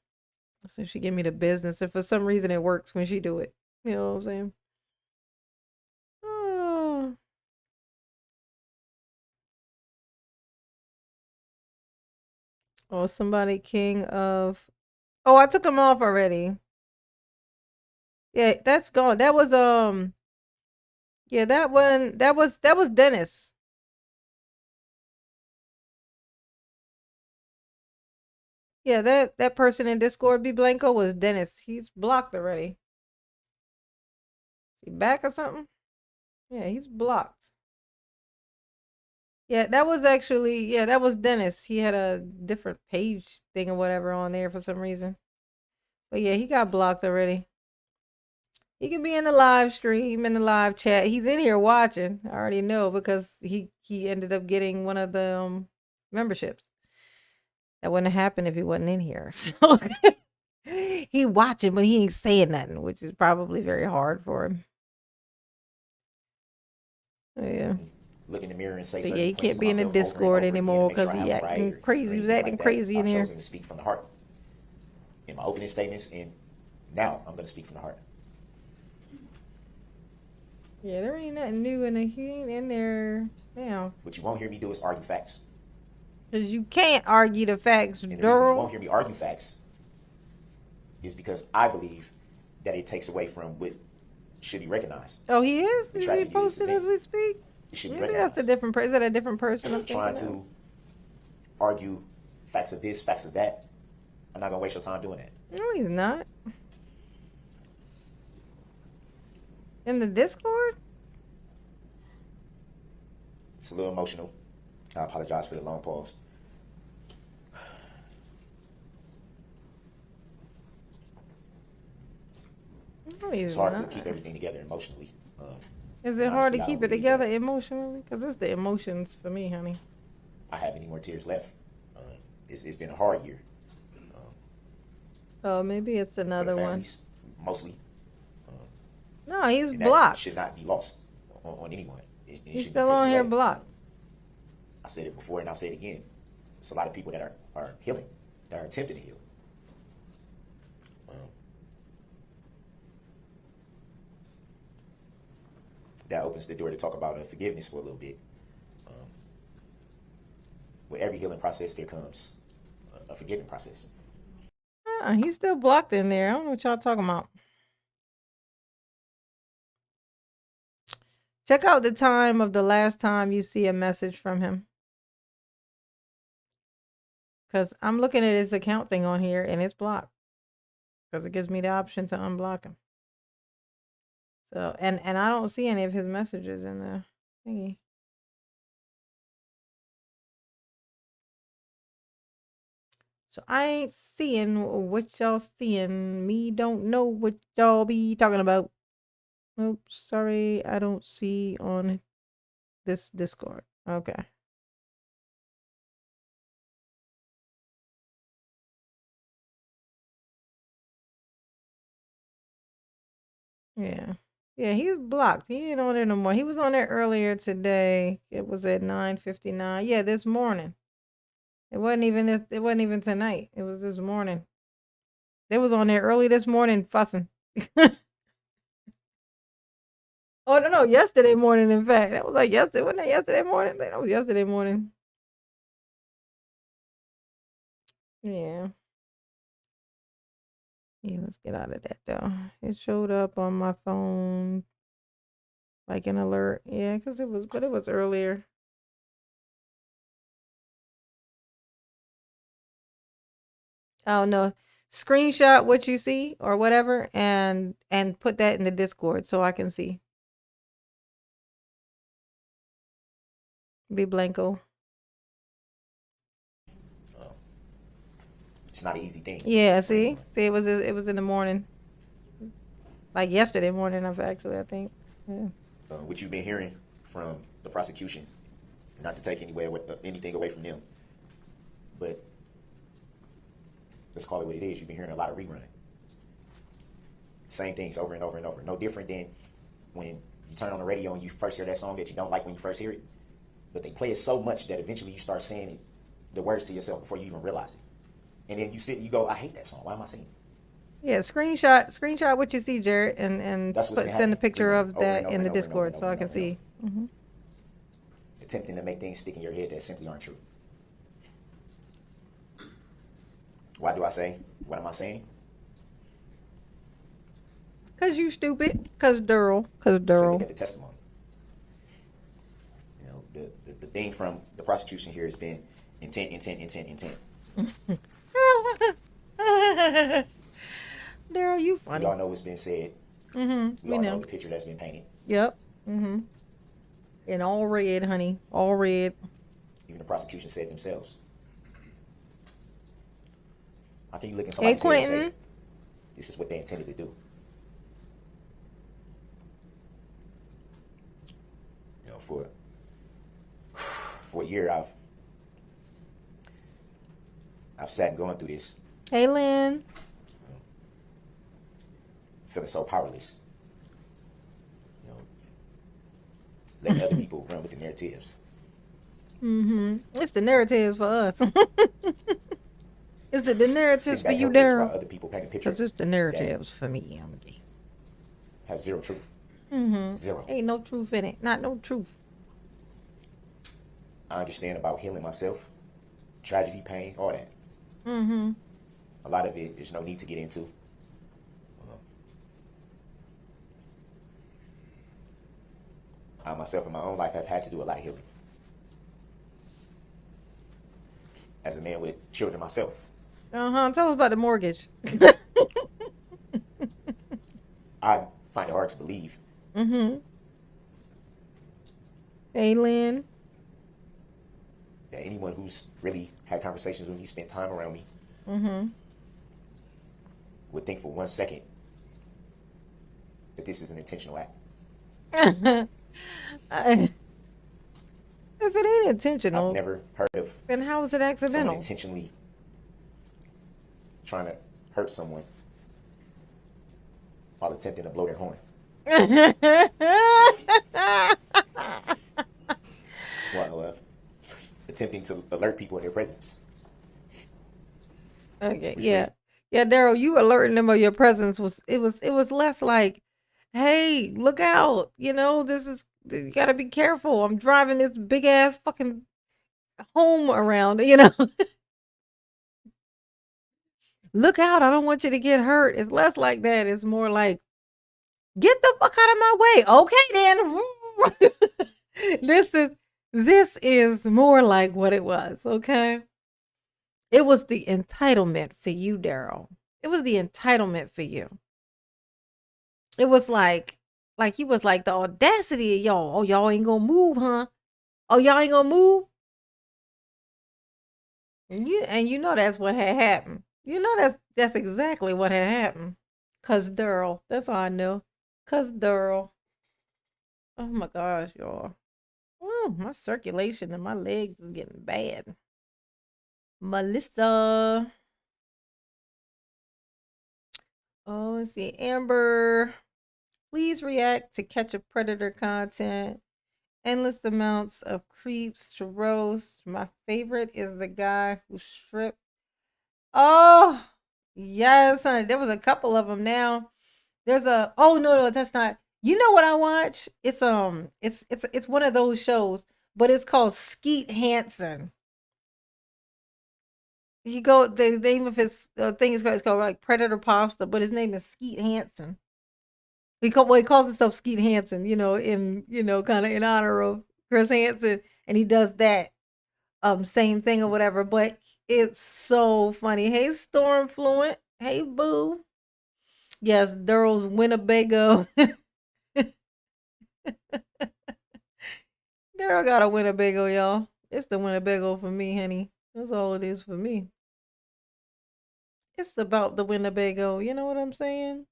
So she gave me the business. And for some reason it works when she do it. You know what I'm saying? Oh. Oh, somebody king of. Oh, I took him off already. Yeah, that's gone. That was yeah, that one that was Dennis. Yeah, that person in Discord B Blanco was Dennis. He's blocked already. He back or something? Yeah, he's blocked. Yeah, that was that was Dennis. He had a different page thing or whatever on there for some reason. But yeah, he got blocked already. He can be in the live stream, in the live chat. He's in here watching. I already know because he ended up getting one of the memberships. That wouldn't have happened if he wasn't in here. So he watching, but he ain't saying nothing, which is probably very hard for him. Yeah. Look in the mirror and say, But yeah, he can't be in the Discord anymore because he acting crazy. He was acting crazy in here. I've chosen to speak from the heart in my opening statements, and now I'm going to speak from the heart. Yeah, there ain't nothing new in the he ain't in there now. What you won't hear me do is argue facts. Because you can't argue the facts, And the reason you won't Daryl. hear me argue facts is because I believe that it takes away from what should be recognized. Oh, he is? The Is he tragedy is posting that as we speak? It should be Maybe recognized. that's a different person. Is that a different person? I'm Trying thinking to argue facts of this, facts of that. I'm not going to waste your time doing that. No, he's not. In the Discord? It's a little emotional. I apologize for the long pause. No, he's It's hard not. to keep everything together emotionally. Is it hard to honestly, I keep don't it believe together that emotionally? Because it's the emotions for me, honey. I have any more tears left. It's been a hard year. Oh, maybe it's For the another one. families, mostly. No, he's And that blocked. should not be lost on anyone. It He's shouldn't be still taken on here away. blocked. I said it before and I'll say it again. It's a lot of people that are healing, that are attempting to heal. that opens the door to talk about forgiveness for a little bit. With every healing process, there comes a forgiving process. He's still blocked in there. I don't know what y'all talking about. Check out the time of the last time you see a message from him. Because I'm looking at his account thing on here and it's blocked. Because it gives me the option to unblock him. So, and I don't see any of his messages in the thingy. So I ain't seeing what y'all seeing. Me don't know what y'all be talking about. Oops, sorry, I don't see on this Discord. Okay. Yeah. Yeah, he's blocked. He ain't on there no more. He was on there earlier today. It was at 9:59. Yeah, this morning. It wasn't even tonight. It was this morning. They was on there early this morning fussing. Oh no, yesterday morning, in fact. That was like yesterday. Wasn't that yesterday morning? That was yesterday morning. Yeah. Yeah, let's get out of that though. It showed up on my phone like an alert. Yeah, because it was earlier. Oh no. Screenshot what you see or whatever and put that in the Discord so I can see. Be blanco. It's not an easy thing. Yeah, see? See, it was in the morning. Like yesterday morning, actually, I think. Yeah. What you've been hearing from the prosecution, not to take anything away from them, but let's call it what it is. You've been hearing a lot of rerunning. Same things over and over and over. No different than when you turn on the radio and you first hear that song that you don't like when you first hear it, but they play it so much that eventually you start saying it, the words to yourself before you even realize it. And then you sit and you go, I hate that song. Why am I singing? Yeah, screenshot what you see, Jared, and send a picture of that in the Discord so I can see. Mm-hmm. Attempting to make things stick in your head that simply aren't true. Why do I say? What am I saying? Cause you stupid. Cause Daryl. So look at the testimony. You know, the thing from the prosecution here has been intent. Daryl, you funny. We all know what's been said. Mm-hmm. We all know the picture that's been painted. Yep. Mm-hmm. And all red, honey. All red. Even the prosecution said themselves. How can you look at somebody and say, this is what they intended to do? You know, for a year, I've sat and gone through this. Hey, Lynn. Feeling so powerless. You know, letting other people run with the narratives. Mm-hmm. It's the narratives for us. Is it the narratives for you, Daryl? Other people paint a picture. Because it's the narratives for me. I'm gay. Has zero truth. Mm-hmm. Zero. Ain't no truth in it. Not no truth. I understand about healing myself, tragedy, pain, all that. Mm-hmm. A lot of it, there's no need to get into. I myself in my own life have had to do a lot of healing. As a man with children myself. Uh-huh. Tell us about the mortgage. I find it hard to believe. Mm-hmm. Hey, Lynn. That anyone who's really had conversations with me, spent time around me, Mm-hmm. would think for 1 second that this is an intentional act. If it ain't intentional, I've never heard of then how is it someone accidental? intentionally trying to hurt someone while attempting to blow their horn. While attempting to alert people of their presence. Okay, yeah. Yeah, Daryl, you alerting them of your presence was less like hey, look out. You gotta be careful. I'm driving this big ass fucking home around. Look out. I don't want you to get hurt. It's less like that. It's more like, get the fuck out of my way. Okay, then. this is more like what it was, okay? It was the entitlement for you, Daryl. It was the entitlement for you. It was like he was like, the audacity of y'all. Oh, y'all ain't gonna move, huh? Oh, y'all ain't gonna move? And you know that's what had happened. You know that's exactly what had happened. Cause Daryl. That's all I know. Cause Daryl. Oh my gosh, y'all. Oh, my circulation in my legs is getting bad. Melissa. Oh, let's see. Amber. Please react to catch a predator content. Endless amounts of creeps to roast. My favorite is the guy who stripped. Oh, yes, honey. There was a couple of them now. There's a no, that's not. You know what I watch? It's one of those shows, but it's called Skeet Hansen. The name of his thing is called like Predator Pasta, but his name is Skeet Hansen. He calls himself Skeet Hansen, kind of in honor of Chris Hansen, and he does that same thing or whatever. But it's so funny. Hey, Stormfluent. Hey, Boo. Yes, Daryl's Winnebago. Daryl got a Winnebago, y'all. It's the Winnebago for me, honey. That's all it is for me. It's about the Winnebago. You know what I'm saying?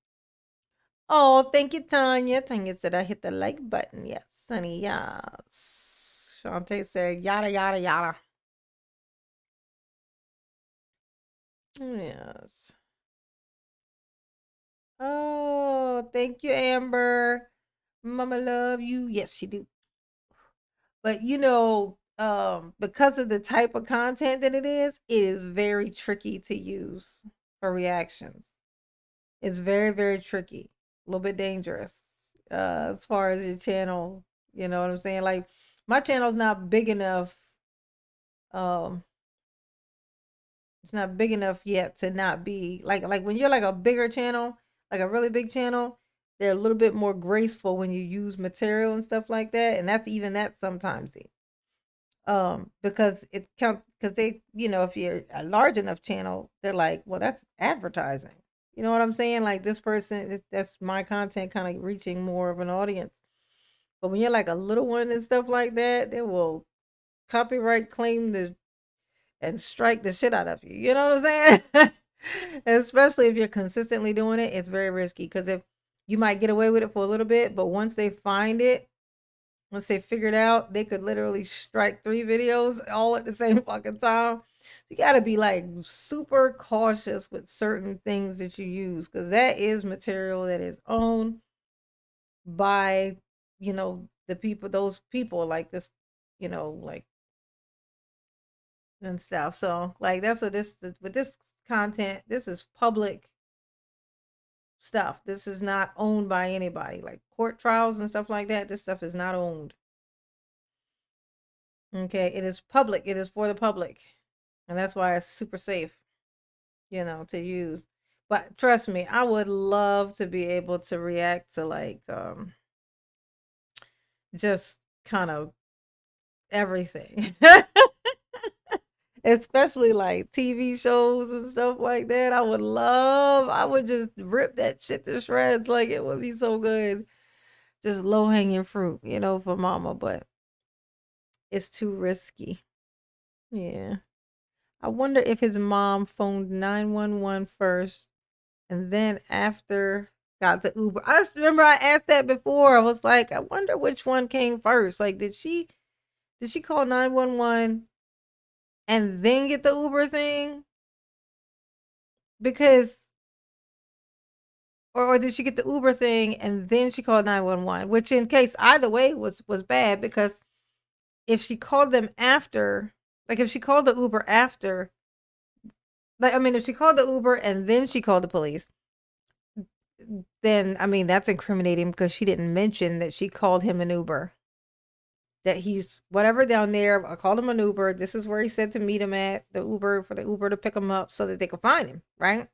Oh, thank you, Tanya. Tanya said I hit the like button. Yes, honey. Yes. Shantae said yada, yada, yada. Yes. Oh, thank you, Amber. Mama love you. Yes, she do. But because of the type of content that it is very tricky to use for reactions. It's very, very tricky. A little bit dangerous. As far as your channel, you know what I'm saying? Like my channel's not big enough. It's not big enough yet to not be like when you're like a bigger channel, like a really big channel, they're a little bit more graceful when you use material and stuff like that. And that's even that sometimes. Because it count because they, if you're a large enough channel, they're like, well, that's advertising. You know what I'm saying? Like this person, that's my content kind of reaching more of an audience. But when you're like a little one and stuff like that, they will copyright claim and strike the shit out of you. You know what I'm saying? Especially if you're consistently doing it, it's very risky because if you might get away with it for a little bit, but once they find it, once they figure it out, they could literally strike 3 videos all at the same fucking time. You got to be like super cautious with certain things that you use because that is material that is owned by, those people like this, like and stuff. So like that's what with this content, this is public stuff. This is not owned by anybody. Like court trials and stuff like that, this stuff is not owned. Okay, it is public. It is for the public. And that's why it's super safe, to use. But trust me, I would love to be able to react to like just kind of everything. Especially like TV shows and stuff like that. I would just rip that shit to shreds. Like it would be so good. Just low hanging fruit, for mama, but it's too risky. Yeah. I wonder if his mom phoned 911 first and then after got the Uber. I just remember I asked that before. I was like, I wonder which one came first. Like, did she call 911 and then get the Uber thing? Because or did she get the Uber thing and then she called 911? Which in case either way was bad because if she called them after, like if she called the Uber after, if she called the Uber and then she called the police, then I mean that's incriminating because she didn't mention that she called him an Uber. That he's whatever down there. I called him an Uber. This is where he said to meet him at the Uber for the Uber to pick him up so that they could find him, right?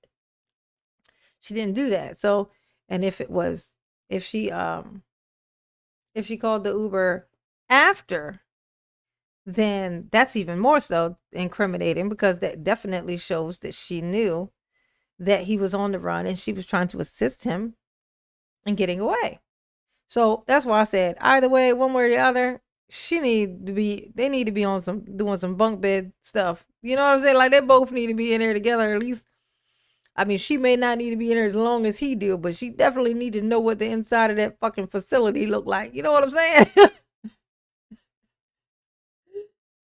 She didn't do that. So, and if she called the Uber after, then that's even more so incriminating because that definitely shows that she knew that he was on the run and she was trying to assist him in getting away. So that's why I said either way, one way or the other, they need to be on doing some bunk bed stuff. You know what I'm saying? Like they both need to be in there together at least. I mean, she may not need to be in there as long as he do, but she definitely need to know what the inside of that fucking facility look like. You know what I'm saying?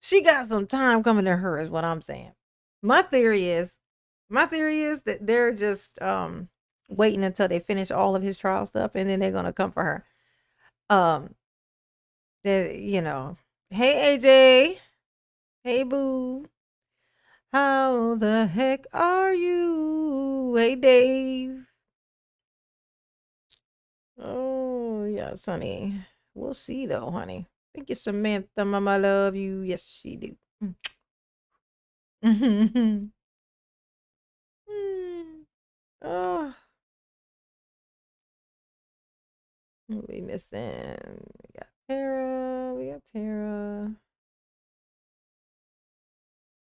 She got some time coming to her is what I'm saying. My theory is that they're just waiting until they finish all of his trial stuff and then they're gonna come for her. Hey AJ, hey boo, how the heck are you? Hey Dave. Oh yes, honey. We'll see though, honey. Thank you, Samantha, mama, love you. Yes, she do. Oh, what we missing? We got Tara.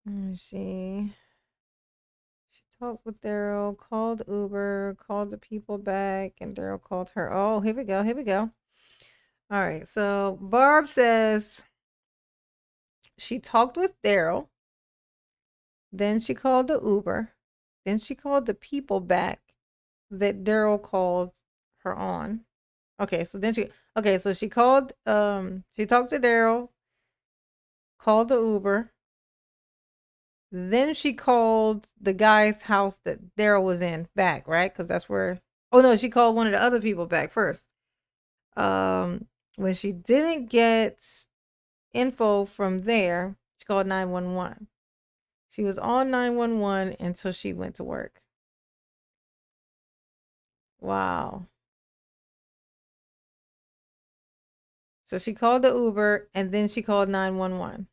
Let me see. She talked with Daryl, called Uber, called the people back, and Daryl called her. Oh, here we go. All right, so Barb says she talked with Daryl, then she called the Uber, then she called the people back that Daryl called her on. Okay, so she called, she talked to Daryl, called the Uber, then she called the guy's house that Daryl was in back, right? Because that's where, oh no, she called one of the other people back first. When she didn't get info from there, she called 911. She was on 911 until she went to work. Wow. So she called the Uber and then she called 911.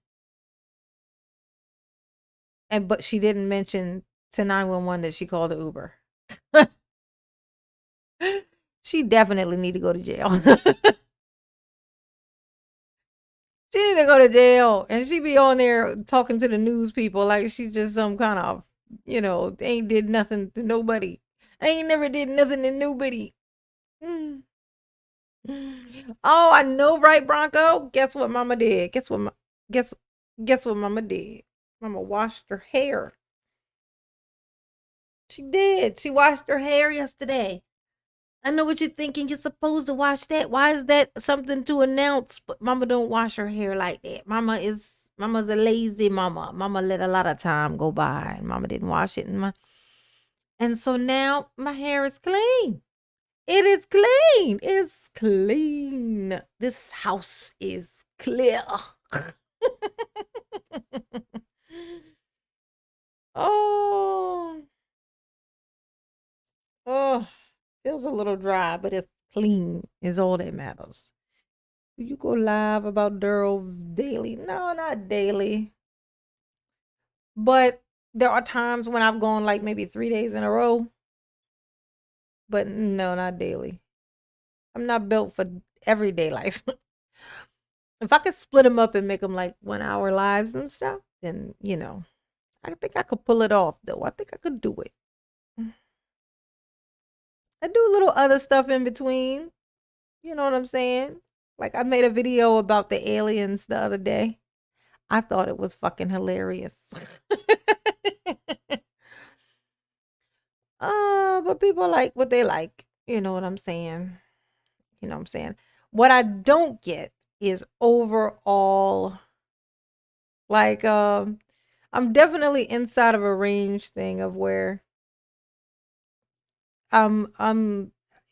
But she didn't mention to 911 that she called the Uber. She definitely need to go to jail. She need to go to jail, and she be on there talking to the news people like she just some kind of, ain't did nothing to nobody. Ain't never did nothing to nobody. Mm. Oh, I know, right, Bronco? Guess what Mama did? Guess what Mama did? Mama washed her hair. She did. She washed her hair yesterday. I know what you're thinking. You're supposed to wash that. Why is that something to announce? But Mama don't wash her hair like that. Mama's a lazy mama. Mama let a lot of time go by, and Mama didn't wash it. And so now my hair is clean. It is clean. It's clean. This house is clear. Oh. Oh. Feels a little dry, but it's clean is all that matters. Do you go live about Daryl daily? No, not daily. But there are times when I've gone like maybe 3 days in a row. But no, not daily. I'm not built for everyday life. If I could split them up and make them like 1 hour lives and stuff, then, I think I could pull it off though. I think I could do it. I do a little other stuff in between. You know what I'm saying? Like I made a video about the aliens the other day. I thought it was fucking hilarious. But people like what they like. You know what I'm saying? What I don't get is overall like I'm definitely inside of a range thing of where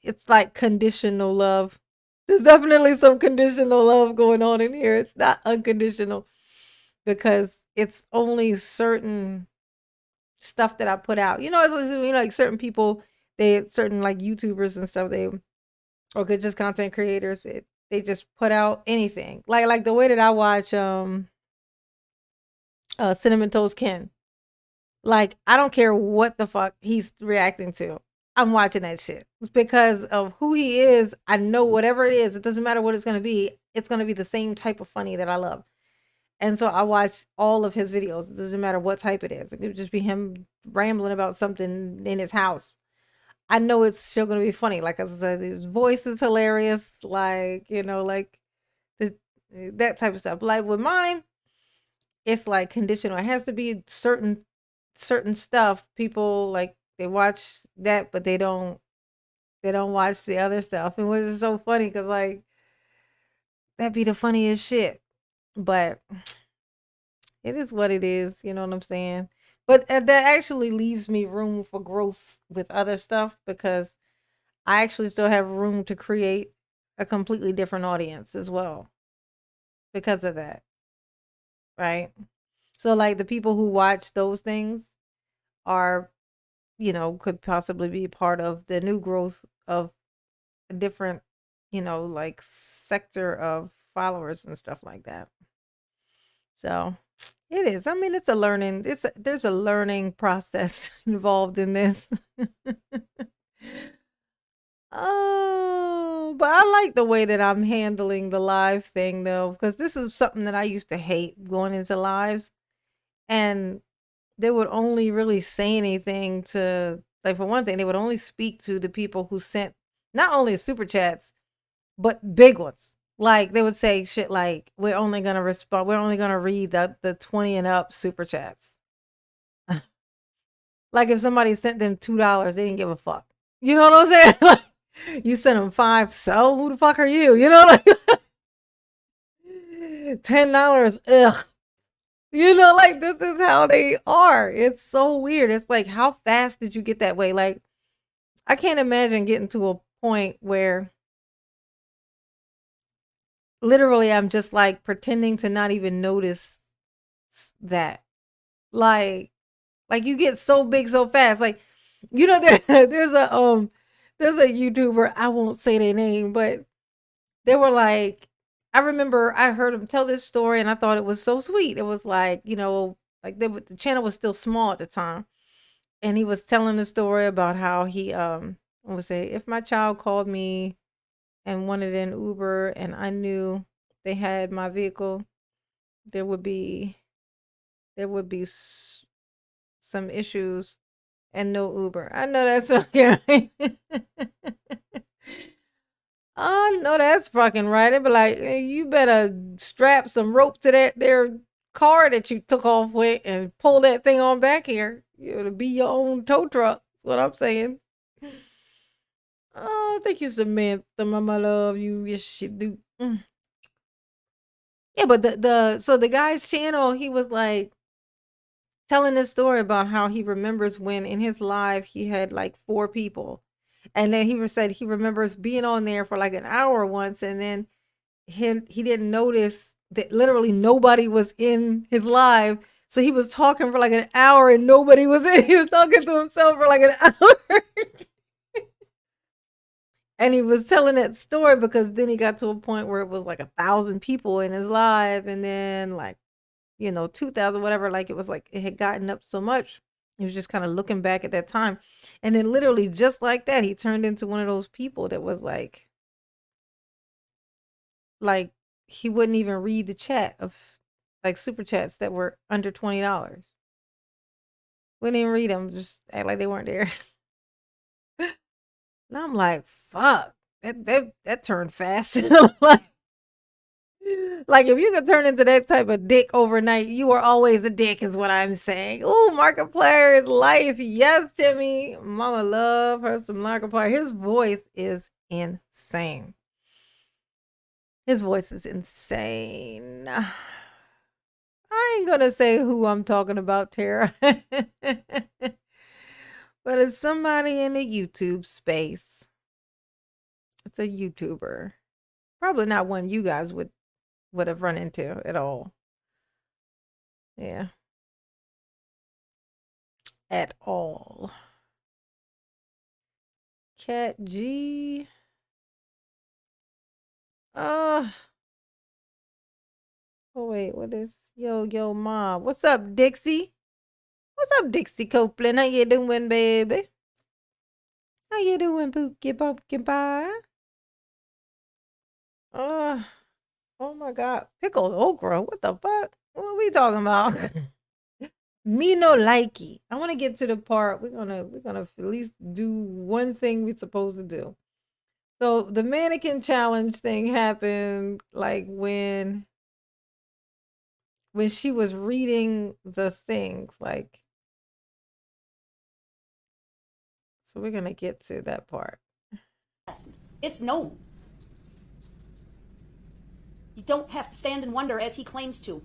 it's like conditional love. There's definitely some conditional love going on in here. It's not unconditional because it's only certain stuff that I put out. It's like certain people they certain like YouTubers and stuff, or good just content creators, they just put out anything. Like the way that I watch Cinnamon Toast Ken. Like, I don't care what the fuck he's reacting to. I'm watching that shit. Because of who he is, I know whatever it is, it doesn't matter what it's gonna be, it's gonna be the same type of funny that I love. And so I watch all of his videos. It doesn't matter what type it is. It could just be him rambling about something in his house. I know it's still gonna be funny. Like I said, his voice is hilarious. Like, like that type of stuff. Like with mine, it's like conditional. It has to be certain stuff. People like they watch that, but they don't watch the other stuff. And which is so funny because like that'd be the funniest shit. But it is what it is. You know what I'm saying? But that actually leaves me room for growth with other stuff because I actually still have room to create a completely different audience as well because of that. Right? So like the people who watch those things are, could possibly be part of the new growth of a different, like sector of followers and stuff like that. So it is. I mean, there's a learning process involved in this. Oh, but I like the way that I'm handling the live thing though, because this is something that I used to hate going into lives. And they would only really say anything to, like, for one thing, they would only speak to the people who sent not only super chats, but big ones. Like, they would say shit like, we're only going to read the 20 and up super chats. Like, if somebody sent them $2, they didn't give a fuck. You know what I'm saying? Like, you sent them 5, so who the fuck are you? You know, like, $10, ugh. Like this is how they are. It's so weird. It's like, how fast did you get that way? Like, I can't imagine getting to a point where literally I'm just like pretending to not even notice that. Like you get so big so fast. Like, there's a YouTuber, I won't say their name, but they were like, I remember I heard him tell this story and I thought it was so sweet. It was like, like the channel was still small at the time. And he was telling the story about how he I would say, if my child called me and wanted an Uber and I knew they had my vehicle, there would be some issues and no Uber. I know that's fucking right. I know that's fucking right. It'd be like, hey, you better strap some rope to that there car that you took off with and pull that thing on back here. It'll be your own tow truck. That's what I'm saying. Oh, thank you, Samantha, mama love you. Yes, you do. Yeah, but the guy's channel, he was like telling this story about how he remembers when in his life he had like 4 people. And then he said he remembers being on there for like an hour once, and then he didn't notice that literally nobody was in his live. So he was talking for like an hour and nobody was in. He was talking to himself for like an hour. And he was telling that story because then he got to a point where it was like 1,000 people in his live, and then like 2,000, whatever. Like it was like it had gotten up so much. He was just kind of looking back at that time, and then literally just like that, he turned into one of those people that was like he wouldn't even read the chat of like super chats that were under $20. Wouldn't even read them, just act like they weren't there. And I'm like, fuck, that turned fast. Like if you could turn into that type of dick overnight, you are always a dick, is what I'm saying. Oh, Markiplier is life. Yes, Timmy. Mama love her some Markiplier. His voice is insane. His voice is insane. I ain't gonna say who I'm talking about, Tara. But it's somebody in the YouTube space. It's a YouTuber. Probably not one you guys would have run into at all. Yeah. At all. Cat G. Oh wait, what is yo mom? What's up, Dixie? What's up, Dixie Copeland? How you doing, baby? How you doing, Pookie Pumpkin Pie? Oh my God, pickled okra. What the fuck? What are we talking about? Me no likey. I want to get to the part. We're gonna at least do one thing we're supposed to do. So the mannequin challenge thing happened like when she was reading the things, like, so we're gonna get to that part. It's known. You don't have to stand and wonder as he claims to.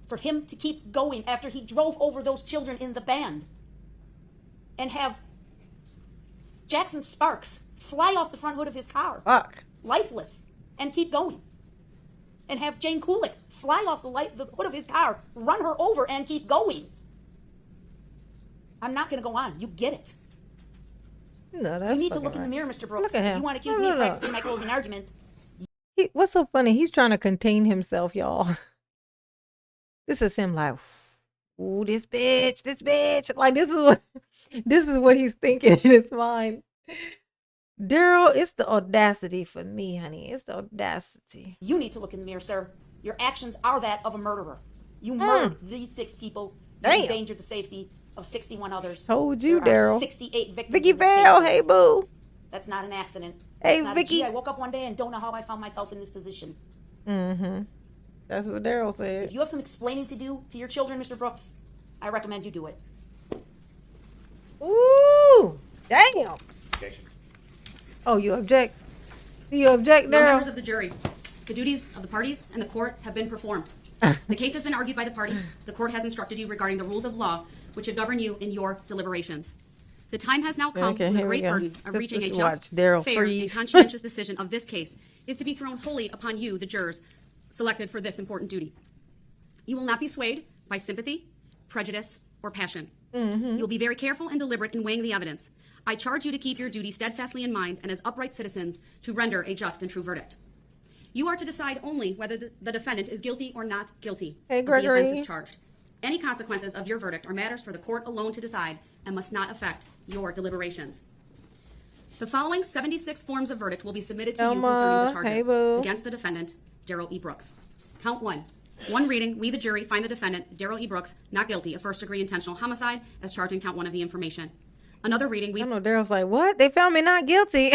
For him to keep going after he drove over those children in the van and have Jackson Sparks fly off the front hood of his car, Fuck. lifeless, and keep going. And have Jane Kulik fly off the hood of his car, run her over, and keep going. I'm not going to go on. You get it. No, that's You need to fucking look in the right. mirror, Mr. Brooks. Look at him. You want to accuse No, me of no, no. practicing my closing argument. What's so funny? He's trying to contain himself, y'all. This is him like, ooh, this bitch. Like this is what he's thinking in his mind. Daryl, it's the audacity for me, honey. It's the audacity. You need to look in the mirror, sir. Your actions are that of a murderer. You murdered these 6 people. You Damn. endangered the safety of 61 others. Told you, There are Daryl. 68 victims. Vicky in this Vale, case. hey boo. That's not an accident. Hey, It's not Vicky. Gee, I woke up one day and don't know how I found myself in this position. Mm-hmm. That's what Daryl If said. you have some explaining to do to your children, Mr. Brooks, I recommend you do it. Ooh, damn. Objection. Oh, you object? Do you object, No members Daryl? of the jury. The duties of the parties and the court have been performed. The case has been argued by the parties. The court has instructed you regarding the rules of law which should govern you in your deliberations. The time has now come Okay, when the here we great go. burden of Just reaching a watch just, Daryl fair, and freeze. conscientious decision of this case is to be thrown wholly upon you, the jurors, selected for this important duty. You will not be swayed by sympathy, prejudice, or passion. You'll be very careful and deliberate in weighing the evidence. I charge you to keep your duty steadfastly in mind and as upright citizens to render a just and true verdict. You are to decide only whether the defendant is guilty or not guilty Hey, of the offense Gregory. is charged. Any consequences of your verdict are matters for the court alone to decide and must not affect your deliberations. The following 76 forms of verdict will be submitted to you concerning Elma, the charges hey, boo. against the defendant, Daryl E. Brooks. Count 1. One reading, we the jury find the defendant, Daryl E. Brooks, not guilty of first-degree intentional homicide as charged in count 1 of the information. Another reading, we I know Daryl's like, what? They found me not guilty.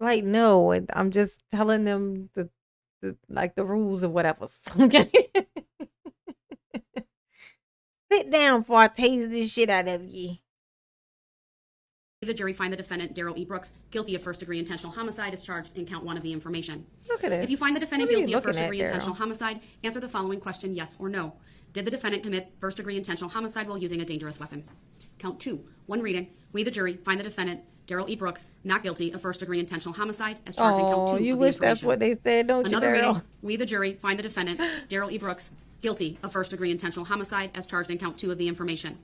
Like, no, I'm just telling them the rules or whatever. Okay. Sit down before I tase this shit out of you. the jury find the defendant, Daryl E. Brooks, guilty of first-degree intentional homicide as charged in count 1 of the information. Look at it. If you find the defendant What are you guilty of looking at, first-degree intentional Daryl? homicide, answer the following question, yes or no. Did the defendant commit first-degree intentional homicide while using a dangerous weapon? Count 2. One reading. We, the jury, find the defendant, Daryl E. Brooks, not guilty of first-degree intentional homicide as charged in count 2 Oh, of the you wish that's information. what they said, don't Another you, reading. Daryl? We, the jury, find the defendant, Daryl E. Brooks, guilty of first-degree intentional homicide as charged in count 2 of the information.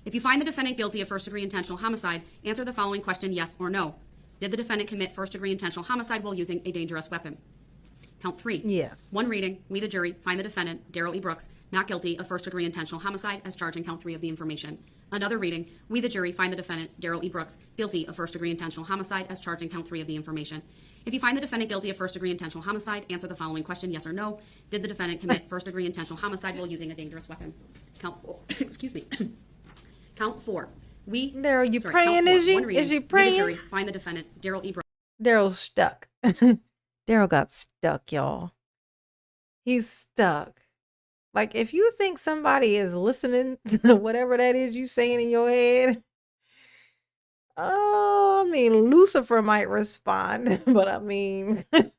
If you find the defendant guilty of first-degree intentional homicide, answer the following question, yes or no. Did the defendant commit first-degree intentional homicide while using a dangerous weapon? Count 3. Yes. One reading. We, the jury, find the defendant, Daryl E. Brooks, not guilty of first-degree intentional homicide as charged in count 3 of the information. Another reading. We, the jury, find the defendant, Daryl E. Brooks, guilty of first-degree intentional homicide as charged in count 3 of the information. If you find the defendant guilty of first-degree intentional homicide, answer the following question, yes or no. Did the defendant commit first-degree intentional homicide while using a dangerous weapon? Count 4. Excuse me. Count 4. We. Daryl, you sorry, praying, count 4. is she? One reading. Is she We, the praying? jury, find the defendant, Daryl E. Brooks. Daryl's stuck. Daryl got stuck, y'all. He's stuck. Like, if you think somebody is listening to whatever that is you saying in your head, oh, I mean, Lucifer might respond, but I mean, I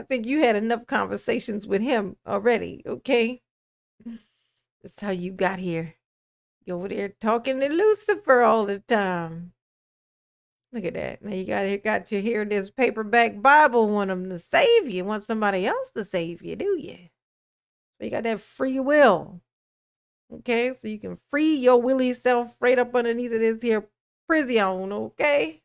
think you had enough conversations with him already, okay? That's how you got here. You over there talking to Lucifer all the time. Look at that. Now you got you here this paperback Bible, want them to save you, want somebody else to save you, do you? So you got that free will. Okay, so you can free your willy self right up underneath of this here prison, okay?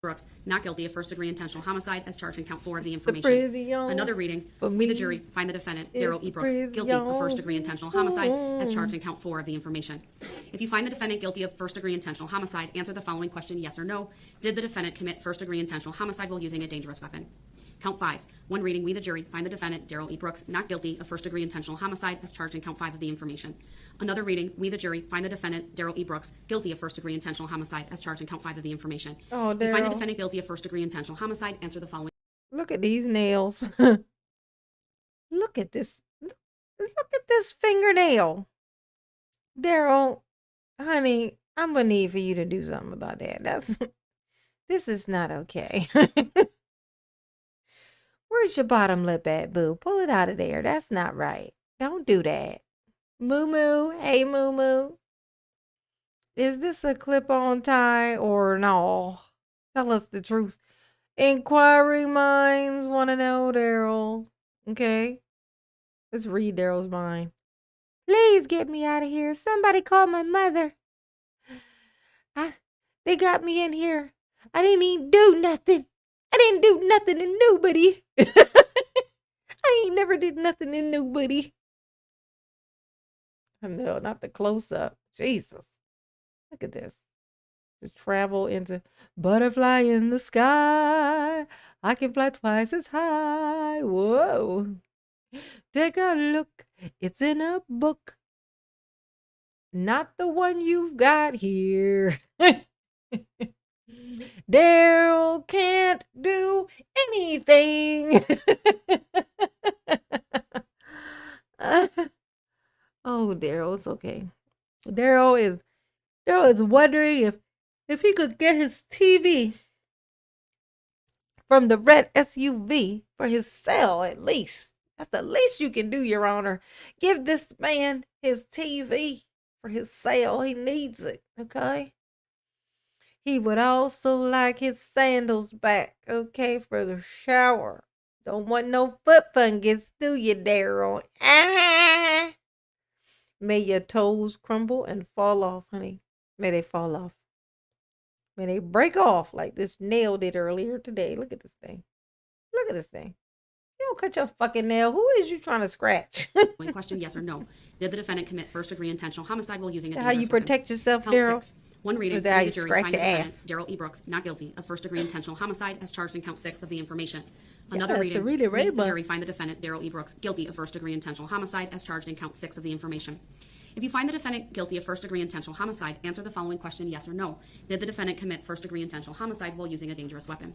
Brooks, not guilty of first-degree intentional homicide as charged in count 4 of the The information. prison Another reading, for we the me jury find the defendant, is Daryl E. the Brooks, guilty of prison. first-degree intentional homicide as charged in count 4 of the information. If you find the defendant guilty of first-degree intentional homicide, answer the following question, yes or no. Did the defendant commit first-degree intentional homicide while using a dangerous weapon? Count 5. One reading, we the jury find the defendant, Daryl E. Brooks, not guilty of first-degree intentional homicide as charged in count 5 of the information. Another reading, we the jury find the defendant, Daryl E. Brooks, guilty of first-degree intentional homicide as charged in count 5 of the information. Oh, If you find the Daryl. defendant guilty of first-degree intentional homicide, answer the following. Look at these nails. Look at this. Look at this fingernail. Daryl, honey, I'm gonna need for you to do something about that. This is not okay. Where's your bottom lip at, boo? Pull it out of there. That's not right. Don't do that. Moo moo. Hey, moo moo. Is this a clip-on tie or no? Tell us the truth. Inquiring minds want to know, Daryl. Okay? Let's read Daryl's mind. Please get me out of here. Somebody call my mother. They got me in here. I didn't even do nothing. I didn't do nothing to nobody. I ain't never did nothing to nobody. No, not the close-up. Jesus. Look at this. To travel into butterfly in the sky. I can fly twice as high. Whoa. Take a look. It's in a book. Not the one you've got here. Daryl can't do anything. Oh, Daryl, it's okay. Daryl is wondering if he could get his TV from the red SUV for his cell at least. That's the least you can do, Your Honor. Give this man his TV for his cell. He needs it, okay? He would also like his sandals back, okay, for the shower. Don't want no foot fungus, do you, Daryl? Ah! May your toes crumble and fall off, honey. May they fall off. May they break off like this nail did earlier today. Look at this thing. Look at this thing. You don't cut your fucking nail. Who is you trying to scratch? Question, yes or no. Did the defendant commit first-degree intentional homicide while using a How dangerous you weapon? protect yourself, Count Daryl? 6. One reading, Is that how we you the jury scratch find the your defendant, ass? Daryl E. Brooks, not guilty of first-degree intentional homicide as charged in count 6 of the information. Another Yes, reading, read it right, we the bud. jury find the defendant, Daryl E. Brooks, guilty of first-degree intentional homicide as charged in count 6 of the information. If you find the defendant guilty of first-degree intentional homicide, answer the following question, yes or no. Did the defendant commit first-degree intentional homicide while using a dangerous weapon?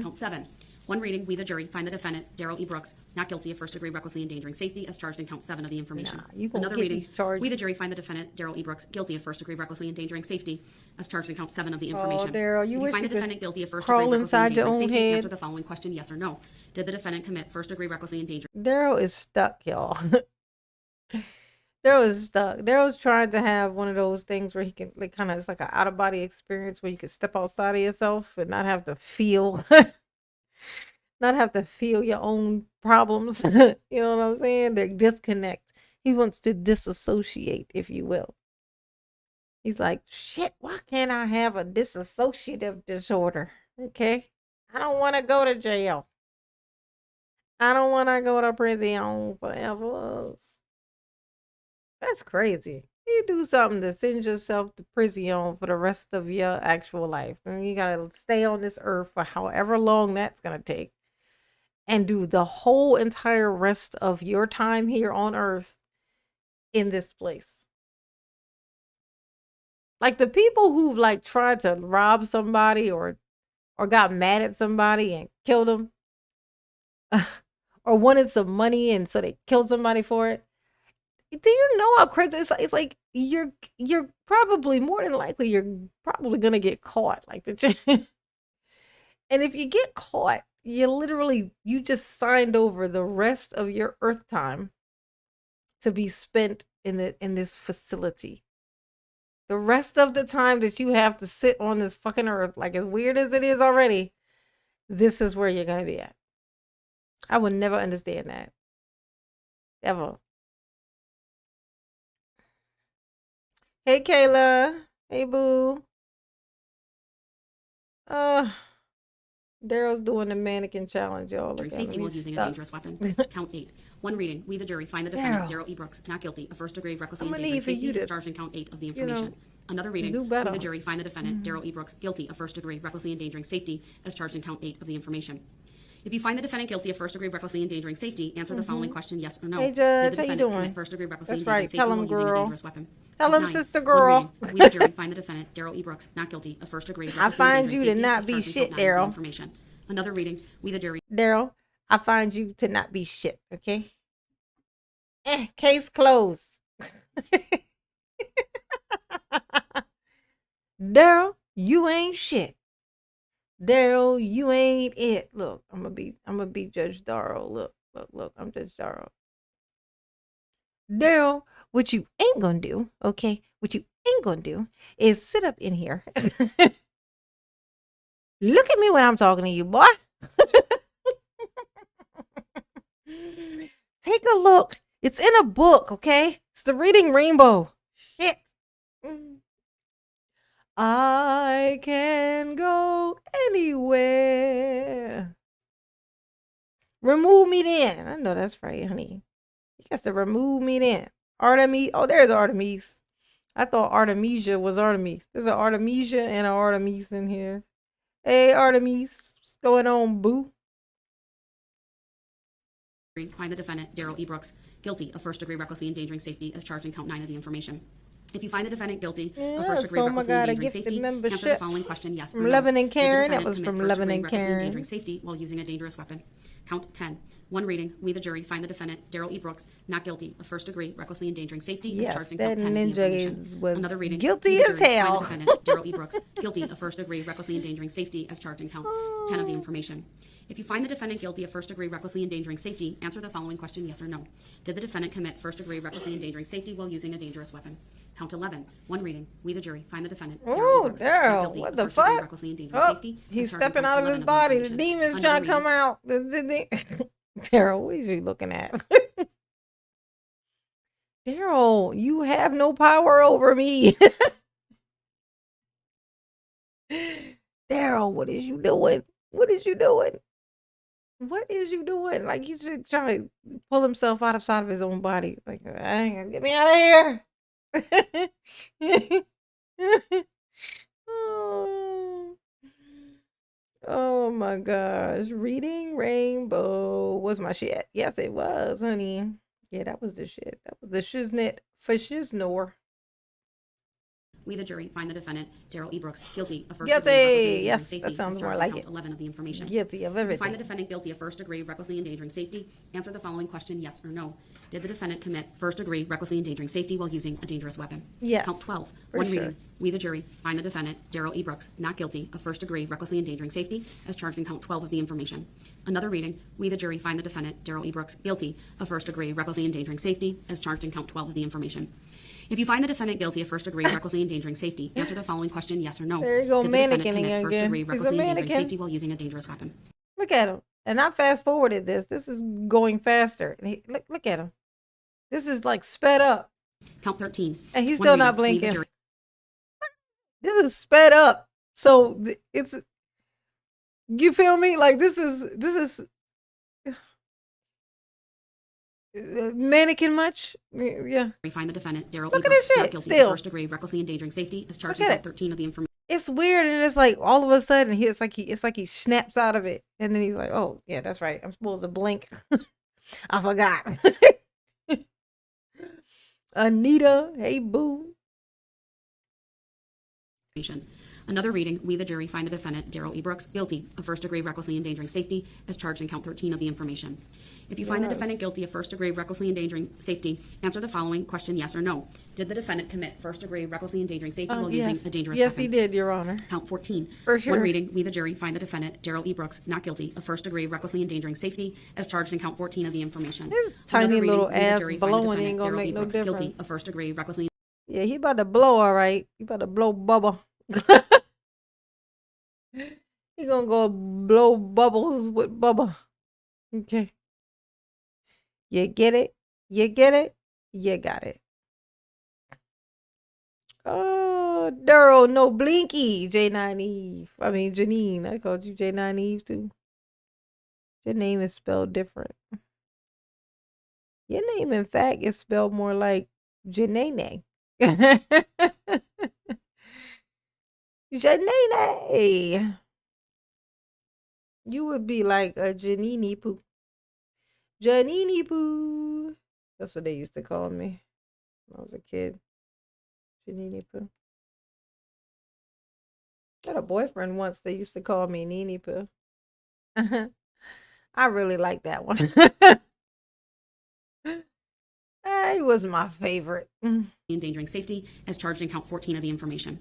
Count 7. One reading, we the jury find the defendant, Daryl E. Brooks, not guilty of first-degree recklessly endangering safety as charged in count 7 of the information. Nah, you gonna Another get reading, these charges. we the jury find the defendant, Daryl E. Brooks, guilty of first-degree recklessly endangering safety as charged in count 7 of the information. Daryl, you if wish you find you the could defendant guilty of crawl first-degree recklessly inside your endangering own safety, head. answer the following question, yes or no. Did the defendant commit first-degree recklessly endangering Daryl is stuck, y'all. Daryl is stuck. Daryl's trying to have one of those things where he can, like, kind of, it's like an out of body experience where you can step outside of yourself and not have to feel, not have to feel your own problems. You know what I'm saying? They disconnect. He wants to disassociate, if you will. He's like, shit, why can't I have a dissociative disorder? Okay. I don't want to go to jail. I don't want to go to prison forever. That's crazy. You do something to send yourself to prison for the rest of your actual life. And you got to stay on this earth for however long that's going to take. And do the whole entire rest of your time here on earth in this place. Like the people who've like tried to rob somebody or got mad at somebody and killed them. Or wanted some money and so they killed somebody for it. Do you know how crazy it's like you're probably more than likely you're probably gonna get caught like the and if you get caught you just signed over the rest of your earth time to be spent in this facility. The rest of the time that you have to sit on this fucking earth, like as weird as it is already, this is where you're gonna be at. I would never understand that. Ever. Hey, Kayla. Hey, boo. Daryl's doing the mannequin challenge, y'all. During Look at safety him. while He's using a stuck. dangerous weapon. Count 8. One reading. We, the jury, find the defendant, Daryl. Daryl E. Brooks, not guilty of first degree recklessly I'm gonna endangering need for safety, you to, is charged in count 8 of the you know, information. Another reading. do We, better. the jury, find the defendant, Daryl E. Brooks, guilty of first degree recklessly endangering safety, as charged in count 8 of the information. If you find the defendant guilty of first degree recklessly endangering safety, answer the following question, yes or no. Hey, Did Judge, the how you defendant doing? commit first degree recklessly That's endangering right. safety Tell while him, using a girl. dangerous weapon? Tell Count him, 9. sister One girl. reading. We, the jury, find the defendant, Daryl E. Brooks, not guilty of first degree I recklessly find endangering you to safety, not as be charged in shit, count 9 of the Daryl. information. Another reading. We, the jury. Daryl, I find you to not be shit, okay? Case closed. Daryl, you ain't shit. Daryl, you ain't it. Look, I'm gonna be Judge Darrell. Look, I'm Judge Darrell. Daryl, what you ain't gonna do, okay? What you ain't gonna do is sit up in here. Look at me when I'm talking to you, boy. Take a look. It's in a book, okay? It's the Reading Rainbow. Shit. I can go anywhere. Remove me then. I know that's right, honey. You got to remove me then. Artemis. Oh, there's Artemis. I thought Artemisia was Artemis. There's an Artemisia and an Artemis in here. Hey, Artemis. What's going on, boo? Find the defendant, Daryl E. Brooks, guilty of first degree recklessly endangering safety, as charged in count 9 of the information. If you find the defendant guilty of first degree oh my recklessly God, a endangering gifted safety, answer the membership following question, yes or from no. Levin and Did the Karen. That defendant was commit from first Levin degree and recklessly Karen. endangering safety while using a dangerous weapon? Count 10. One reading. We, the jury, find the defendant, Daryl E. Brooks, not guilty of first degree recklessly endangering safety, as Yes, charged in that count 10 of the ninja information. was Another reading. guilty We, the as jury, hell. Find the defendant, Daryl E. Brooks, guilty of first degree recklessly endangering safety, as charged in count 10 of the information. If you find the defendant guilty of first degree recklessly endangering safety, answer the following question, yes or no. Did the defendant commit first degree recklessly endangering safety while using a dangerous weapon? Count 11. One reading. We, the jury, find the defendant, Daryl E. Oh, Brooks, not Daryl, guilty what of the first degree fuck? recklessly endangering Oh, safety, he's as charged in stepping count out of 11 his body. The information. demon's Another trying to come reading. out. Daryl, what is you looking at? Daryl, you have no power over me. Daryl, what is you doing? What is you doing? What is you doing? Like he's just trying to pull himself outside of his own body. Like, I ain't gonna get me out of here. Oh. Oh my gosh. Reading Rainbow was my shit. Yes, it was, honey. Yeah, that was the shit. That was the shiznit for shiznor. We, the jury, find the defendant, Daryl E. Brooks, guilty of first Guilty. degree recklessly endangering Yes, safety, that sounds as more charged in like count it. 11 of the information. Guilty of If you find the everything. defendant guilty of first degree recklessly endangering safety, answer the following question, yes or no. Did the defendant commit first degree recklessly endangering safety while using a dangerous weapon? Yes, Count 12. for One sure. reading. We, the jury, find the defendant, Daryl E. Brooks, not guilty of first degree recklessly endangering safety, as charged in count 12 of the information. Another reading. We, the jury, find the defendant, Daryl E. Brooks, guilty of first degree recklessly endangering safety, as charged in count 12 of the information. If you find the defendant guilty of first degree recklessly endangering safety, answer the following question, yes or no. There you go, Did the defendant mannequinning commit first again. degree He's a recklessly endangering mannequin. safety while using a dangerous weapon? Look at him. And I fast forwarded this. This is going faster. And look at him. This is like sped up. Count 13. And he's One still reading. not We, the blinking. jury, This is sped up. So it's, you feel me? Like this is mannequin much? Yeah. find the defendant, Daryl Look E. at this Brooks, not shit, guilty still. of first degree recklessly endangering safety, as charged Look in at count it. 13 of the information. It's weird, and it's like all of a sudden it's like he snaps out of it, and then he's like, "Oh yeah, that's right. I'm supposed to blink. I forgot." Anita, hey boo. Another reading, we, the jury, find the defendant, Daryl E. Brooks, guilty of first degree recklessly endangering safety, as charged in count 13 of the information. If you find the Yes. defendant guilty of first degree recklessly endangering safety, answer the following question, yes or no. Did the defendant commit first degree recklessly endangering safety while using Yes, a dangerous yes, weapon? he did, Your Honor. Count 14. For sure. One reading, we, the jury, find the defendant, Daryl E. Brooks, not guilty of first degree recklessly endangering safety, as charged in count 14 of the information. His tiny Another reading, little we, the ass jury, find the blowing defendant, ain't gonna Daryl make E. no Brooks, guilty difference. of first degree recklessly Yeah, he about to blow, all right. He about to blow bubble. He gonna go blow bubbles with Bubba. Okay. You get it? You get it? You got it. Oh, Daryl, no Blinky. J9 Eve. I mean, Janine. I called you J9 Eve too. Your name is spelled different. Your name, in fact, is spelled more like Janene. Janene. You would be like a Janini Poo. Janini Poo. That's what they used to call me when I was a kid. Janini Poo. I had a boyfriend once. They used to call me Nini Poo. I really like that one. He was my favorite. Endangering safety as charged in count 14 of the information.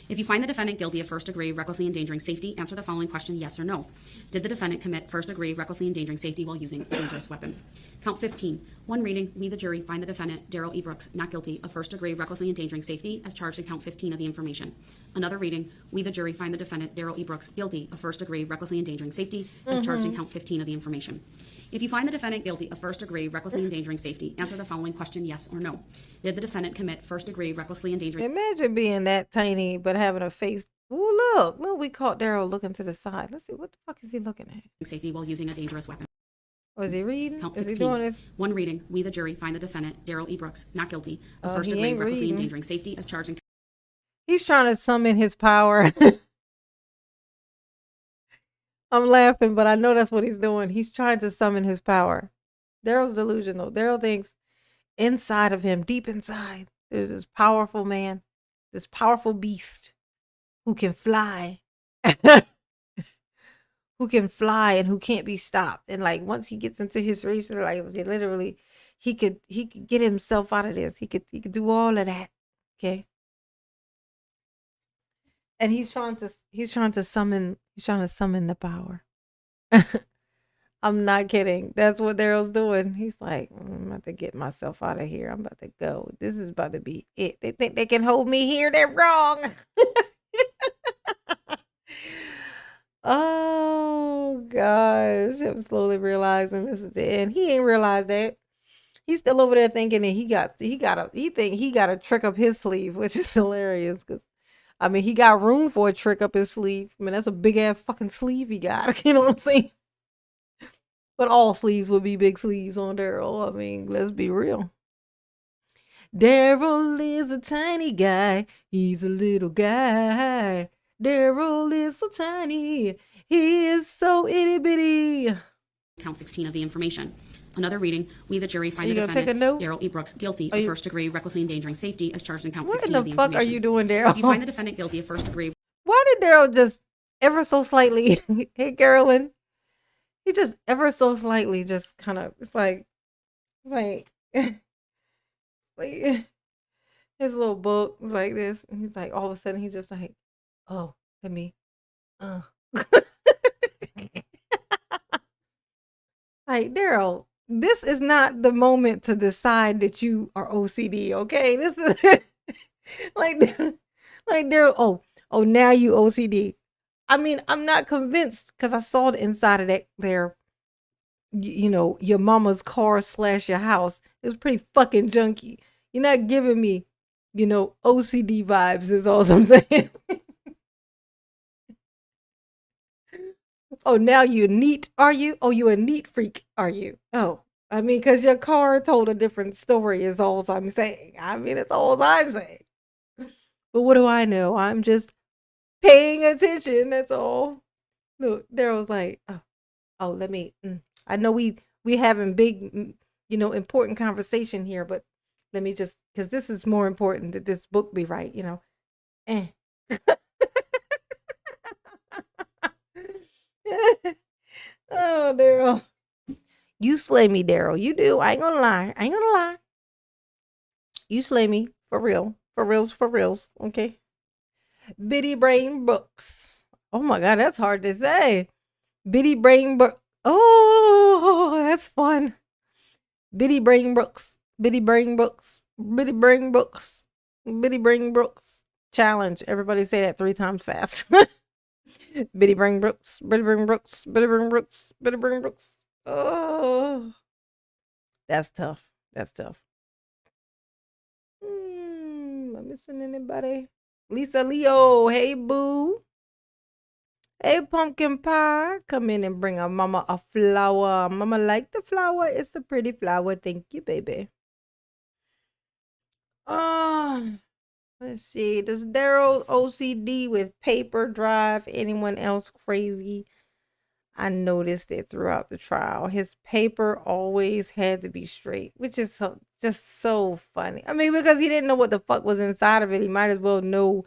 If you find the defendant guilty of first degree recklessly endangering safety, answer the following question, yes or no. Did the defendant commit first degree recklessly endangering safety while using a dangerous weapon? Count 15. One reading, we the jury find the defendant, Daryl E. Brooks, not guilty of first degree recklessly endangering safety as charged in count 15 of the information. Another reading, we the jury find the defendant, Daryl E. Brooks, guilty of first degree recklessly endangering safety as charged in count 15 of the information. If you find the defendant guilty of first degree recklessly endangering safety, answer the following question, yes or no. Did the defendant commit first degree recklessly endangering Imagine being that tiny but having a face. Ooh, look, we caught Daryl looking to the side. Let's see, what the fuck is he looking at? safety while using a dangerous weapon? Oh, is he reading? Count Is 16. he doing this? One reading, we the jury find the defendant, Daryl E. Brooks, not guilty of Oh, first he degree ain't recklessly reading. endangering safety as charged in He's trying to summon his power. I'm laughing, but I know that's what he's doing. He's trying to summon his power. Daryl's delusional. Daryl thinks inside of him, deep inside, there's this powerful man, this powerful beast who can fly. Who can fly and who can't be stopped. And like once he gets into his race, like literally he could get himself out of this. He could do all of that. Okay. And he's trying to summon the power. I'm not kidding. That's what Daryl's doing. He's like, I'm about to get myself out of here. I'm about to go. This is about to be it. They think they can hold me here. They're wrong. Oh gosh. I'm slowly realizing this is it. And he ain't realized that. He's still over there thinking that he think he got a trick up his sleeve, which is hilarious because I mean he got room for a trick up his sleeve. I mean, that's a big ass fucking sleeve he got. You know what I'm saying? But all sleeves would be big sleeves on Daryl. I mean, let's be real. Daryl is a tiny guy. He's a little guy. Daryl is so tiny. He is so itty bitty. count 16 of the information. Another reading, we the jury find You the gonna take a defendant, note? Daryl E. Brooks, guilty Are of you- first degree recklessly endangering safety as charged in count What 16 in of the the fuck information. are you doing, Daryl? If you find the defendant guilty of first degree Why did Daryl just ever so slightly, hey Carolyn, he just ever so slightly just kind of, it's like, like his little book was like this, and he's like, all of a sudden he's just like, oh, let me, like Daryl, this is not the moment to decide that you are OCD, okay? This is like Daryl, oh, now you OCD. I mean, I'm not convinced because I saw the inside of that there, you know, your mama's car / your house. It was pretty fucking junky. You're not giving me, you know, OCD vibes is all I'm saying. Oh, now you're neat, are you? Oh, you a neat freak, are you? Oh, I mean, because your car told a different story is all I'm saying. I mean, it's all I'm saying. But what do I know? I'm just paying attention, that's all. Look, Daryl's like, oh, let me, I know we having big, you know, important conversation here, but let me just, because this is more important that this book be right, you know. Oh, Daryl. You slay me, Daryl. You do. I ain't gonna lie. You slay me. For real. For reals. Okay. Bitty Brain Brooks. Oh my God, that's hard to say. Bitty Brain Brooks. Oh, that's fun. Bitty Brain Brooks. Challenge. Everybody say that 3 times fast. Bitty Brain Brooks. Oh, that's tough. Let me missing anybody? Lisa Leo, hey boo. Hey pumpkin pie, come in and bring a mama a flower. Mama like the flower. It's a pretty flower. Thank you, baby. Let's see. Does Daryl OCD with paper drive anyone else crazy? I noticed it throughout the trial. His paper always had to be straight, which is just so funny. I mean, because he didn't know what the fuck was inside of it, he might as well know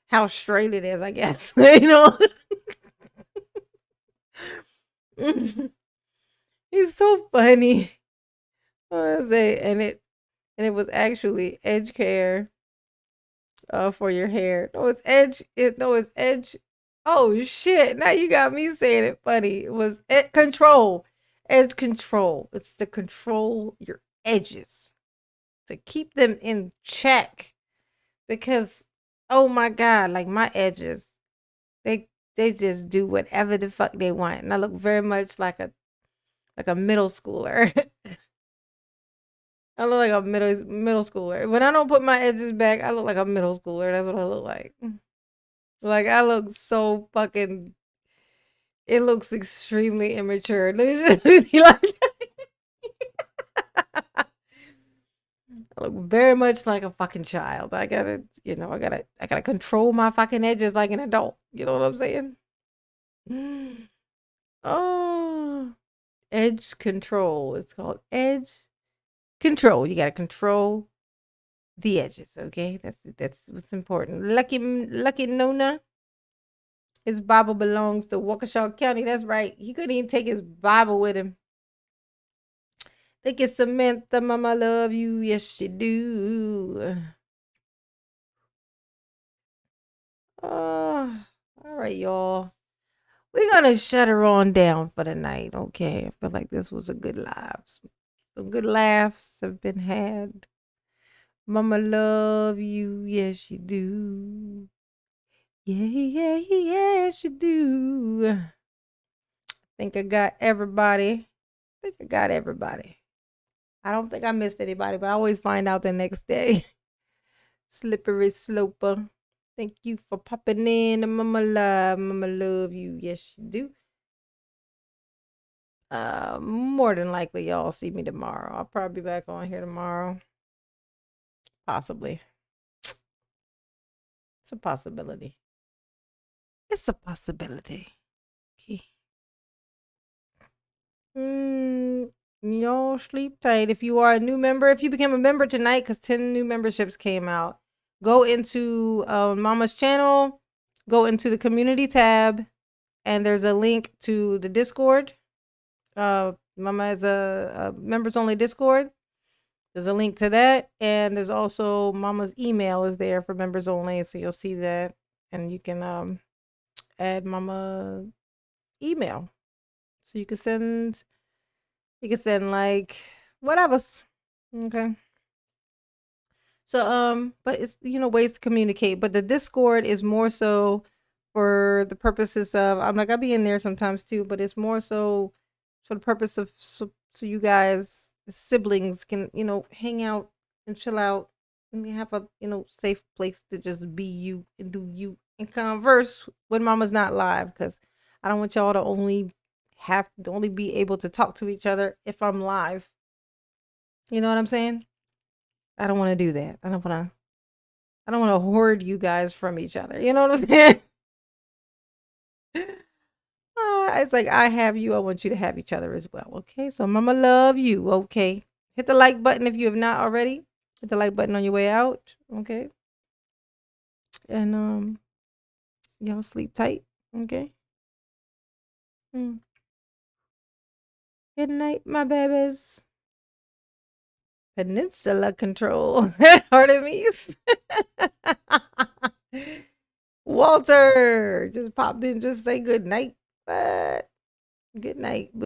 how straight it is, I guess. You know? He's so funny. And it was actually edge care for your hair. No, it's edge. It's edge. Oh shit! Now you got me saying it funny. It was control, edge control. It's to control your edges, to keep them in check. Because, oh my god, like my edges, they just do whatever the fuck they want, and I look very much like a middle schooler. I look like a middle schooler. When I don't put my edges back, I look like a middle schooler. That's what I look like. Like I look so fucking. It looks extremely immature. Let me just be like. I look very much like a fucking child. I gotta control my fucking edges like an adult. You know what I'm saying? Oh, edge control. It's called edge control. You gotta control the edges. Okay, that's what's important. Lucky Nona. His Bible belongs to Waukesha County. That's right. He couldn't even take his Bible with him. Thank you, Samantha. Mama, love you. Yes, she do. All right, y'all. We're gonna shut her on down for the night. Okay, I feel like this was a good live. Some good laughs have been had. Mama, love you. Yes, you do. Yes, you do. I think I got everybody. I don't think I missed anybody, but I always find out the next day. Slippery sloper. Thank you for popping in. Mama love you. Yes, you do. More than likely y'all see me tomorrow. I'll probably be back on here tomorrow. Possibly. It's a possibility. Okay. Y'all sleep tight. If you are a new member, if you became a member tonight, because 10 new memberships came out, go into Mama's channel, go into the community tab, and there's a link to the Discord. Mama has a members only Discord. There's a link to that, and there's also Mama's email is there for members only, so you'll see that, and you can add Mama email, so you can send like whatever. Okay. So but it's ways to communicate, but the Discord is more so for the purposes of I'll be in there sometimes too, but it's more so for the purpose of so you guys siblings can hang out and chill out and have a safe place to just be you and do you and converse when Mama's not live, because I don't want y'all to only be able to talk to each other if I'm live. You know what I'm saying? I don't want to do that. I don't want to hoard you guys from each other. You know what I'm saying? It's like I have you. I want you to have each other as well. Okay. So Mama love you. Okay. Hit the like button if you have not already. Hit the like button on your way out. Okay. And y'all sleep tight. Okay. Good night, my babies. Peninsula control. Artemis. Walter just popped in, just say good night. But good night.